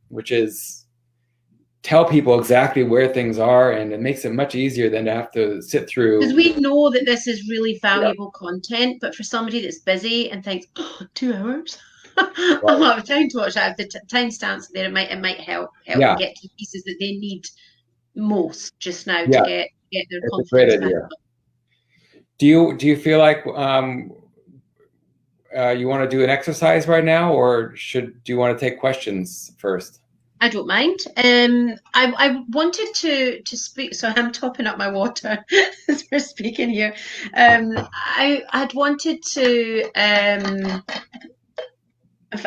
which is tell people exactly where things are, and it makes it much easier than to have to sit through. Because we know that this is really valuable content, but for somebody that's busy and thinks, 2 hours, I don't have time to watch that. If the timestamps there, it might help them get to the pieces that they need most just now to get their confidence back. Do you feel like you want to do an exercise right now, or do you want to take questions first? I don't mind. I wanted to speak, so I'm topping up my water as we're speaking here. I'd wanted to.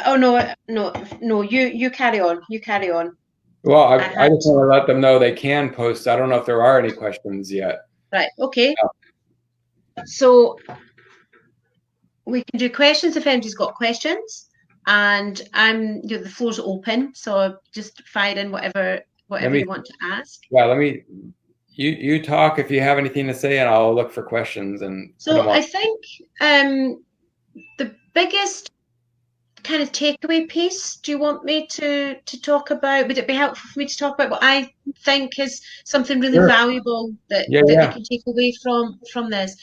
Oh no, you carry on. You carry on. Well, I I had just want to let them know they can post. I don't know if there are any questions yet. right. Okay. So we can do questions if anybody's got questions, and the floor's open, so just fire in whatever you want to ask. Yeah, you talk if you have anything to say, and I'll look for questions and put them So on. I think the biggest kind of takeaway piece, do you want me to talk about? Would it be helpful for me to talk about what I think is something really Sure. valuable that Yeah, they yeah. can take away from this?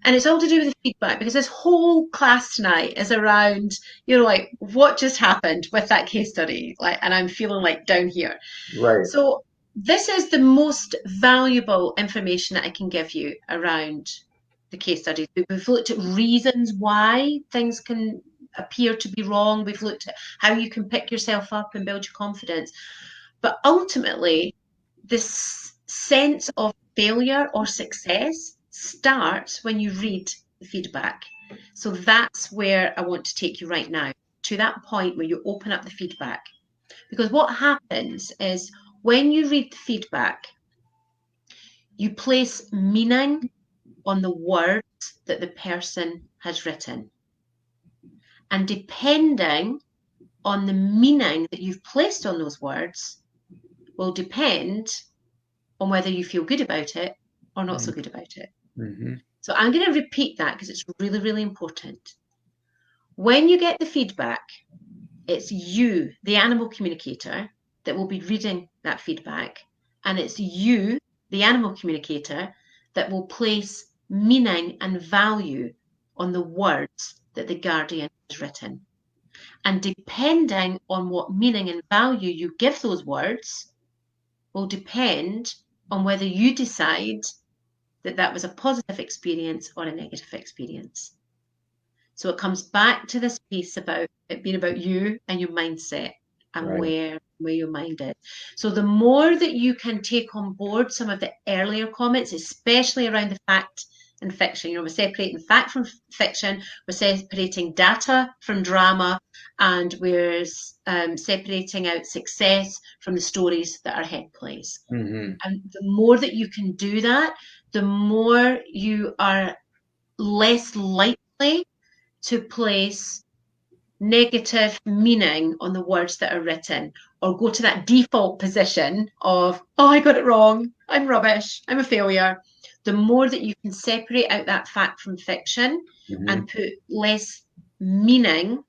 And it's all to do with the feedback, because this whole class tonight is around, like, what just happened with that case study? Like, and I'm feeling like down here. Right. So this is the most valuable information that I can give you around the case studies. We've looked at reasons why things can appear to be wrong. We've looked at how you can pick yourself up and build your confidence. But ultimately, this sense of failure or success starts when you read the feedback. So that's where I want to take you right now, to that point where you open up the feedback. Because what happens is when you read the feedback, you place meaning on the words that the person has written. And depending on the meaning that you've placed on those words will depend on whether you feel good about it or not so good about it. Mm-hmm. So I'm going to repeat that because it's really, really important. When you get the feedback, it's you, the animal communicator, that will be reading that feedback. And it's you, the animal communicator, that will place meaning and value on the words that the guardian has written. And depending on what meaning and value you give those words will depend on whether you decide that that was a positive experience or a negative experience. So it comes back to this piece about it being about you and your mindset and Right. where your mind is. So the more that you can take on board some of the earlier comments, especially around the fact and fiction, we're separating fact from fiction, we're separating data from drama, and we're separating out success from the stories that are head plays. Mm-hmm. And the more that you can do that, the more you are less likely to place negative meaning on the words that are written, or go to that default position of, oh, I got it wrong, I'm rubbish, I'm a failure. The more that you can separate out that fact from fiction and put less meaning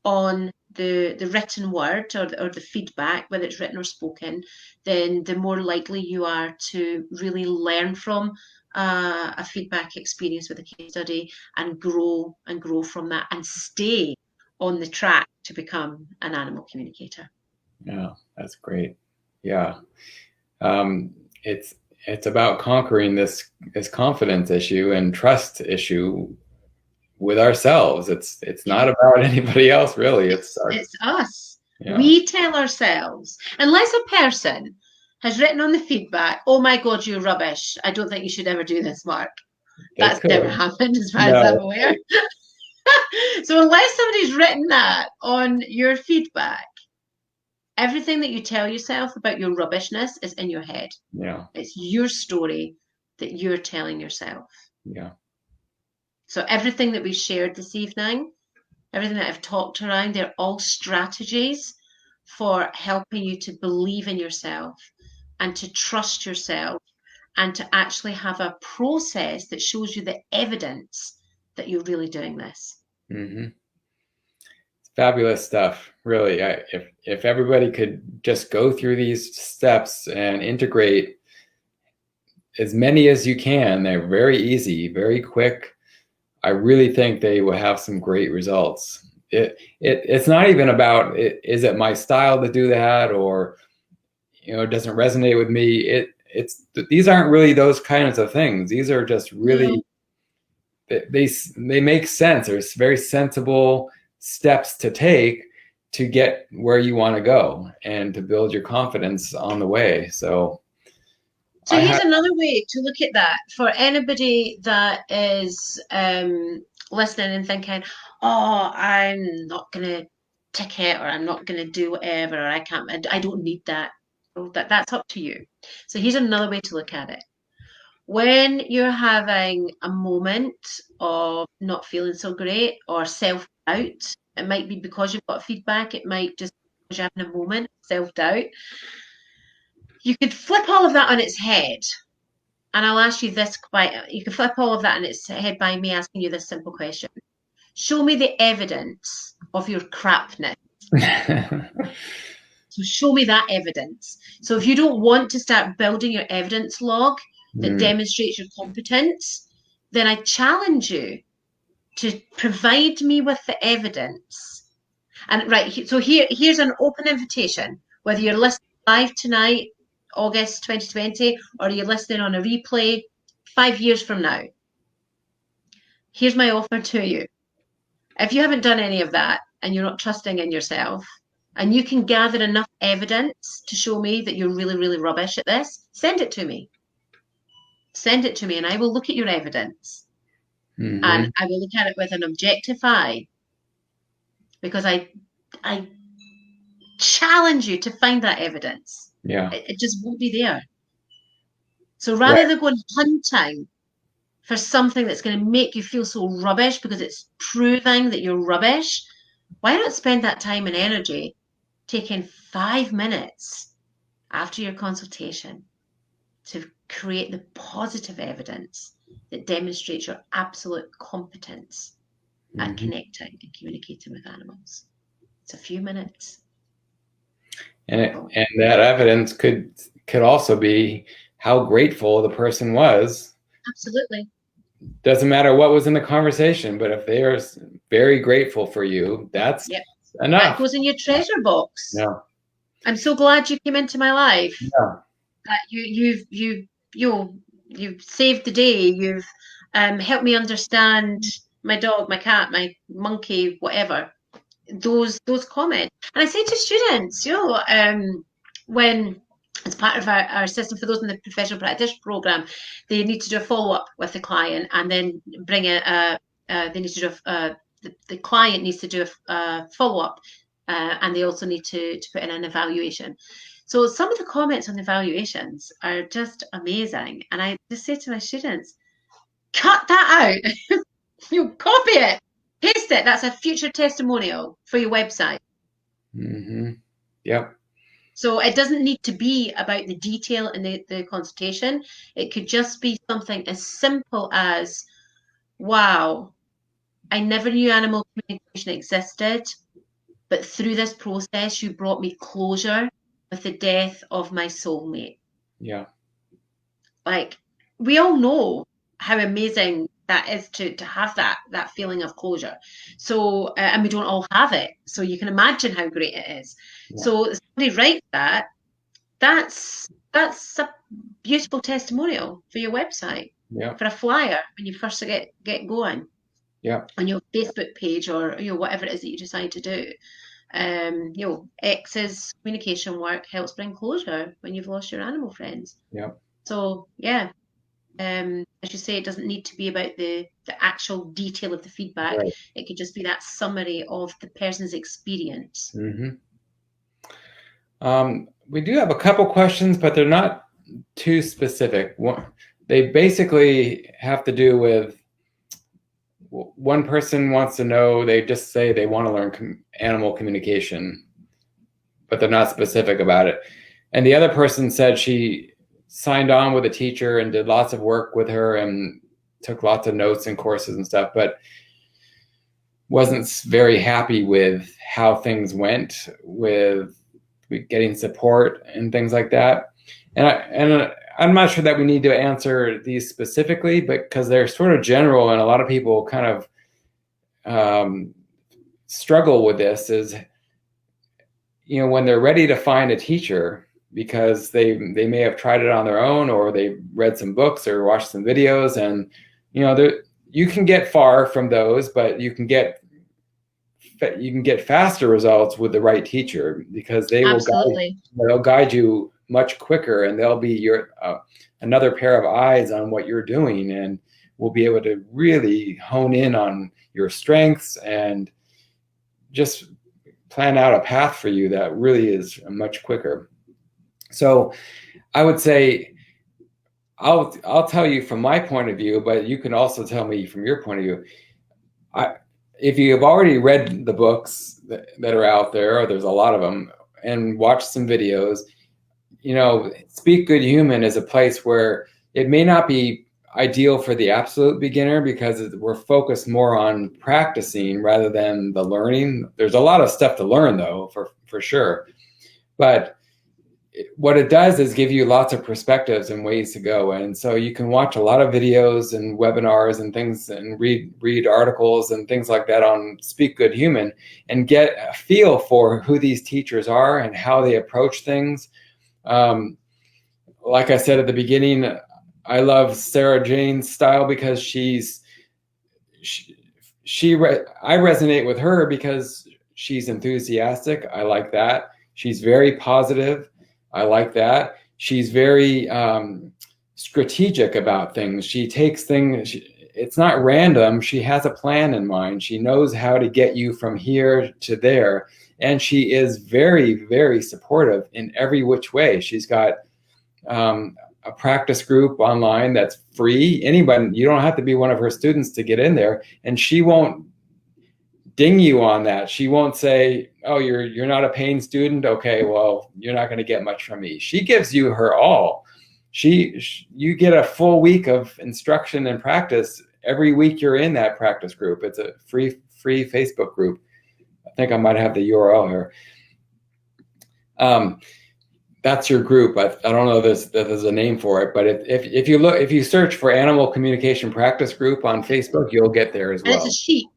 on the written word or the feedback, whether it's written or spoken, then the more likely you are to really learn from a feedback experience with a case study and grow from that and stay on the track to become an animal communicator. Yeah, that's great. Yeah. It's about conquering this confidence issue and trust issue with ourselves. It's not about anybody else, really. It's us. Yeah. We tell ourselves, unless a person has written on the feedback, oh my God, you're rubbish, I don't think you should ever do this, Mark. That's never happened as far as I'm aware. So unless somebody's written that on your feedback, everything that you tell yourself about your rubbishness is in your head. Yeah. It's your story that you're telling yourself. Yeah. So everything that we shared this evening, everything that I've talked around, they're all strategies for helping you to believe in yourself and to trust yourself and to actually have a process that shows you the evidence that you're really doing this. Mm-hmm. It's fabulous stuff, really. If everybody could just go through these steps and integrate as many as you can, they're very easy, very quick. I really think they will have some great results. It's not even about is it my style to do that, or it doesn't resonate with me. These aren't really those kinds of things. These are just really they make sense. There's very sensible steps to take to get where you want to go and to build your confidence on the way. So here's another way to look at that for anybody that is listening and thinking, oh, I'm not going to tick it, or I'm not going to do whatever, or I don't need that. Well, that's up to you. So here's another way to look at it. When you're having a moment of not feeling so great or self-doubt, it might be because you've got feedback, it might just be because you're having a moment of self-doubt. You could flip all of that on its head. And I'll ask you this you can flip all of that on its head by me asking you this simple question. Show me the evidence of your crapness. So show me that evidence. So if you don't want to start building your evidence log that demonstrates your competence, then I challenge you to provide me with the evidence. And right, so here's an open invitation, whether you're listening live tonight, August 2020, or you're listening on a replay 5 years from now. Here's my offer to you. If you haven't done any of that and you're not trusting in yourself, and you can gather enough evidence to show me that you're really, really rubbish at this, send it to me. Send it to me and I will look at your evidence. And I will look at it with an objective eye, because I challenge you to find that evidence. Yeah. It just won't be there. So rather than going hunting for something that's going to make you feel so rubbish because it's proving that you're rubbish, why not spend that time and energy taking 5 minutes after your consultation to create the positive evidence that demonstrates your absolute competence at connecting and communicating with animals? It's a few minutes. And that evidence could also be how grateful the person was. Absolutely. Doesn't matter what was in the conversation, but if they are very grateful for you, that's enough. That goes in your treasure box. Yeah. I'm so glad you came into my life. Yeah. That you've saved the day. You've helped me understand my dog, my cat, my monkey, whatever. Those comments. And I say to students, when as part of our system, for those in the professional practitioner program, they need to do a follow-up with the client, and then bring they need to do the client needs to do a follow-up, and they also need to put in an evaluation. So some of the comments on the evaluations are just amazing, and I just say to my students, cut that out. You copy it, paste it. That's a future testimonial for your website. Yep. So it doesn't need to be about the detail in the consultation. It could just be something as simple as, wow, I never knew animal communication existed, but through this process, you brought me closure with the death of my soulmate. Yeah. Like, we all know how amazing that is to have that feeling of closure. So, and we don't all have it. So you can imagine how great it is. Yeah. So somebody writes that, that's a beautiful testimonial for your website. Yeah. For a flyer when you first get going. Yeah. On your Facebook page, or whatever it is that you decide to do. X's communication work helps bring closure when you've lost your animal friends. Yeah. So as you say, it doesn't need to be about the actual detail of the feedback. Right. It could just be that summary of the person's experience. We do have a couple questions, but they're not too specific. They basically have to do with, one person wants to know, they just say they want to learn animal communication, but they're not specific about it. And the other person said she signed on with a teacher and did lots of work with her and took lots of notes and courses and stuff, but wasn't very happy with how things went with getting support and things like that. And I'm not sure that we need to answer these specifically, but because they're sort of general, and a lot of people kind of struggle with this, is, when they're ready to find a teacher, because they may have tried it on their own, or they read some books or watched some videos, and you can get far from those, but you can get you can get faster results with the right teacher, because Absolutely. they'll guide you much quicker, and they'll be your another pair of eyes on what you're doing, and will be able to really hone in on your strengths and just plan out a path for you that really is much quicker. So I would say, I'll tell you from my point of view, but you can also tell me from your point of view. If you have already read the books that are out there, or there's a lot of them, and watched some videos, Speak Good Human is a place where it may not be ideal for the absolute beginner, because we're focused more on practicing rather than the learning. There's a lot of stuff to learn, though, for sure. But what it does is give you lots of perspectives and ways to go. And so you can watch a lot of videos and webinars and things, and read articles and things like that on Speak Good Human, and get a feel for who these teachers are and how they approach things. Like I said at the beginning, I love Sarah-Jane's style, because I resonate with her because she's enthusiastic. I like that. She's very positive. I like that. She's very strategic about things. She takes things, it's not random. She has a plan in mind. She knows how to get you from here to there. And she is very, very supportive in every which way. She's got a practice group online that's free. Anybody, you don't have to be one of her students to get in there. And she won't ding you on that. She won't say, "Oh, you're not a paying student. Okay, well, you're not going to get much from me." She gives you her all. You get a full week of instruction and practice every week you're in that practice group. It's a free Facebook group. I think I might have the URL here. That's your group. I don't know that there's a name for it, but if you search for Animal Communication Practice Group on Facebook, you'll get there as well. And it's a sheep.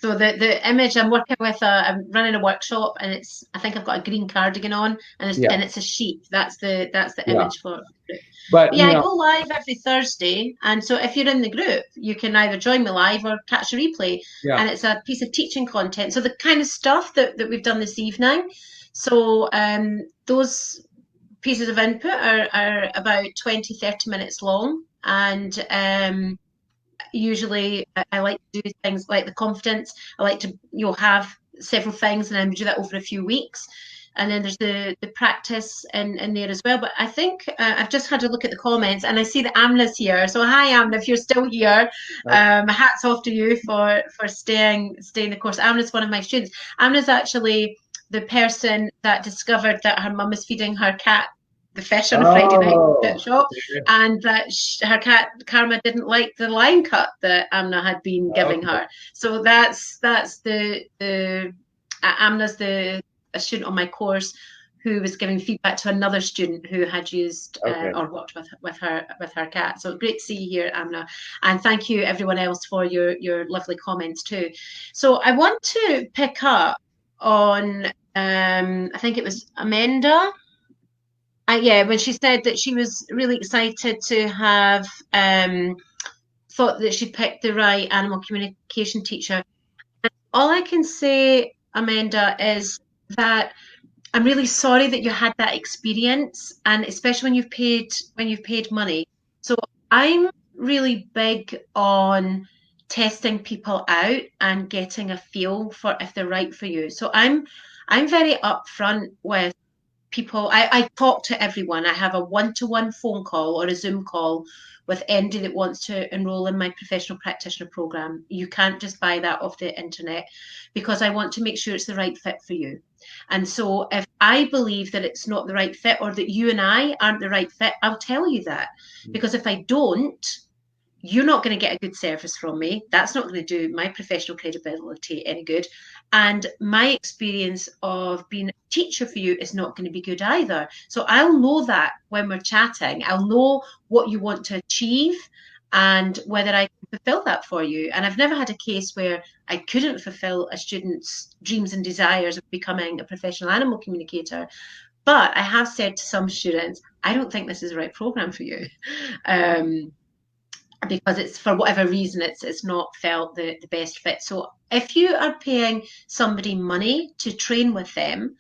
So the image, I'm working with I'm running a workshop, and I think I've got a green cardigan on, and it's a sheep. That's the image for it. But yeah, I go live every Thursday, and so if you're in the group, you can either join me live or catch a replay. Yeah. And it's a piece of teaching content. So the kind of stuff that we've done this evening. So those pieces of input are about 20, 30 minutes long, and usually I like to do things like the confidence. I like to have several things, and then we do that over a few weeks. And then there's the practice in there as well. But I think I've just had a look at the comments, and I see that Amna's here. So hi, Amna, if you're still here. Hats off to you for staying the course. Amna's one of my students. Amna's actually the person that discovered that her mum is feeding her cat the fish on a Friday night shop, and that her cat Karma didn't like the line cut that Amna had been giving her. So that's the Amna's a student on my course who was giving feedback to another student who had used or worked with her cat. So great to see you here, Amna, and thank you everyone else for your lovely comments too. So I want to pick up on I think it was Amanda. When she said that she was really excited to have thought that she picked the right animal communication teacher. And all I can say, Amanda, is that I'm really sorry that you had that experience, and especially when you've paid money. So I'm really big on testing people out and getting a feel for if they're right for you. So I'm very upfront with people. I talk to everyone. I have a one-to-one phone call or a Zoom call with anybody that wants to enroll in my professional practitioner program. You can't just buy that off the internet, because I want to make sure it's the right fit for you. And so if I believe that it's not the right fit, or that you and I aren't the right fit, I'll tell you that. Because if I don't, you're not going to get a good service from me. That's not going to do my professional credibility any good. And my experience of being a teacher for you is not going to be good either. So I'll know that when we're chatting. I'll know what you want to achieve and whether I can fulfill that for you. And I've never had a case where I couldn't fulfill a student's dreams and desires of becoming a professional animal communicator. But I have said to some students, I don't think this is the right program for you. because it's, for whatever reason, it's not felt the best fit. So if you are paying somebody money to train with them,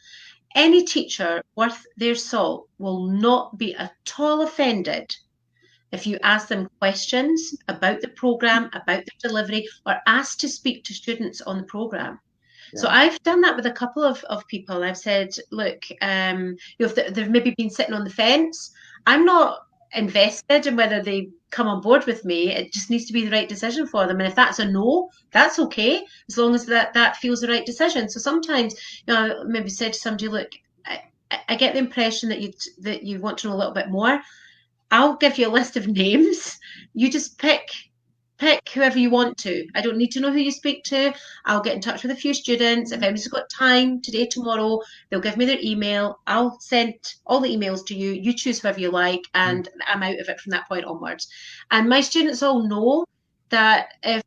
any teacher worth their salt will not be at all offended if you ask them questions about the program, about the delivery, or ask to speak to students on the program. Yeah. So I've done that with a couple of people. I've said, look, if they've maybe been sitting on the fence, I'm not invested in whether they come on board with me. It just needs to be the right decision for them. And if that's a no, that's okay, as long as that feels the right decision. So sometimes, maybe said to somebody, look, I get the impression that you want to know a little bit more. I'll give you a list of names. You just pick whoever you want to. I don't need to know who you speak to. I'll get in touch with a few students. If anybody's got time today, tomorrow, they'll give me their email. I'll send all the emails to you. You choose whoever you like, and I'm out of it from that point onwards. And my students all know that if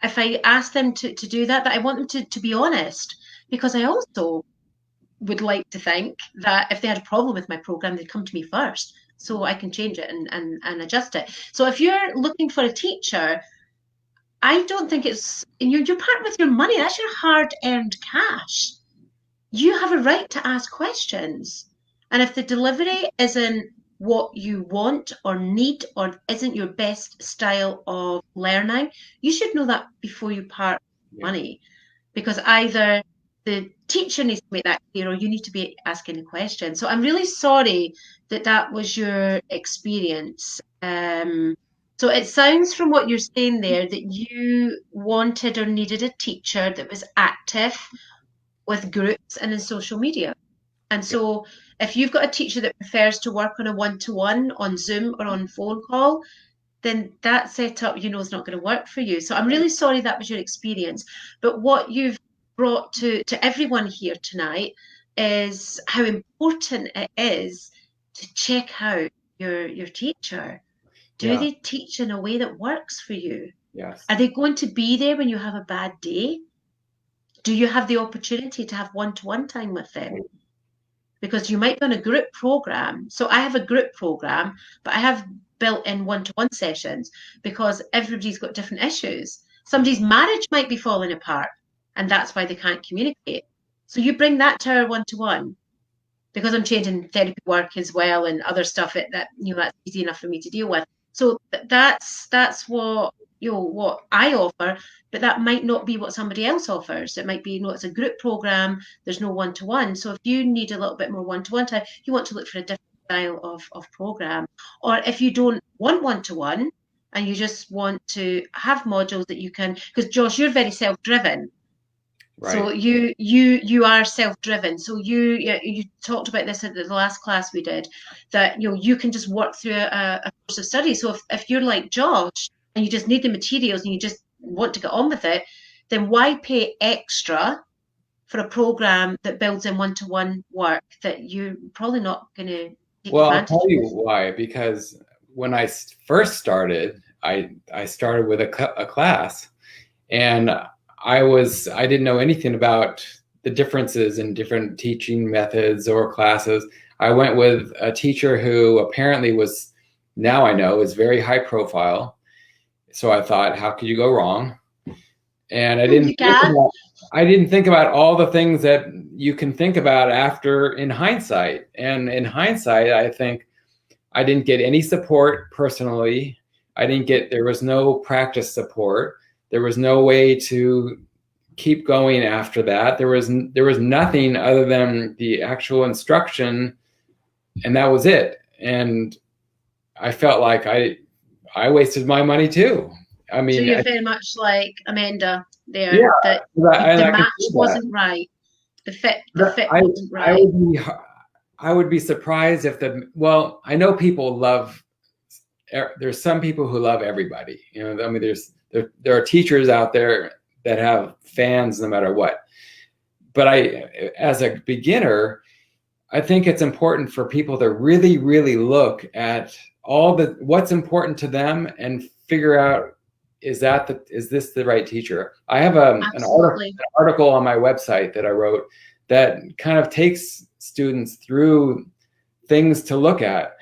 I ask them to do that, I want them to be honest, because I also would like to think that if they had a problem with my program, they'd come to me first, so I can change it and adjust it. So if you're looking for a teacher, I don't think it's, you're part with your money. That's your hard-earned cash. You have a right to ask questions. And if the delivery isn't what you want or need, or isn't your best style of learning, you should know that before you part with money. Because either the teacher needs to make that clear, or you need to be asking a question. So I'm really sorry that was your experience. So it sounds from what you're saying there that you wanted or needed a teacher that was active with groups and in social media. And so if you've got a teacher that prefers to work on a one-to-one on Zoom or on phone call, then that setup, is not going to work for you. So I'm really sorry that was your experience. But what you've brought to everyone here tonight is how important it is to check out your teacher. Do they teach in a way that works for you? Yes. Are they going to be there when you have a bad day? Do you have the opportunity to have one-to-one time with them? Because you might be on a group program. So I have a group program, but I have built-in one-to-one sessions because everybody's got different issues. Somebody's marriage might be falling apart, and that's why they can't communicate. So you bring that to our one-to-one, because I'm changing therapy work as well and other stuff that that's easy enough for me to deal with. So that's what what I offer, but that might not be what somebody else offers. It might be, it's a group program, there's no one-to-one. So if you need a little bit more one-to-one time, you want to look for a different style of program. Or if you don't want one-to-one and you just want to have modules that you can, because Josh, you're very self-driven. Right. So you are self-driven. So you talked about this at the last class we did, that you can just work through a course of study. So if you're like Josh and you just need the materials and you just want to get on with it, then why pay extra for a program that builds in one-to-one work that you're probably not going to take advantage of? Well, I'll tell you why. Because when I first started, I started with a class, and I didn't know anything about the differences in different teaching methods or classes. I went with a teacher who apparently was, now I know, is very high profile. So I thought, how could you go wrong? And I didn't think about all the things that you can think about in hindsight. And in hindsight, I think I didn't get any support personally. There was no practice support. There was no way to keep going after that. There was nothing other than the actual instruction, and that was it. And I felt like I wasted my money too. I mean, so you're very much like Amanda there. That the match wasn't right. The fit wasn't right. I would be surprised if I know people love. There's some people who love everybody. I mean, there are teachers out there that have fans no matter what. But as a beginner, I think it's important for people to really, really look at what's important to them and figure out, is this the right teacher? I have an article on my website that I wrote that kind of takes students through things to look at.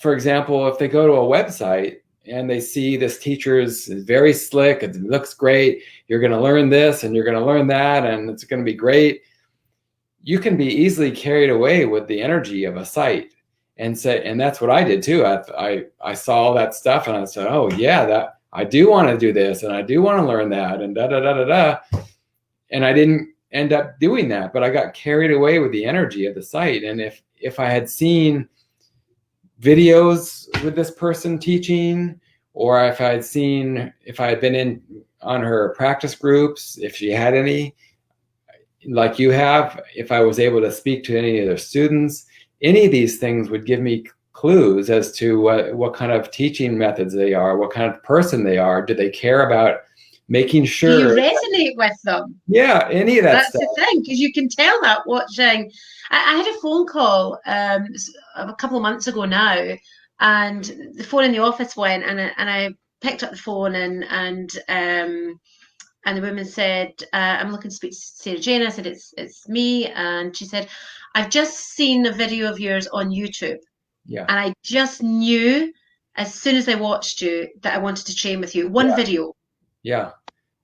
For example, if they go to a website and they see this teacher is very slick, it looks great, you're going to learn this and you're going to learn that, and it's going to be great, you can be easily carried away with the energy of a site. And that's what I did too. I saw all that stuff and I said, oh yeah, that I do want to do this and I do want to learn that and da da da da da. And I didn't end up doing that, but I got carried away with the energy of the site. And if I had seen videos with this person teaching, or if I had been in on her practice groups, if she had any, like you have, if I was able to speak to any of their students, any of these things would give me clues as to what kind of teaching methods they are, what kind of person they are. Do they care about making sure? Do you resonate with them? Yeah, any of that That's stuff. the thing, because you can tell that watching. I had a phone call a couple of months ago now, and the phone in the office went, and I picked up the phone, and the woman said, I'm looking to speak to Sarah-Jane. I said, it's me. And she said, I've just seen a video of yours on YouTube. Yeah. And I just knew as soon as I watched you that I wanted to train with you. One video. Yeah.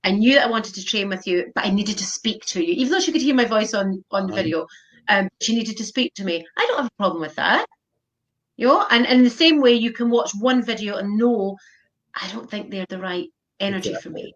I knew that I wanted to train with you, but I needed to speak to you. Even though she could hear my voice on the video, she needed to speak to me. I don't have a problem with that. You know, and in the same way, you can watch one video and know, I don't think they're the right energy for me.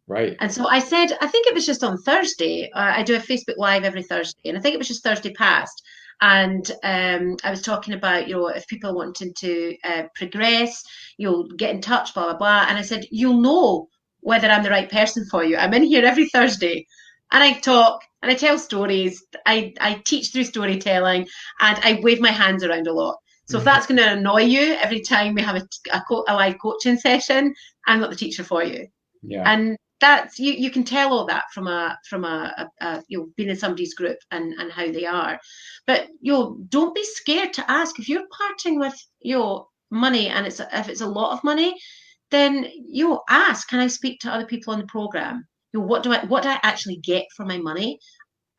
Right. And so I said, I think it was just on Thursday. I do a Facebook Live every Thursday, and I think it was just Thursday past. And I was talking about, you know, if people are wanting to progress, you'll get in touch, blah, blah, blah. And I said, you'll know whether I'm the right person for you. I'm in here every Thursday, and I talk and I tell stories. I teach through storytelling, and I wave my hands around a lot. So if that's going to annoy you every time we have a live coaching session, I'm not the teacher for you. Yeah. And that's you can tell all that from a you know, being in somebody's group and how they are. But you know, don't be scared to ask if you're parting with your money, and if it's a lot of money, then you know, ask, can I speak to other people on the program? You know, what do I actually get for my money?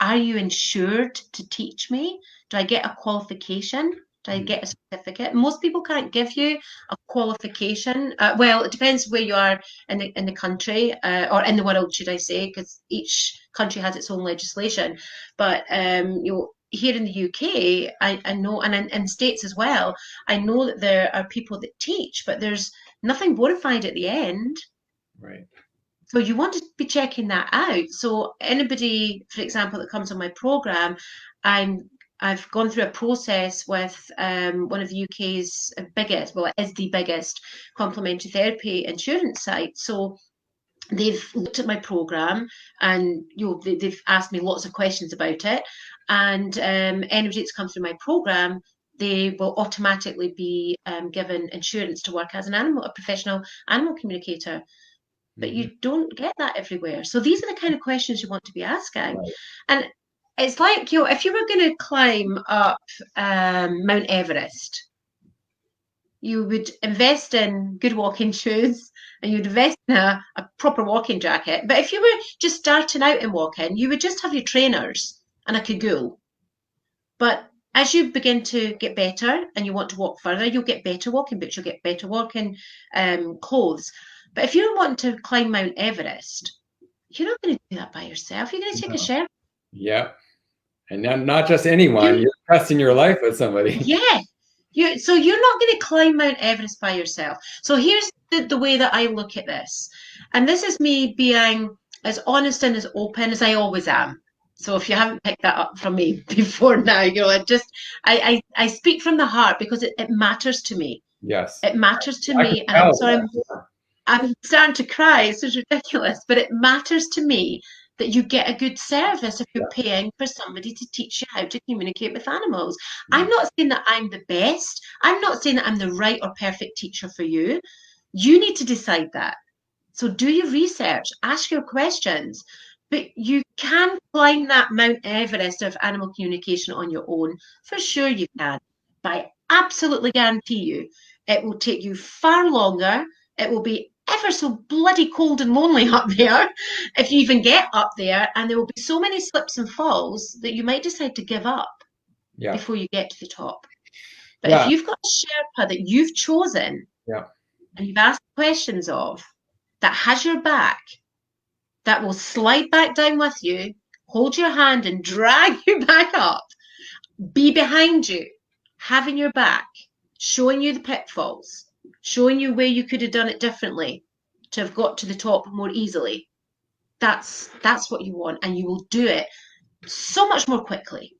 Are you insured to teach me? Do I get a qualification? Do I get a certificate? Most people can't give you a qualification. Well, it depends where you are in the country or in the world, should I say, because each country has its own legislation. But you know, here in the UK, I know, and in States as well, I know that there are people that teach, but there's nothing bona fide at the end. Right. So you want to be checking that out. So anybody, for example, that comes on my program, I've gone through a process with one of the UK's biggest, well, it is the biggest complementary therapy insurance site. So they've looked at my program, and you know, they've asked me lots of questions about it. And anybody that's come through my program, they will automatically be given insurance to work as a professional animal communicator. But you don't get that everywhere. So these are the kind of questions you want to be asking. Right. And it's like, you know, if you were going to climb up Mount Everest, you would invest in good walking shoes, and you'd invest in a proper walking jacket. But if you were just starting out in walking, you would just have your trainers and a cagoule. But as you begin to get better and you want to walk further, you'll get better walking boots, you'll get better walking clothes. But if you're wanting to climb Mount Everest, you're not going to do that by yourself. You're going to take a Sherpa. Yeah. And not just anyone. You're trusting your life with somebody. Yeah. So you're not going to climb Mount Everest by yourself. So here's the way that I look at this. And this is me being as honest and as open as I always am. So if you haven't picked that up from me before now, you know, I speak from the heart because it matters to me. Yes. It matters to me. And I'm sorry, I'm starting to cry. It's just ridiculous. But it matters to me that you get a good service if you're paying for somebody to teach you how to communicate with animals. I'm not saying that I'm the best. I'm not saying that I'm the right or perfect teacher for you. You need to decide that. So do your research, ask your questions. But you can climb that Mount Everest of animal communication on your own. For sure you can. But I absolutely guarantee you, it will take you far longer. It will be ever so bloody cold and lonely up there if you even get up there, and there will be so many slips and falls that you might decide to give up before you get to the top. But if you've got a Sherpa that you've chosen, and you've asked questions of, that has your back, that will slide back down with you, hold your hand and drag you back up, be behind you, having your back, showing you the pitfalls, showing you where you could have done it differently to have got to the top more easily. That's what you want, and you will do it so much more quickly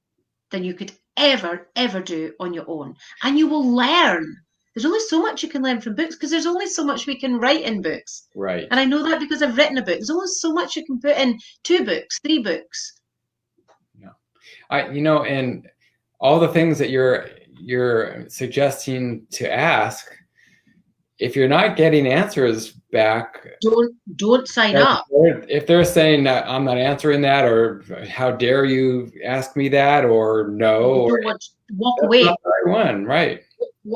than you could ever do on your own. And you will learn. There's only so much you can learn from books, because there's only so much we can write in books. Right. And I know that because I've written a book. There's only so much you can put in 2 books, 3 books. Yeah. And all the things that you're suggesting to ask, if you're not getting answers back, don't sign up. If they're saying that I'm not answering that, or how dare you ask me that, or no, you don't want to walk away. Not the right one, right?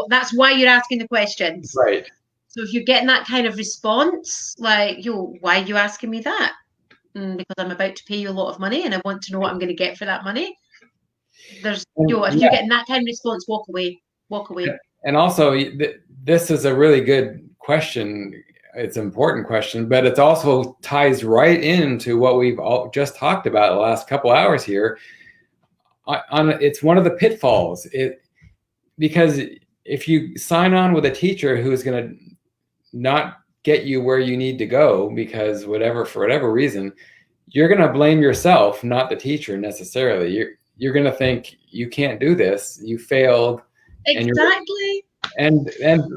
That's why you're asking the questions. Right. So if you're getting that kind of response, like, why are you asking me that? Because I'm about to pay you a lot of money and I want to know what I'm going to get for that money. If you're getting that kind of response, walk away. Walk away. And also, this is a really good question. It's an important question, but it also ties right into what we've all just talked about the last couple hours here. It's one of the pitfalls. Because if you sign on with a teacher who is going to not get you where you need to go, because for whatever reason, you're going to blame yourself, not the teacher necessarily. You're going to think you can't do this. You failed. Exactly. And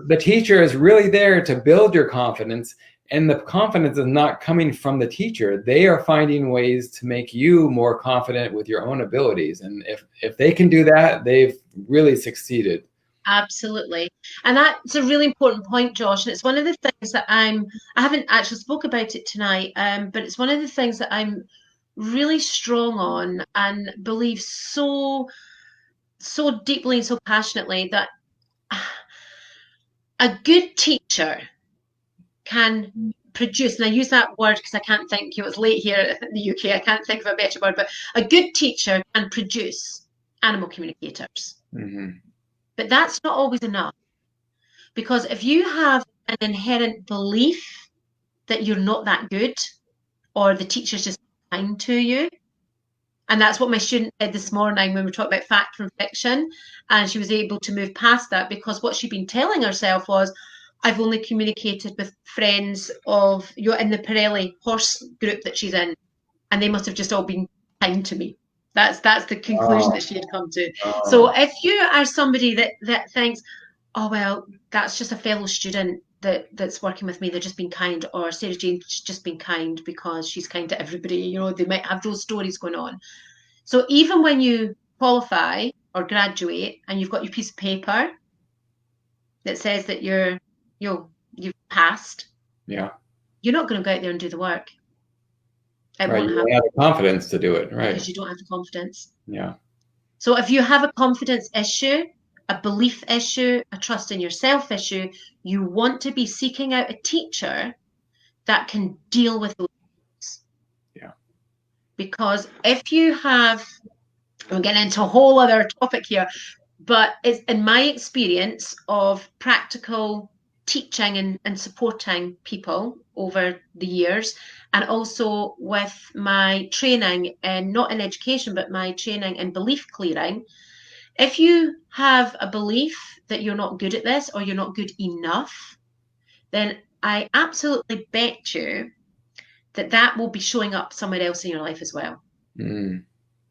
the teacher is really there to build your confidence, and the confidence is not coming from the teacher. They are finding ways to make you more confident with your own abilities. And if they can do that, they've really succeeded. Absolutely. And that's a really important point, Josh. And it's one of the things that I haven't actually spoke about it tonight, but it's one of the things that I'm really strong on and believe so deeply and so passionately, that a good teacher can produce, and I use that word because I can't think, it's late here in the UK, I can't think of a better word, but a good teacher can produce animal communicators. Mm-hmm. But that's not always enough, because if you have an inherent belief that you're not that good, or the teacher's just kind to you, and that's what my student said this morning when we were talking about fact from fiction, and she was able to move past that, because what she'd been telling herself was, I've only communicated with friends of in the Pirelli horse group that she's in, and they must have just all been kind to me. That's the conclusion that she had come to. So if you are somebody that thinks, oh well, that's just a fellow student that's working with me, they're just being kind, or Sarah-Jane's just been kind because she's kind to everybody, they might have those stories going on. So even when you qualify or graduate and you've got your piece of paper that says that you've passed, yeah, you're not going to go out there and do the work. Right, you don't have the confidence to do it, right? Because you don't have the confidence. Yeah. So if you have a confidence issue, a belief issue, a trust in yourself issue, you want to be seeking out a teacher that can deal with those things. Yeah. Because if you have, I'm getting into a whole other topic here, but it's in my experience of practical teaching and supporting people over the years, and also with my training, and not in education, but my training in belief clearing. If you have a belief that you're not good at this, or you're not good enough, then I absolutely bet you that will be showing up somewhere else in your life as well. Mm.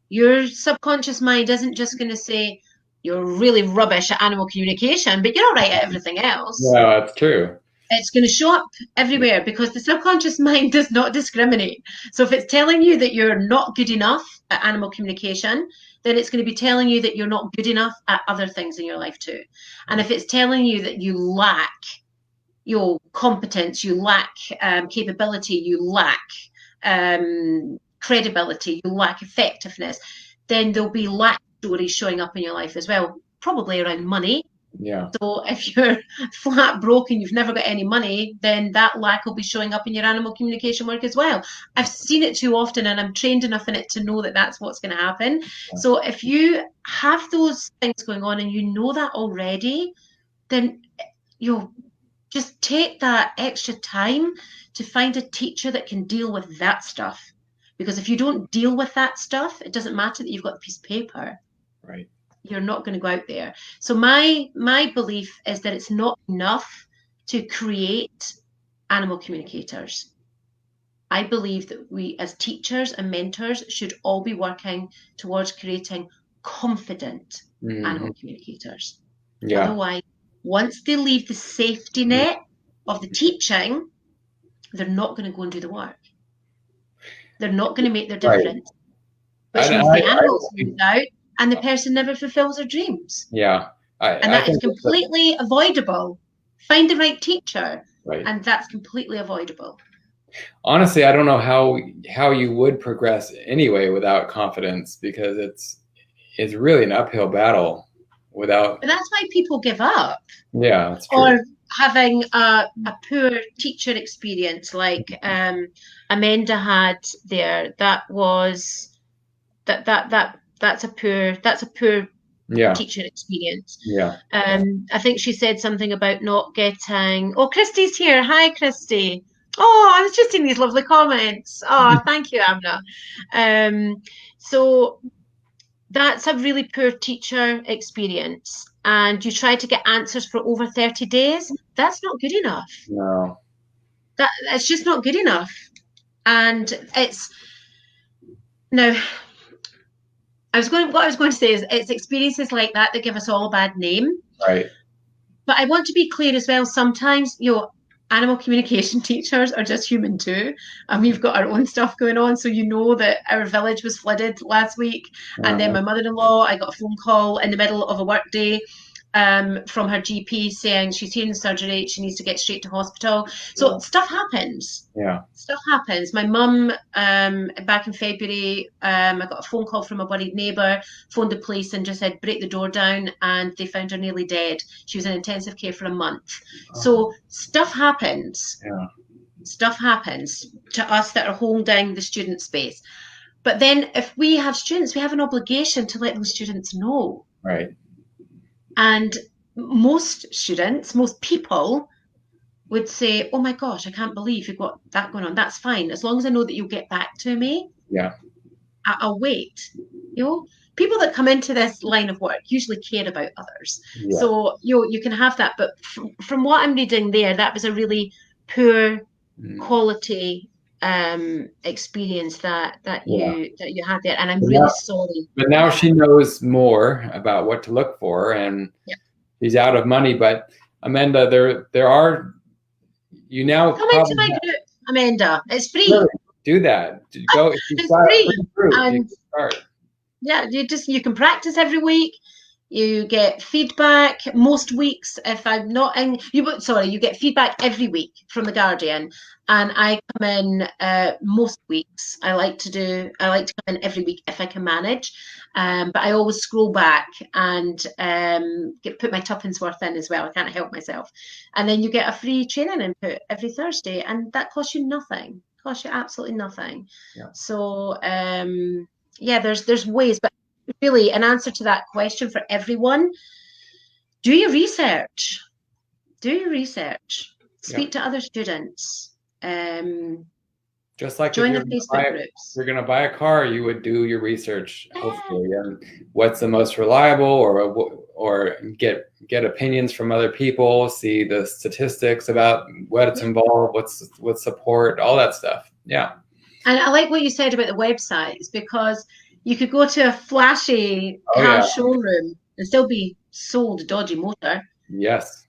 Your subconscious mind isn't just going to say, you're really rubbish at animal communication, but you're all right at everything else. Yeah, that's true. It's going to show up everywhere, because the subconscious mind does not discriminate. So if it's telling you that you're not good enough at animal communication, then it's going to be telling you that you're not good enough at other things in your life too. And if it's telling you that you lack your competence, you lack capability, you lack credibility, you lack effectiveness, then there'll be lack stories showing up in your life as well, probably around money. Yeah. So if you're flat broke and you've never got any money, then that lack will be showing up in your animal communication work as well. I've seen it too often, and I'm trained enough in it to know that that's what's going to happen. Yeah. So if you have those things going on and you know that already, then Just take that extra time to find a teacher that can deal with that stuff. Because if you don't deal with that stuff, it doesn't matter that you've got the piece of paper. Right. You're not going to go out there. So my belief is that it's not enough to create animal communicators. I believe that we as teachers and mentors should all be working towards creating confident animal communicators. Yeah. Otherwise, once they leave the safety net of the teaching, they're not going to go and do the work. They're not going to make their difference. Right. Which means the animals lose out and the person never fulfills their dreams. Yeah. And that is completely avoidable. Find the right teacher. Right. And that's completely avoidable. Honestly, I don't know how you would progress anyway without confidence, because it's really an uphill battle without. But that's why people give up. Yeah, that's true. Or having a poor teacher experience, like Amanda had there. That's a poor teacher experience. Yeah. I think she said something about not getting. Oh, Christy's here. Hi, Christy. Oh, I was just in these lovely comments. Oh, thank you, Amna. So that's a really poor teacher experience. And you try to get answers for over 30 days. That's not good enough. No. It's just not good enough. And it's now. What I was going to say is it's experiences like that give us all a bad name. Right. But I want to be clear as well. Sometimes, animal communication teachers are just human too. And we've got our own stuff going on. So you know that our village was flooded last week. And then my mother-in-law, I got a phone call in the middle of a work day from her GP saying she's here in surgery, she needs to get straight to hospital. So stuff happens. Yeah. Stuff happens. My mum, back in February, I got a phone call from a worried neighbour, phoned the police and just said, break the door down, and they found her nearly dead. She was in intensive care for a month. So stuff happens. Yeah. Stuff happens to us that are holding the student space. But then if we have students, we have an obligation to let those students know. Right. And most students, most people would say, oh my gosh, I can't believe you've got that going on. That's fine. As long as I know that you'll get back to me. Yeah. I'll wait. People that come into this line of work usually care about others. Yeah. So you can have that. But from what I'm reading there, that was a really poor quality experience that you had there, and I'm really sorry. But now she knows more about what to look for, and she's out of money. But Amanda, there are you now come into my group, Amanda. It's free. Really, do that. Go. It's free. And you can practice every week. You get feedback most weeks. If I'm not in, you get feedback every week from the Guardian, and I come in most weeks. I like to come in every week if I can manage, but I always scroll back and put my tuppence worth in as well. I can't help myself. And then you get a free training input every Thursday, and that costs you nothing. Costs you absolutely nothing. Yeah. So there's ways, but really, an answer to that question for everyone: do your research. Speak to other students. Just like join the Facebook groups. If you're going to buy a car, you would do your research, hopefully, and what's the most reliable, or get opinions from other people, see the statistics about what's involved, what's support, all that stuff. Yeah. And I like what you said about the websites, because you could go to a flashy car showroom and still be sold a dodgy motor. Yes.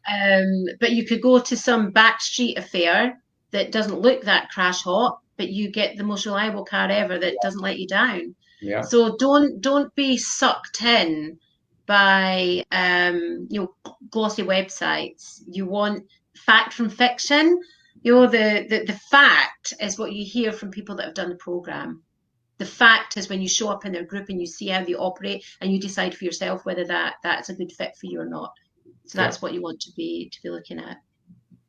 But you could go to some backstreet affair that doesn't look that crash hot, but you get the most reliable car ever that doesn't let you down. Yeah. So don't be sucked in by glossy websites. You want fact from fiction. The fact is what you hear from people that have done the program. The fact is when you show up in their group and you see how they operate, and you decide for yourself whether that's a good fit for you or not. So that's what you want to be looking at.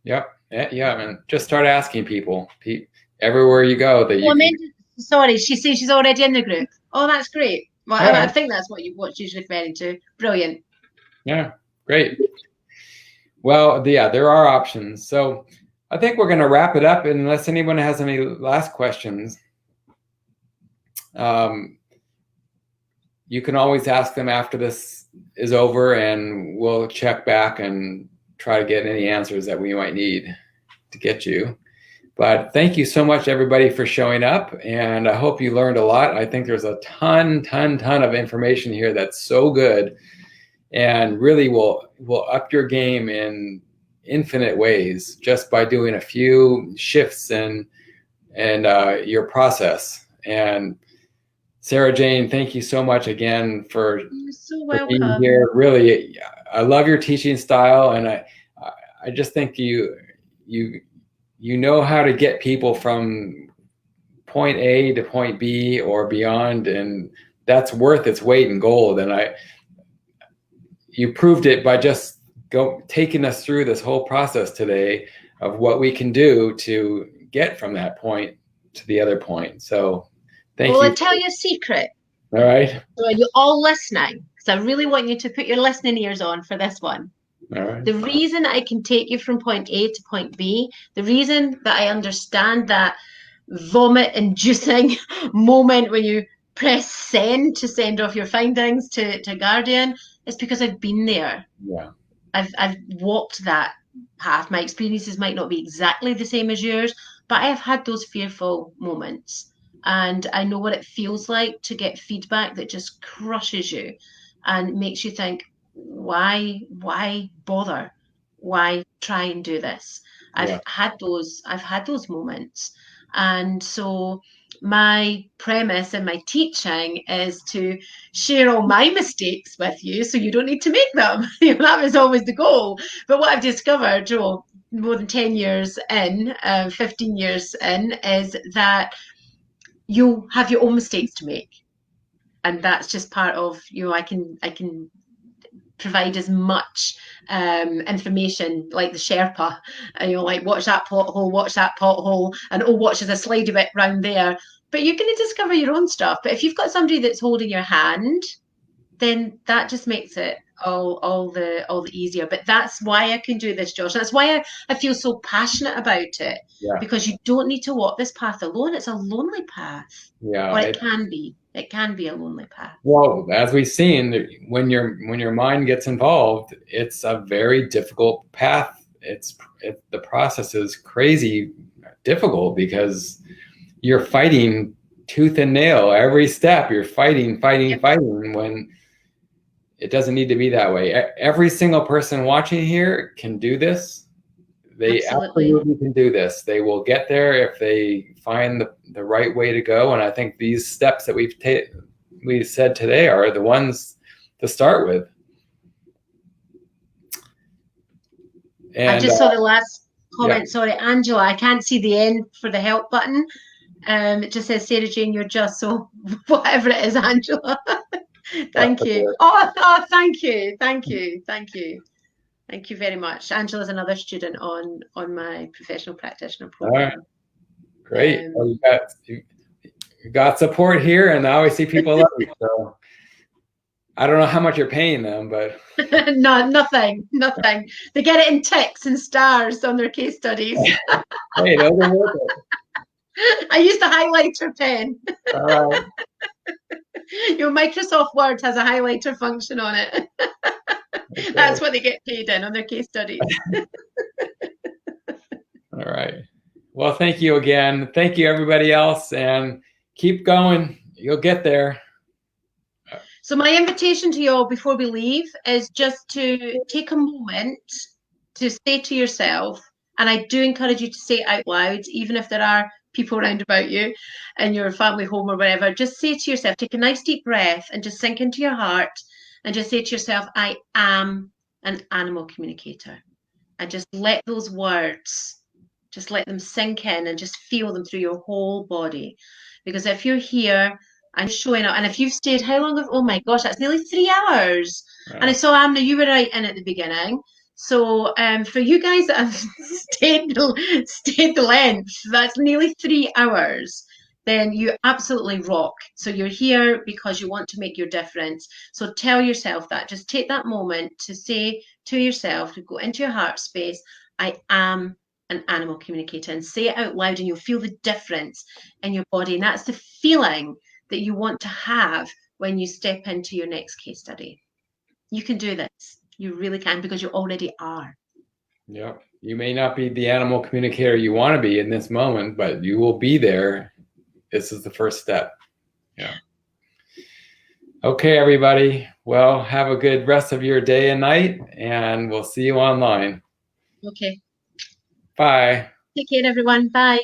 Yep. Yeah. And just start asking people everywhere you go that you. Sorry, she says she's already in the group. Oh, that's great. Well, I think that's what she's referring to. Brilliant. Yeah. Great. Well, yeah, there are options. So I think we're going to wrap it up unless anyone has any last questions. You can always ask them after this is over, and we'll check back and try to get any answers that we might need to get you. But thank you so much, everybody, for showing up. And I hope you learned a lot. I think there's a ton of information here that's so good and really will up your game in infinite ways just by doing a few shifts in your process. And Sarah-Jane, thank you so much again for, You're so for being welcome. here. Really, I love your teaching style, and I just think you know how to get people from point A to point B or beyond, and that's worth its weight in gold. And you proved it by just taking us through this whole process today of what we can do to get from that point to the other point. So thank you. Well, I'll tell you a secret. All right. So are you all listening? Because I really want you to put your listening ears on for this one. All right. The reason I can take you from point A to point B, the reason that I understand that vomit-inducing moment when you press send to send off your findings to Guardian is because I've been there. Yeah. I've walked that path. My experiences might not be exactly the same as yours, but I have had those fearful moments. And I know what it feels like to get feedback that just crushes you and makes you think, why bother? Why try and do this? I've had those moments. And so my premise in my teaching is to share all my mistakes with you so you don't need to make them. That was always the goal. But what I've discovered, more than 10 years in, 15 years in, is that you'll have your own mistakes to make. And that's just part of, I can provide as much information like the Sherpa, like watch that pothole, and watch there's a slidey bit round there. But you're going to discover your own stuff. But if you've got somebody that's holding your hand, then that just makes it all the easier. But that's why I can do this, Josh. That's why I feel so passionate about it. Yeah. Because you don't need to walk this path alone. It's a lonely path. Yeah. Or it can be. It can be a lonely path. Well, as we've seen, when your mind gets involved, it's a very difficult path. The process is crazy difficult because you're fighting tooth and nail every step. You're fighting when it doesn't need to be that way. Every single person watching here can do this. They absolutely can do this. They will get there if they find the right way to go. And I think these steps that we said today are the ones to start with. And I just saw the last comment. Yeah. Sorry, Angela, I can't see the end for the help button. It just says, Sarah-Jane, you're just so whatever it is, Angela. Thank you. Oh, thank you. Thank you very much. Angela's another student on my professional practitioner program. All right. Great. Well, you got support here, and now I see people love you. So I don't know how much you're paying them, but no, nothing. They get it in ticks and stars on their case studies. Hey, those are worth it. I used a highlighter pen. All right. Microsoft Word has a highlighter function on it. Okay. That's what they get paid in on their case studies. All right. Well, thank you again. Thank you, everybody else, and keep going. You'll get there. So my invitation to you all before we leave is just to take a moment to say to yourself, and I do encourage you to say it out loud, even if there are people around about you in your family home or wherever, just say to yourself, take a nice deep breath and just sink into your heart and just say to yourself, I am an animal communicator. And just let those words, just let them sink in and just feel them through your whole body. Because if you're here and you're showing up, and if you've stayed, how long? Oh my gosh, that's nearly 3 hours. Wow. And I saw, Amna, you were right in at the beginning. So for you guys that have stayed the length, that's nearly 3 hours. then you absolutely rock. So you're here because you want to make your difference. So tell yourself that. Just take that moment to say to yourself, to go into your heart space, I am an animal communicator, and say it out loud, and you'll feel the difference in your body. And that's the feeling that you want to have when you step into your next case study. You can do this. You really can, because you already are. Yep. You may not be the animal communicator you want to be in this moment, but you will be there. This is the first step. Yeah. Okay, everybody. Well, have a good rest of your day and night, and we'll see you online. Okay. Bye. Take care, everyone. Bye.